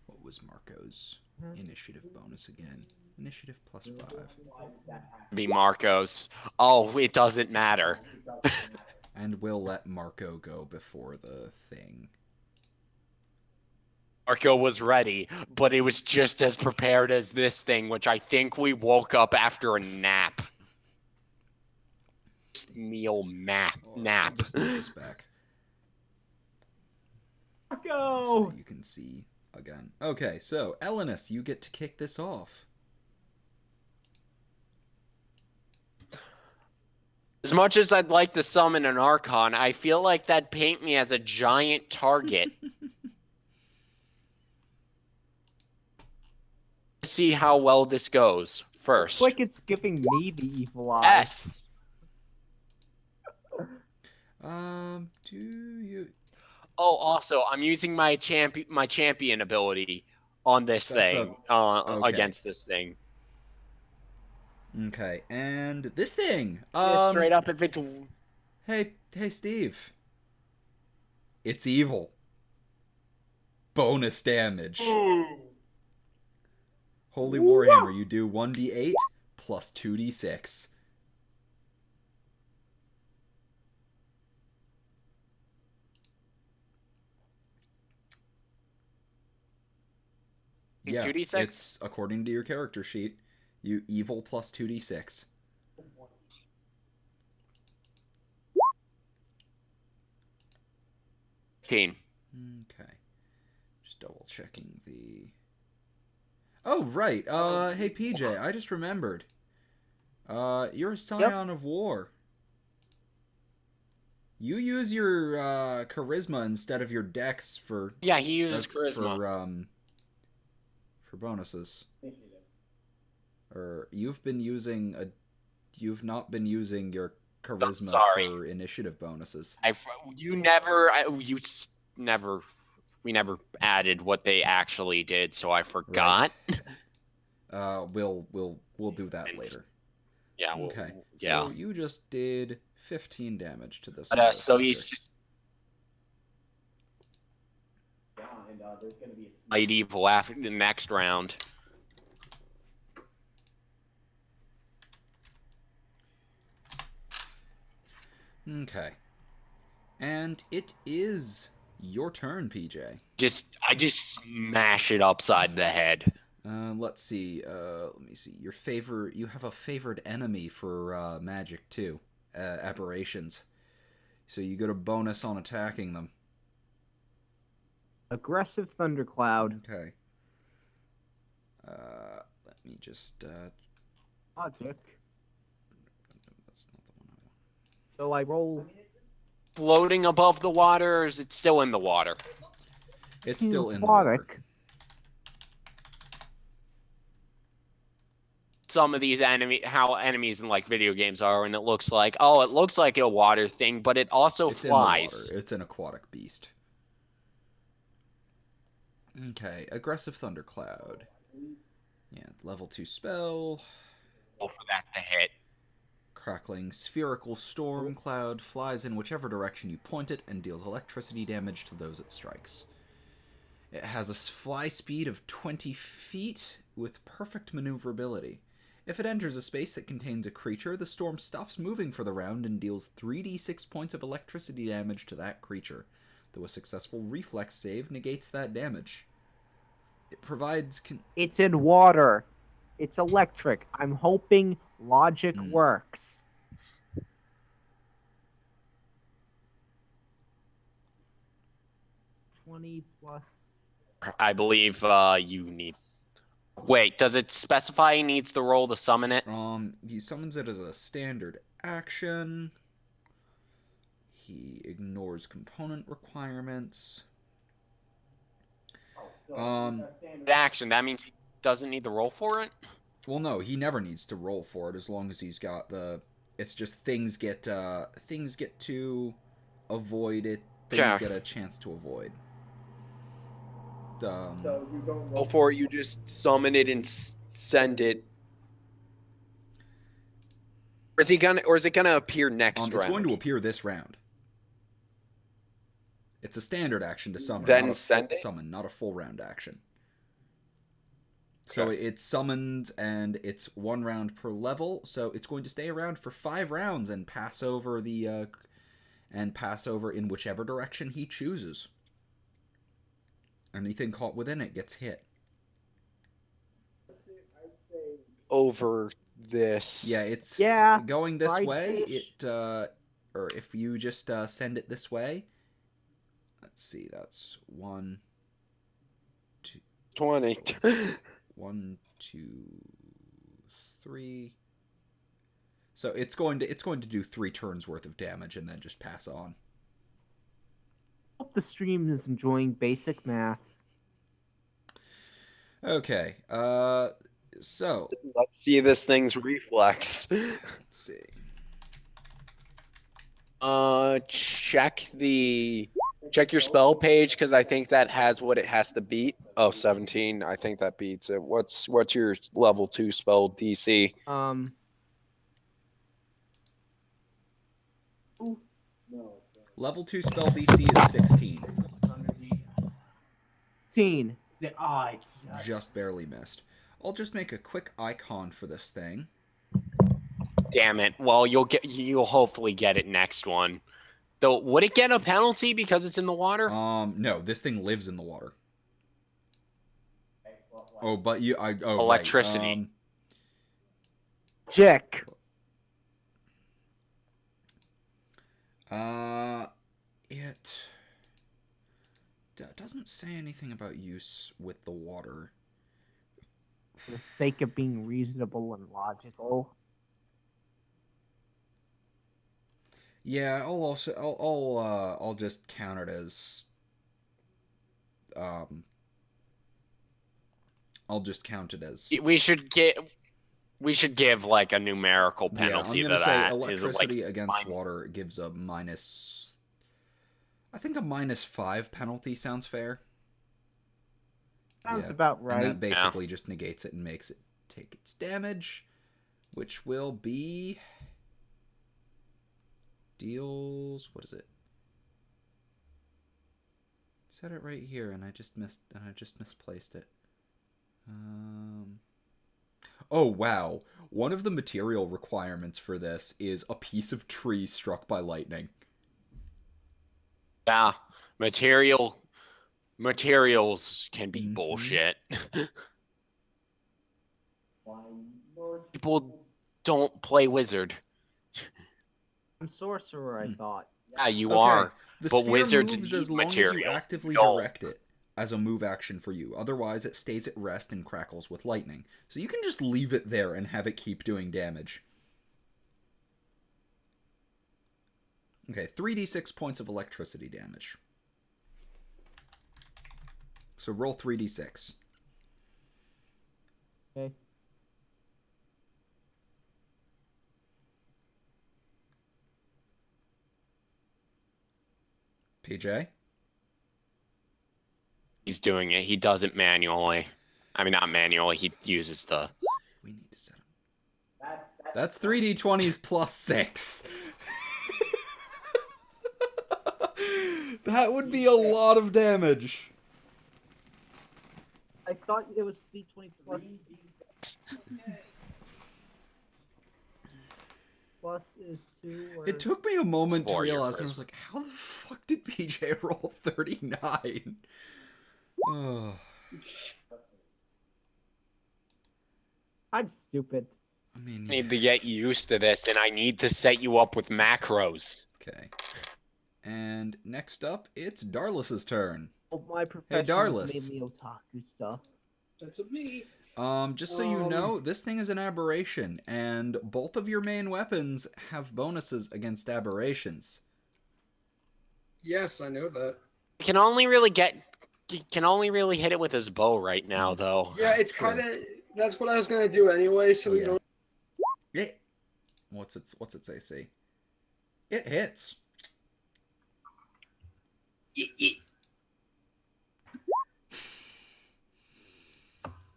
What was Marco's initiative bonus again? Initiative plus 5. Be Marco's. Oh, it doesn't matter. And we'll let Marco go before the thing. Marco was ready, but it was just as prepared as this thing, which I think we woke up after a nap. Nap. I'll just move this back. Go! So you can see again. Okay, so Elenus, you get to kick this off. As much as I'd like to summon an Archon, I feel like that'd paint me as a giant target. See how well this goes first. It's like it's giving me the evil eye. Yes. Do you... Oh, also, I'm using my champion ability on this thing. Okay. Against this thing. Okay, and this thing. Straight up, if it's... Hey, Steve. It's evil. Bonus damage. Holy Warhammer, you do 1d8 plus 2d6. Yeah, 2d6? it's according to your character sheet. You evil plus 2d6. Okay. Just double checking the... Oh, right. Hey, PJ, I just remembered. You're a Scion of War. You use your charisma instead of your dex for... Yeah, he uses charisma. For bonuses. Or you've not been using your charisma for initiative bonuses. We never added what they actually did, so I forgot. Right. We'll do that later. Yeah. Okay. Yeah. So you just did 15 damage to this. So he's just light evil after the next round. Okay. And it is your turn, PJ. I just smash it upside the head. Let's see. Let me see. You have a favored enemy for magic too. Aberrations. So you get a bonus on attacking them. Aggressive Thundercloud. Okay. Let me just. Logic. That's not the one I want. So I roll. Floating above the water, or is it still in the water? It's still in the water. Some of these enemies in like video games are, and it looks like a water thing, but it also flies. In the water. It's an aquatic beast. Okay, aggressive Thundercloud. Yeah, level 2 spell. For that to hit. Crackling spherical storm cloud flies in whichever direction you point it and deals electricity damage to those it strikes. It has a fly speed of 20 feet with perfect maneuverability. If it enters a space that contains a creature, the storm stops moving for the round and deals 3d6 points of electricity damage to that creature, though a successful reflex save negates that damage. It provides... It's in water. It's electric. I'm hoping Logic works. $20 plus. I believe you need. Wait, does it specify he needs to roll to summon it? He summons it as a standard action. He ignores component requirements. Action. That means he doesn't need to roll for it? Well, no, he never needs to roll for it as long as he's got the. It's just things get to avoid it. Things get a chance to avoid. So you don't Roll for it, you just summon it and send it. Or is it gonna appear next round? It's going to appear this round. It's a standard action to summon, Then not a send full it? summon, not a full round action. So it's summoned and it's 1 round per level, so it's going to stay around for 5 rounds and pass over in whichever direction he chooses. Anything caught within it gets hit. Over this. Yeah, it's going this right way. fish. Or if you just send it this way. Let's see, that's 1, 2, 20. 1, 2, 3. So it's going to do 3 turns worth of damage and then just pass on. Hope the stream is enjoying basic math. Okay. So Let's see this thing's reflex. let's see. Check your spell page because I think that has what it has to beat. Oh, 17. I think that beats it. What's your level 2 spell DC? Level 2 spell DC is 16. 16. Just barely missed. I'll just make a quick icon for this thing. Damn it. Well, you'll hopefully get it next one. Though, would it get a penalty because it's in the water? No, this thing lives in the water. Oh, but Electricity. Right. Jack. It doesn't say anything about use with the water. For the sake of being reasonable and logical. Yeah, I'll just count it as I'll just count it as We should give like a numerical penalty I'm gonna to say that. electricity Is it, against water gives a minus. I think a -5 penalty sounds fair. Sounds about right. And that basically just negates it and makes it take its damage, which will be deals. What is it? Set it right here, and I just misplaced it. Oh wow! One of the material requirements for this is a piece of tree struck by lightning. Yeah, materials can be bullshit. People don't play wizard. I'm sorcerer, I thought. Yeah, you are. The But sphere wizards moves need as long as materials. you actively Don't. direct it as a move action for you. Otherwise, it stays at rest and crackles with lightning. So you can just leave it there and have it keep doing damage. Okay, 3d6 points of electricity damage. So roll 3d6. Okay. PJ? He's doing it. He does it manually. I mean, not manually. He uses the. We need to set him. That's 3d20s plus 6. That would be a lot of damage. I thought it was D20 plus. Plus is 2. Or... It took me a moment to for your realize, and I was like, how the fuck did PJ roll 39? Oh. I'm stupid. I mean, I need to get used to this, and I need to set you up with macros. okay. And next up, it's Darlis's turn. Well, my profession Darlis. is mainly otaku stuff. That's of me. Just so you know, this thing is an aberration, and both of your main weapons have bonuses against aberrations. Yes, I know that. You can only really hit it with his bow right now, though. Yeah, it's True. kind of. That's what I was gonna do anyway. So we Yeah. don't. It. What's it say? See, it hits.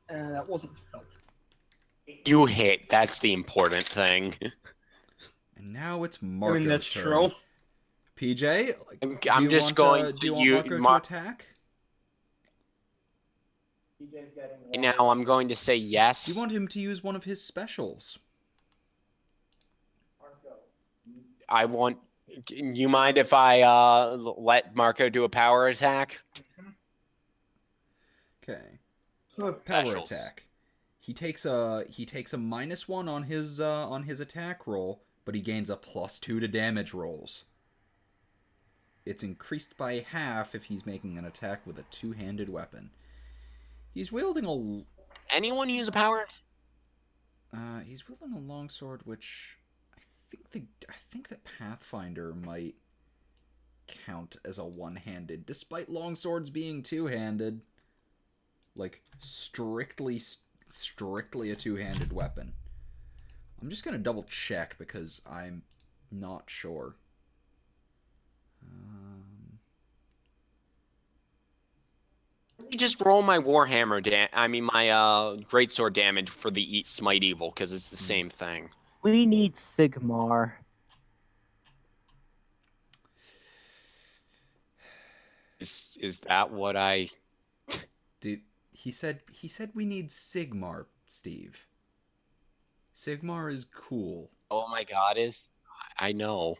That wasn't spelled. You hit. That's the important thing. And now it's I Marco's mean, that's turn. true. PJ, I'm just going do you to want use Marco to attack? now. I'm going to say yes. Do you want him to use one of his specials? I want. You mind if I let Marco do a power attack? Okay. Oh, Power Specials. attack. He takes a -1 on his attack roll, but he gains a +2 to damage rolls. It's increased by half if he's making an attack with a two-handed weapon. He's wielding a Anyone use a power? he's wielding a longsword, which I think that Pathfinder might count as a one-handed, despite longswords being two-handed. Like strictly a two-handed weapon. I'm just gonna double check because I'm not sure. Let me just roll my warhammer my greatsword damage for the smite evil because it's the same thing. We need Sigmar. Is that what I? Dude, he said we need Sigmar, Steve. Sigmar is cool. Oh my god, I know.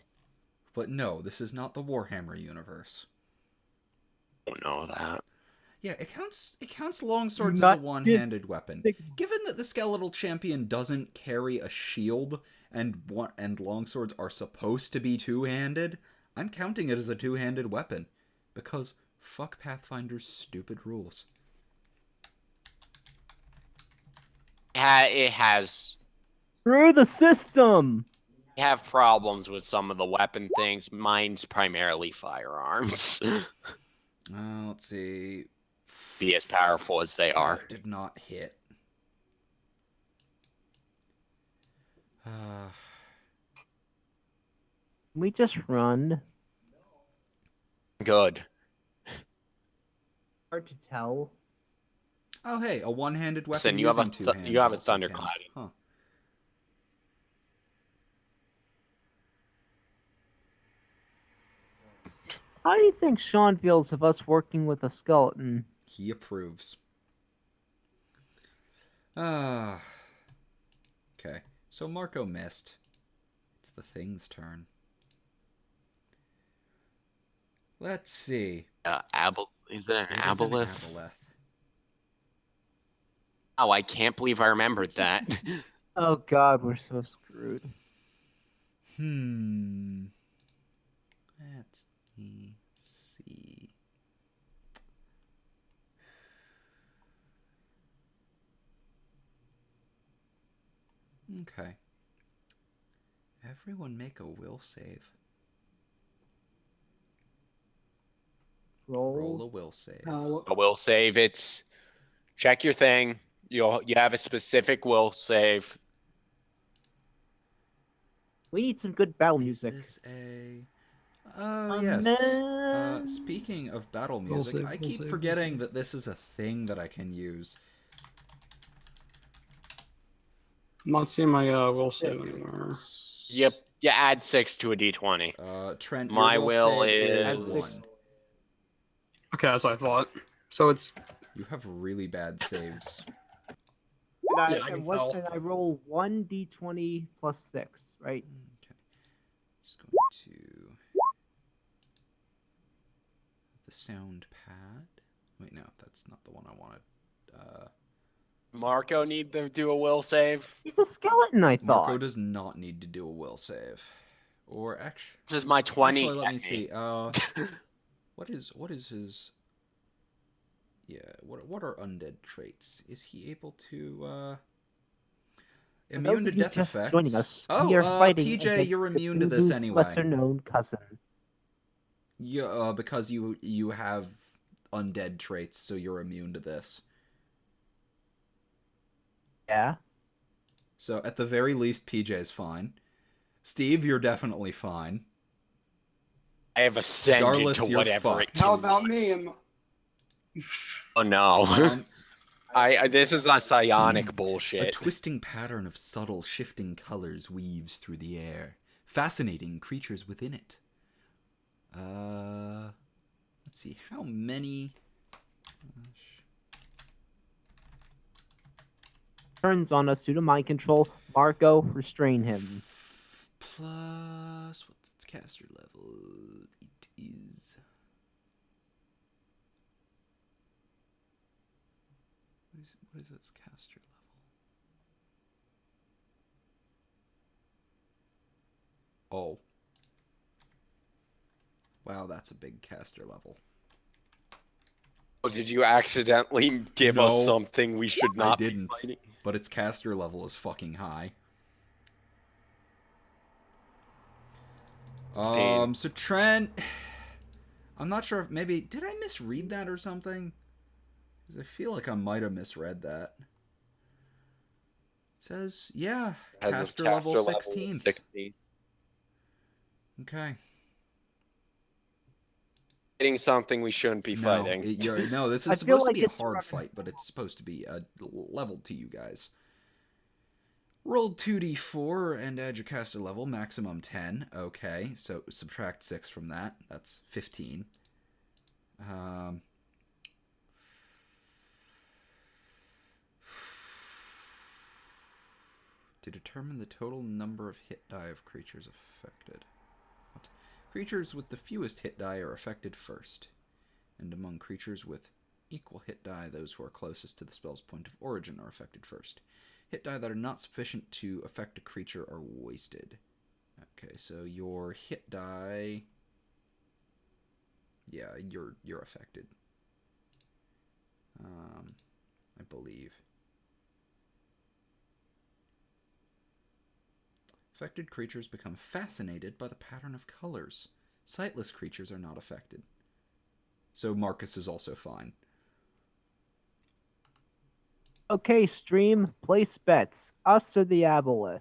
But no, this is not the Warhammer universe. I don't know that. Yeah, it counts longswords Not as a one-handed weapon. Sigmar. Given that the skeletal champion doesn't carry a shield and longswords are supposed to be two-handed, I'm counting it as a two-handed weapon because fuck Pathfinder's stupid rules. It has. Through the system. I have problems with some of the weapon things. Mine's primarily firearms. Let's see. Be as powerful as they are. That did not hit. We just run. Good. Hard to tell. Oh hey, a one-handed weapon Listen, you have using two hands. you have a also Thundercloud. counts. Huh. How do you think Sean feels of us working with a skeleton? He approves. Okay. So Marco missed. It's the thing's turn. Let's see. Is it an It is an aboleth? aboleth. Oh, I can't believe I remembered that. Oh god, we're so screwed. Let's see. Okay. Everyone make a will save. Roll a will save. I will save it. Check your thing. You have a specific will save. We need some good battle Is music. this a... Oh, yes. Speaking of battle music, save, I will keep save, will forgetting save. that this is a thing that I can use. I'm not seeing my will save anywhere. Yep. You add 6 to a d20. Trent, My your will save is- Add 6. 1. Okay, that's what I thought. So it's You have really bad saves. And Yeah, I can tell. and I roll 1d20 plus 6, right? Okay. Just going to... The sound pad. Wait, no, that's not the one I wanted. Marco need to do a will save? He's a skeleton, I Marco thought. does not need to do a will save. Or actually, Does my 20 let me get see. What is his? Yeah, what are undead traits? Is he able to For immune those to of you death just effects? joining us, Oh, we are fighting PJ, against you're immune to this Cthulhu's anyway. lesser-known cousin. Yeah, because you have undead traits, so you're immune to this. Yeah. So at the very least, PJ's fine. Steve, you're definitely fine. I have ascended Darlis, to you're whatever it fucked. How about me? Oh no. Um, This is not psionic A bullshit. twisting pattern of subtle shifting colors weaves through the air, fascinating creatures within it. Let's see, how many... Turns on us due to mind control. Marco, restrain him. Plus, what's its caster level? It is... What is its caster level? Oh. Wow, that's a big caster level. Oh, did you accidentally give No, us something we should not I didn't, be fighting? but its caster level is fucking high. So Trent, I'm not sure if maybe, did I misread that or something? Because I feel like I might have misread that. It says, yeah, caster level 16th. 16. Okay. Fighting something we shouldn't be fighting. No, this I is feel supposed to like be a it's hard run- fight, but it's supposed to be leveled to you guys. Roll 2d4 and add your caster level, maximum 10. Okay, so subtract 6 from that. That's 15. To determine the total number of hit die of creatures affected. What? Creatures with the fewest hit die are affected first. And among creatures with equal hit die, those who are closest to the spell's point of origin are affected first. Hit die that are not sufficient to affect a creature are wasted. Okay, so your hit die... Yeah, you're affected. I believe. Affected creatures become fascinated by the pattern of colors. Sightless creatures are not affected. So Marcus is also fine. Okay, stream, place bets. Us or the Aboleth?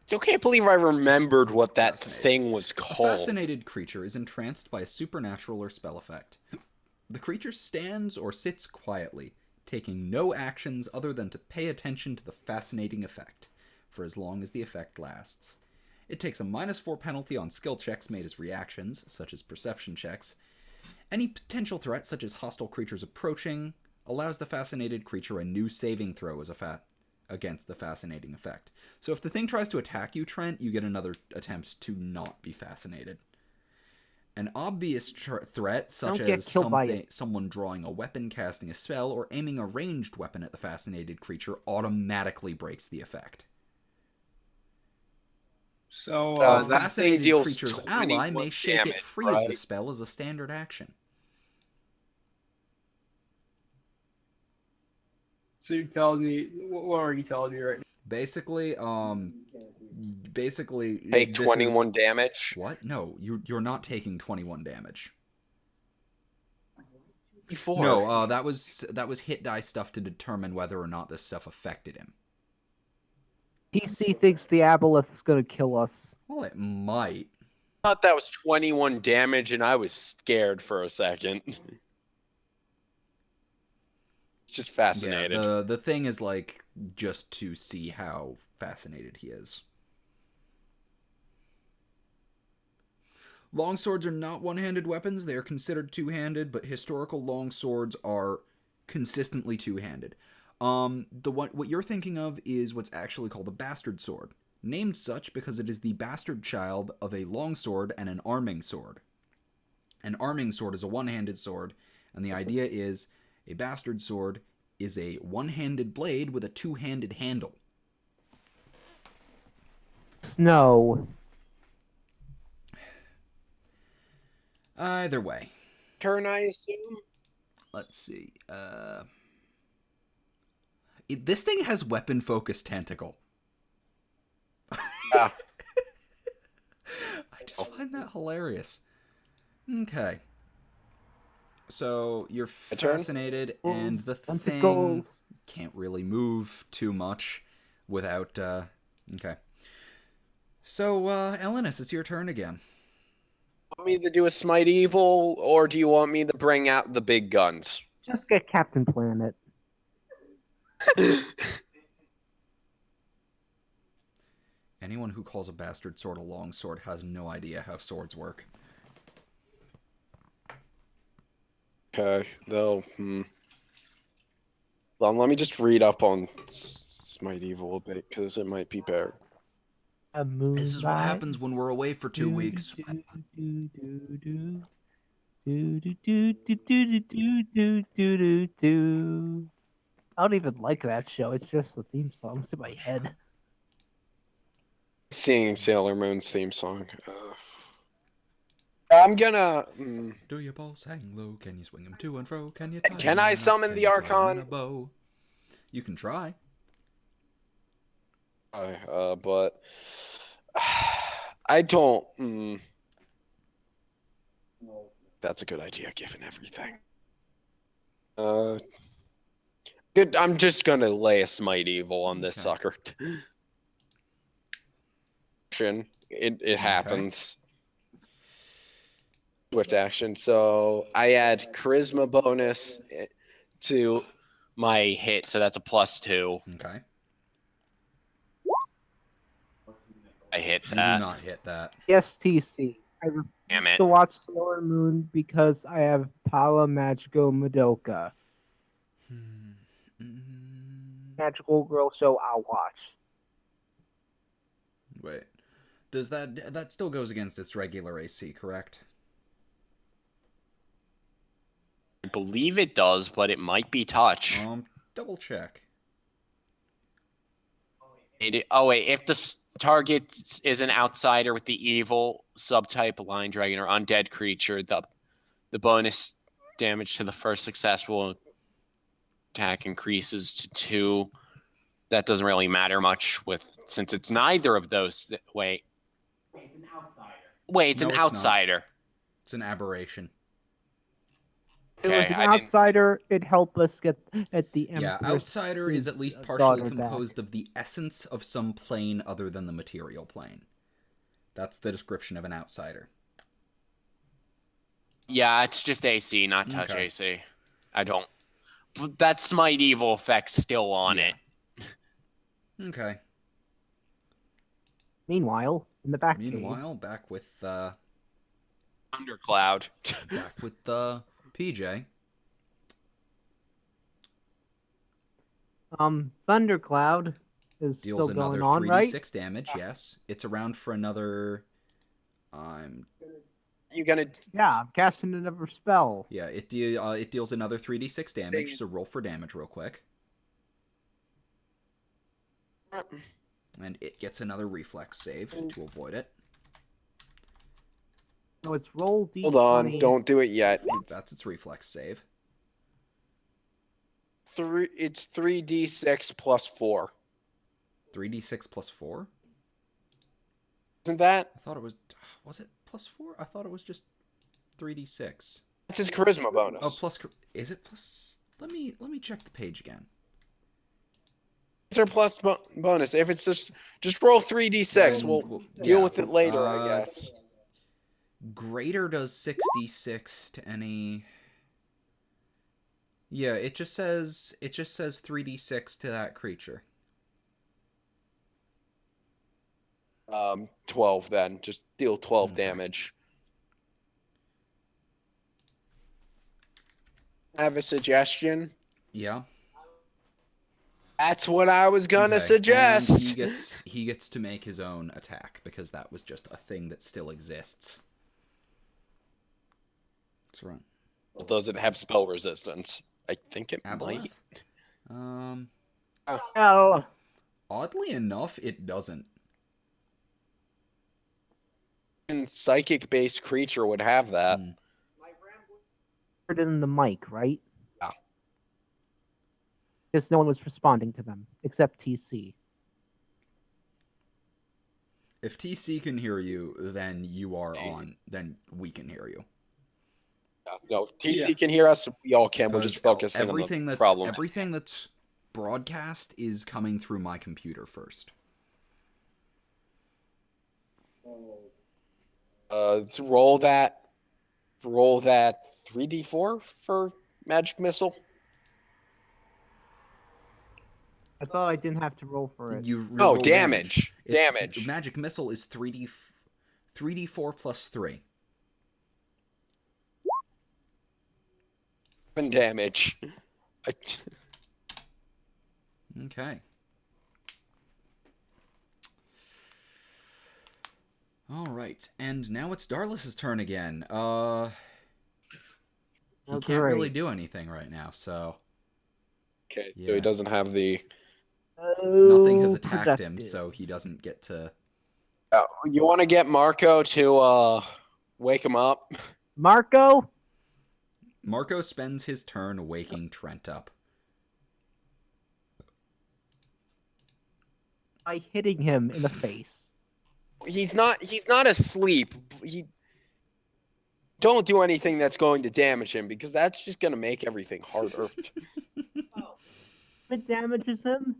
Still can't believe I remembered what that Fascinated. thing was A called. fascinated creature is entranced by a supernatural or spell effect. The creature stands or sits quietly, taking no actions other than to pay attention to the fascinating effect, for as long as the effect lasts. It takes a -4 penalty on skill checks made as reactions, such as perception checks. Any potential threat, such as hostile creatures approaching, allows the fascinated creature a new saving throw as against the fascinating effect. So if the thing tries to attack you, Trent, you get another attempt to not be fascinated. An obvious threat, such as someone drawing a weapon, casting a spell, or aiming a ranged weapon at the fascinated creature, automatically breaks the effect. So, A that fascinated deals creature's 21 ally may shake it damage, free of the right? spell as a standard action. so you're telling me, what are you telling me right now? Basically, Take this 21 is... damage. What? No, you're not taking 21 damage. Before. No, that was hit die stuff to determine whether or not this stuff affected him. PC thinks the Aboleth's gonna kill us. Well, it might. I thought that was 21 damage, and I was scared for a second. Just fascinated. Yeah, the thing is like just to see how fascinated he is. Longswords are not one-handed weapons. They are considered two-handed, but historical longswords are consistently two-handed. What you're thinking of is what's actually called a bastard sword, named such because it is the bastard child of a longsword and an arming sword. An arming sword is a one-handed sword, and the idea is a bastard sword is a one-handed blade with a two-handed handle. Snow. Either way, Turn, I assume. let's see. This thing has weapon-focused tentacle. Ah. I just find that hilarious. Okay. So you're A turn? fascinated, and the thing Tentacles. can't really move too much without. Okay. So, Elenis, it's your turn again. Want me to do a smite evil, or do you want me to bring out the big guns? Just get Captain Planet. Anyone who calls a bastard sword a long sword has no idea how swords work. Okay, though. Well, let me just read up on smite evil a bit, because it might be better. A moonlight. This is what happens when we're away for 2 weeks. I don't even like that show. It's just the theme songs in my head. Singing Sailor Moon's theme song. I'm gonna. Do your balls hang low? Can you swing them to and fro? Can you tie Can them I in a knot? summon Can the you tie 'em in Archon? a bow? You can try. But I don't. That's a good idea, given everything. Good. I'm just gonna lay a smite evil on this Okay. sucker. It happens. Swift action. So I add charisma bonus to My hit, so that's a +2. Okay. I hit You that. do not hit that. Yes, TC. I refuse Damn it. to watch Sailor Moon because I have Pala Magico Madoka. Magical Girl show I'll watch. Wait. Does that still goes against its regular AC, correct? I believe it does, but it might be touch. Double check. Oh wait, if the target is an outsider with the evil subtype, line dragon, or undead creature, the bonus damage to the first successful attack increases to 2. That doesn't really matter much since it's neither of those. Wait, it's No, an it's not. outsider. It's an aberration. If it was Okay, an I didn't. outsider, it'd help us get at the Yeah, Empress. outsider is at least partially daughter composed back. of the essence of some plane other than the material plane. That's the description of an outsider. Yeah, it's just AC, not touch Okay. AC. I don't. But that smite evil effect's still on Yeah. it. Okay. Meanwhile, in the back Meanwhile, back with Thundercloud. PJ. Thundercloud is Deals still another going on, 3d6 right? damage, yes. It's around for another... You gonna? Yeah, I'm casting another spell. Yeah, it deals another 3d6 damage, so roll for damage real quick. And it gets another reflex save to avoid it. So it's roll d20. Hold on, don't do it yet. That's its reflex save. It's 3d6 plus 4. 3d6 plus 4? Isn't that? I thought it was... Was it plus 4? I thought it was just 3d6. That's his charisma bonus. Oh, plus... Is it plus... Let me check the page again. It's our plus bonus. If it's just roll 3d6, we'll deal with it later, I guess. Greater does 6d6 to any... Yeah, it just says 3d6 to that creature. 12 then. Just deal 12 Okay. damage. I have a suggestion. Yeah. That's what I was gonna Okay, suggest. and he gets to make his own attack because that was just a thing that still exists. Let's run. Does it have spell resistance? I think it Aboleth? might. Oh, Oddly enough, it doesn't. And psychic-based creature would have that. Mm. heard it in the mic, right? Yeah. Because no one was responding to them except TC. If TC can hear you, then you are on. Then we can hear you. No, TC Yeah. can hear us. We all can. We're Because just focusing on the problem. everything that's broadcast is coming through my computer first. To roll that 3d4 for magic missile. I thought I didn't have to roll for it. You No, roll damage. Damage. Magic missile is 3d4 plus 3. 7 damage. Okay. All right, and now it's Darlis's turn again. He can't really do anything right now, so Okay, so Yeah. he doesn't have the. nothing has attacked him, productive. so he doesn't get to. You want to get Marco to wake him up? Marco? Marco spends his turn waking Trent up. By hitting him in the face. He's not asleep. Don't do anything that's going to damage him because that's just going to make everything harder. It damages him?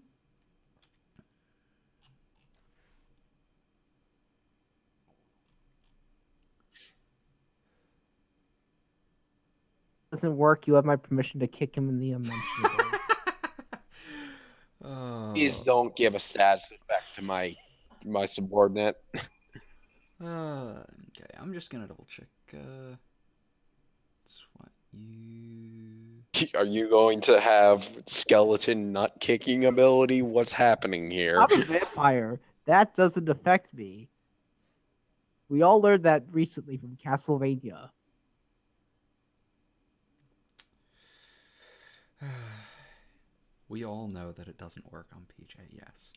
Doesn't work, you have my permission to kick him in the unmentionables. Please don't give a status effect to my subordinate. Okay, I'm just gonna double check. That's what you. Are you going to have skeleton nut kicking ability? What's happening here? I'm a vampire. That doesn't affect me. We all learned that recently from Castlevania. We all know that it doesn't work on PJ, yes.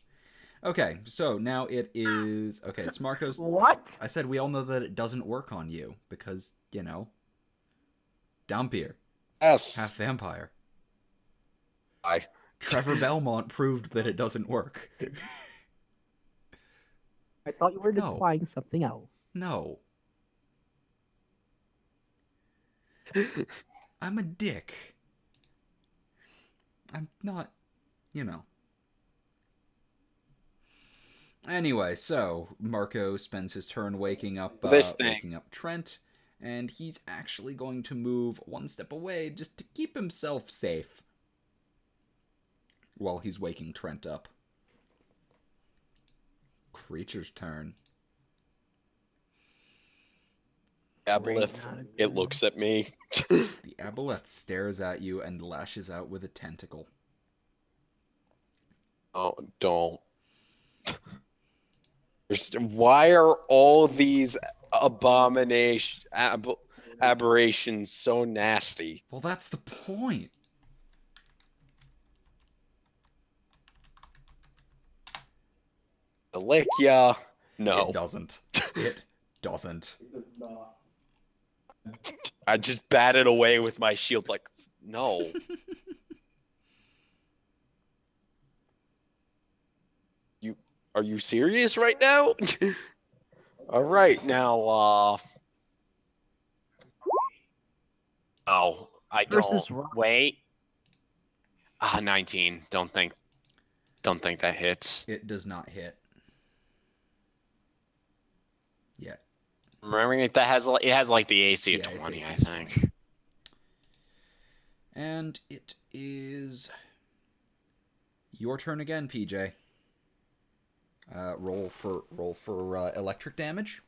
Okay, so now it is. Okay, it's Marco's. What? I said we all know that it doesn't work on you because, Dampier, Yes. half vampire. Hi. Trevor Belmont proved that it doesn't work. I thought you were No. implying something else. No. I'm a dick. I'm not, Anyway, so Marco spends his turn waking up Trent, and he's actually going to move one step away just to keep himself safe while he's waking Trent up. Creature's turn. Aboleth. It looks at me. The aboleth stares at you and lashes out with a tentacle. Oh, don't. Why are all these aberrations so nasty? Well, that's the point. The lick ya? No. It doesn't. It doesn't. I just batted away with my shield like, no. Are you serious right now? All right, now, Oh, I Versus don't. rock. Wait. 19. Don't think that hits. It does not hit. Yet. Remembering it has like the AC of Yeah, it's 20, I AC 20. think. And it is your turn again, PJ. Roll for electric damage.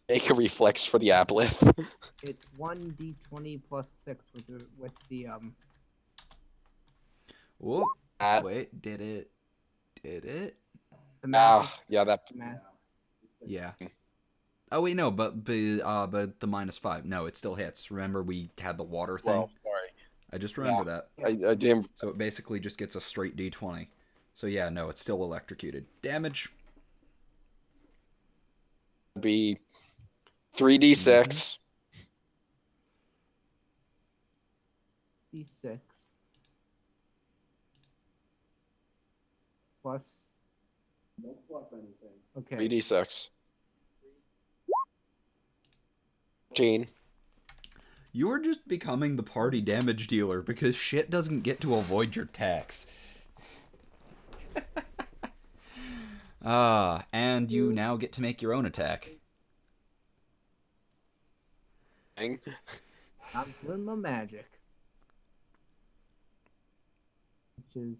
make a reflex for the aboleth. It's 1d20 plus 6 with the Whoop. Wait, did it? the math. Yeah, that. Math. Yeah. Oh wait, no, but the -5. No, it still hits. Remember we had the water thing? Well, sorry. I just remember that. I didn't. So it basically just gets a straight D20. So yeah, no, it's still electrocuted. Damage. Be 3d6. D6 plus. Don't plus anything. Okay. 3d6. 14. You're just becoming the party damage dealer because shit doesn't get to avoid your tax. And you now get to make your own attack. Thing. I'm doing my magic. Which is.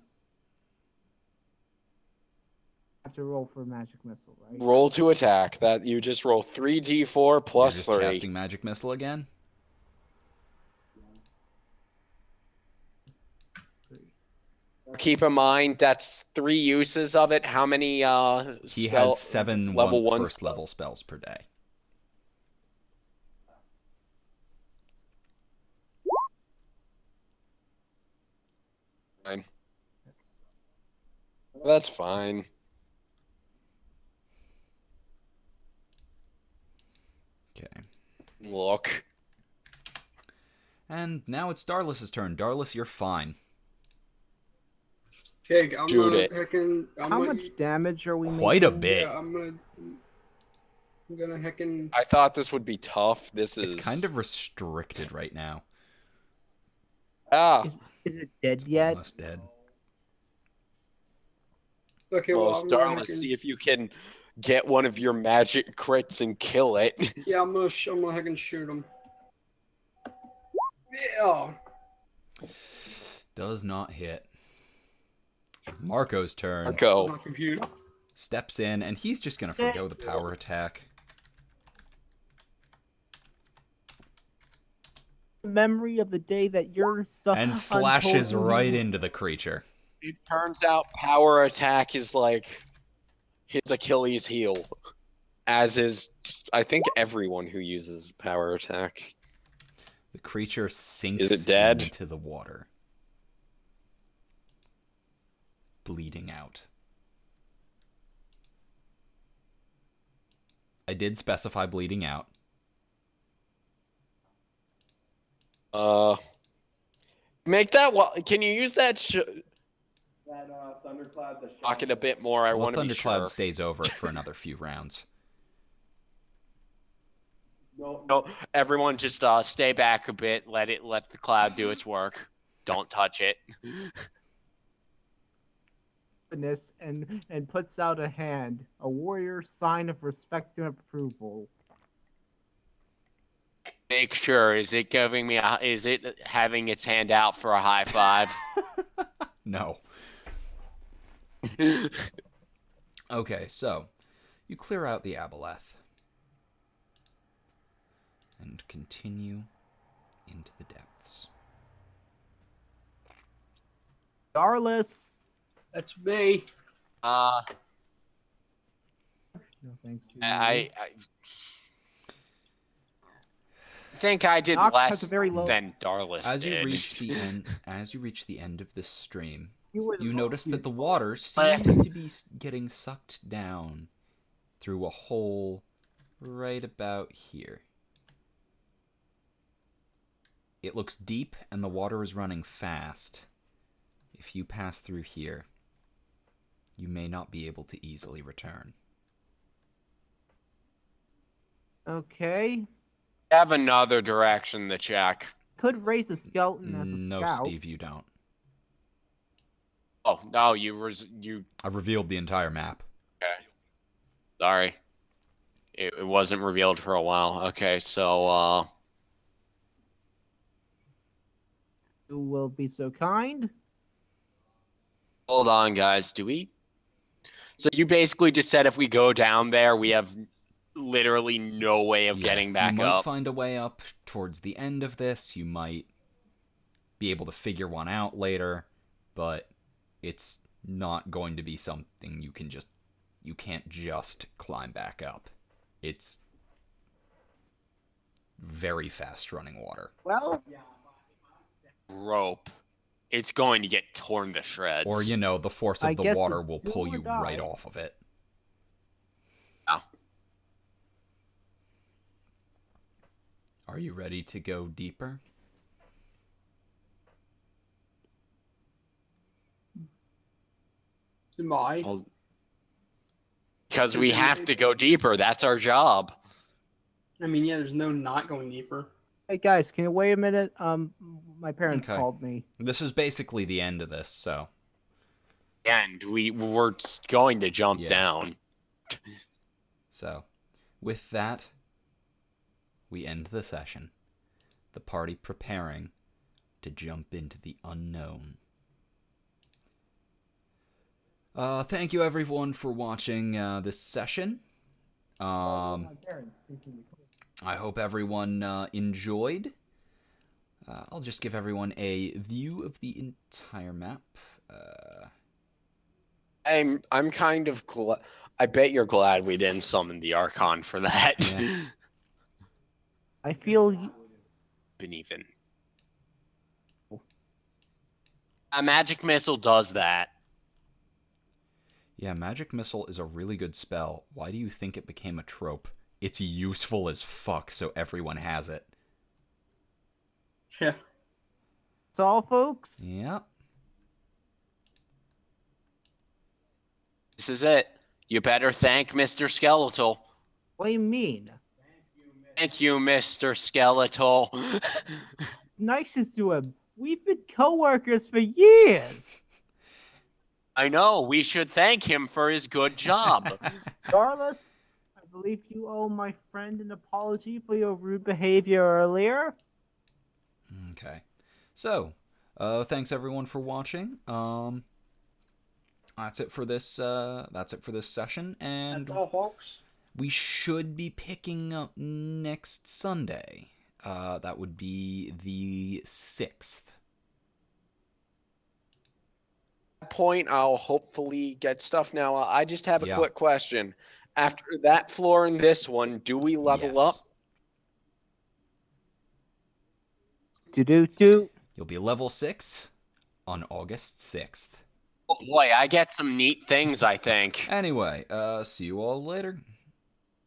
I have to roll for a magic missile, right? Roll to attack. That you just roll 3d4 plus You're just 3. casting magic missile again? Keep in mind that's 3 uses of it. How many He has 7 level 1 first level spells per day. Fine. That's fine. Okay. Look. And now it's Darlis's turn. Darlis, you're fine. Okay, I'm Shoot gonna it. heckin'. How much damage are we Quite a making? bit. Yeah, I'm gonna heckin'. I thought this would be tough. This is It's kind of restricted right now. Is it dead yet? Almost dead. Okay, well, Well, I'm gonna Starless, heckin'. see if you can get one of your magic crits and kill it. Yeah, I'm gonna heckin' shoot him. Yeah. Does not hit. Marco's turn. It's Marco. not computer. Steps in, and he's just gonna forgo the power attack. Memory of the day that your son And slashes untold right me- into the creature. It turns out power attack is like his Achilles heel. As is, I think, everyone who uses power attack. The creature sinks Is it dead? into the water. Bleeding out. I did specify bleeding out. Make that. Can you use that? That Thundercloud, the Shock it a bit more. I Well, want to be Thundercloud sure. stays over it for another few rounds. No, everyone just stay back a bit. Let the cloud do its work. Don't touch it. and puts out a hand, a warrior sign of respect and approval. Make sure. Is it giving me a? Is it having its hand out for a high five? No. Okay, so you clear out the aboleth and continue into the depths. Darlis. That's me. Uh, No thanks. to you. I think I did Noct has less a very low- than Darlis As you did. reach the end of this stream, were the you most notice that the useful. water seems to be getting sucked down through a hole right about here. It looks deep and the water is running fast. If you pass through here, you may not be able to easily return. Okay. Have another direction to check. Could raise a skeleton as a No, scout. Steve, you don't. Oh no, you. I revealed the entire map. Okay. Sorry. It wasn't revealed for a while. Okay, so You will be so kind. hold on, guys. Do we? So you basically just said if we go down there, we have literally no way of getting back you might up. find a way up towards the end of this. You might be able to figure one out later, but it's not going to be something you can't just climb back up. It's very fast running water. Well, Rope. It's going to get torn to shreds. Or, the force I of the guess water it's will do pull or you right die. off of it. Yeah. Are you ready to go deeper? Am I? Well, because we have to go deeper. That's our job. I mean, yeah, there's no not going deeper. hey guys, can you wait a minute? My parents Okay. called me. This is basically the end of this, so. And we're going to jump Yeah. down. So, with that, we end the session. The party preparing to jump into the unknown. Thank you everyone for watching this session. I hope everyone enjoyed. I'll just give everyone a view of the entire map. I'm kind of glad. I bet you're glad we didn't summon the Archon for that. Yeah. I feel Been even. A magic missile does that. Yeah, Magic Missile is a really good spell. Why do you think it became a trope? It's useful as fuck, so everyone has it. Yeah. that's all, folks. Yep. This is it. You better thank Mr. Skeletal. What do you mean? Thank you, Mr. Skeletal. Nicest to him. We've been co-workers for years. I know, we should thank him for his good job. Regardless, I believe you owe my friend an apology for your rude behavior earlier. Okay. So, thanks everyone for watching. That's it for this session, and That's all, folks. we should be picking up next Sunday. That would be the 6th. Point, I'll hopefully get stuff. Now, I just have a Yeah. quick question. After that floor and this one, do we level Yes. up? Do. You'll be level 6 on August 6th. Oh boy, I get some neat things, I think. Anyway, see you all later.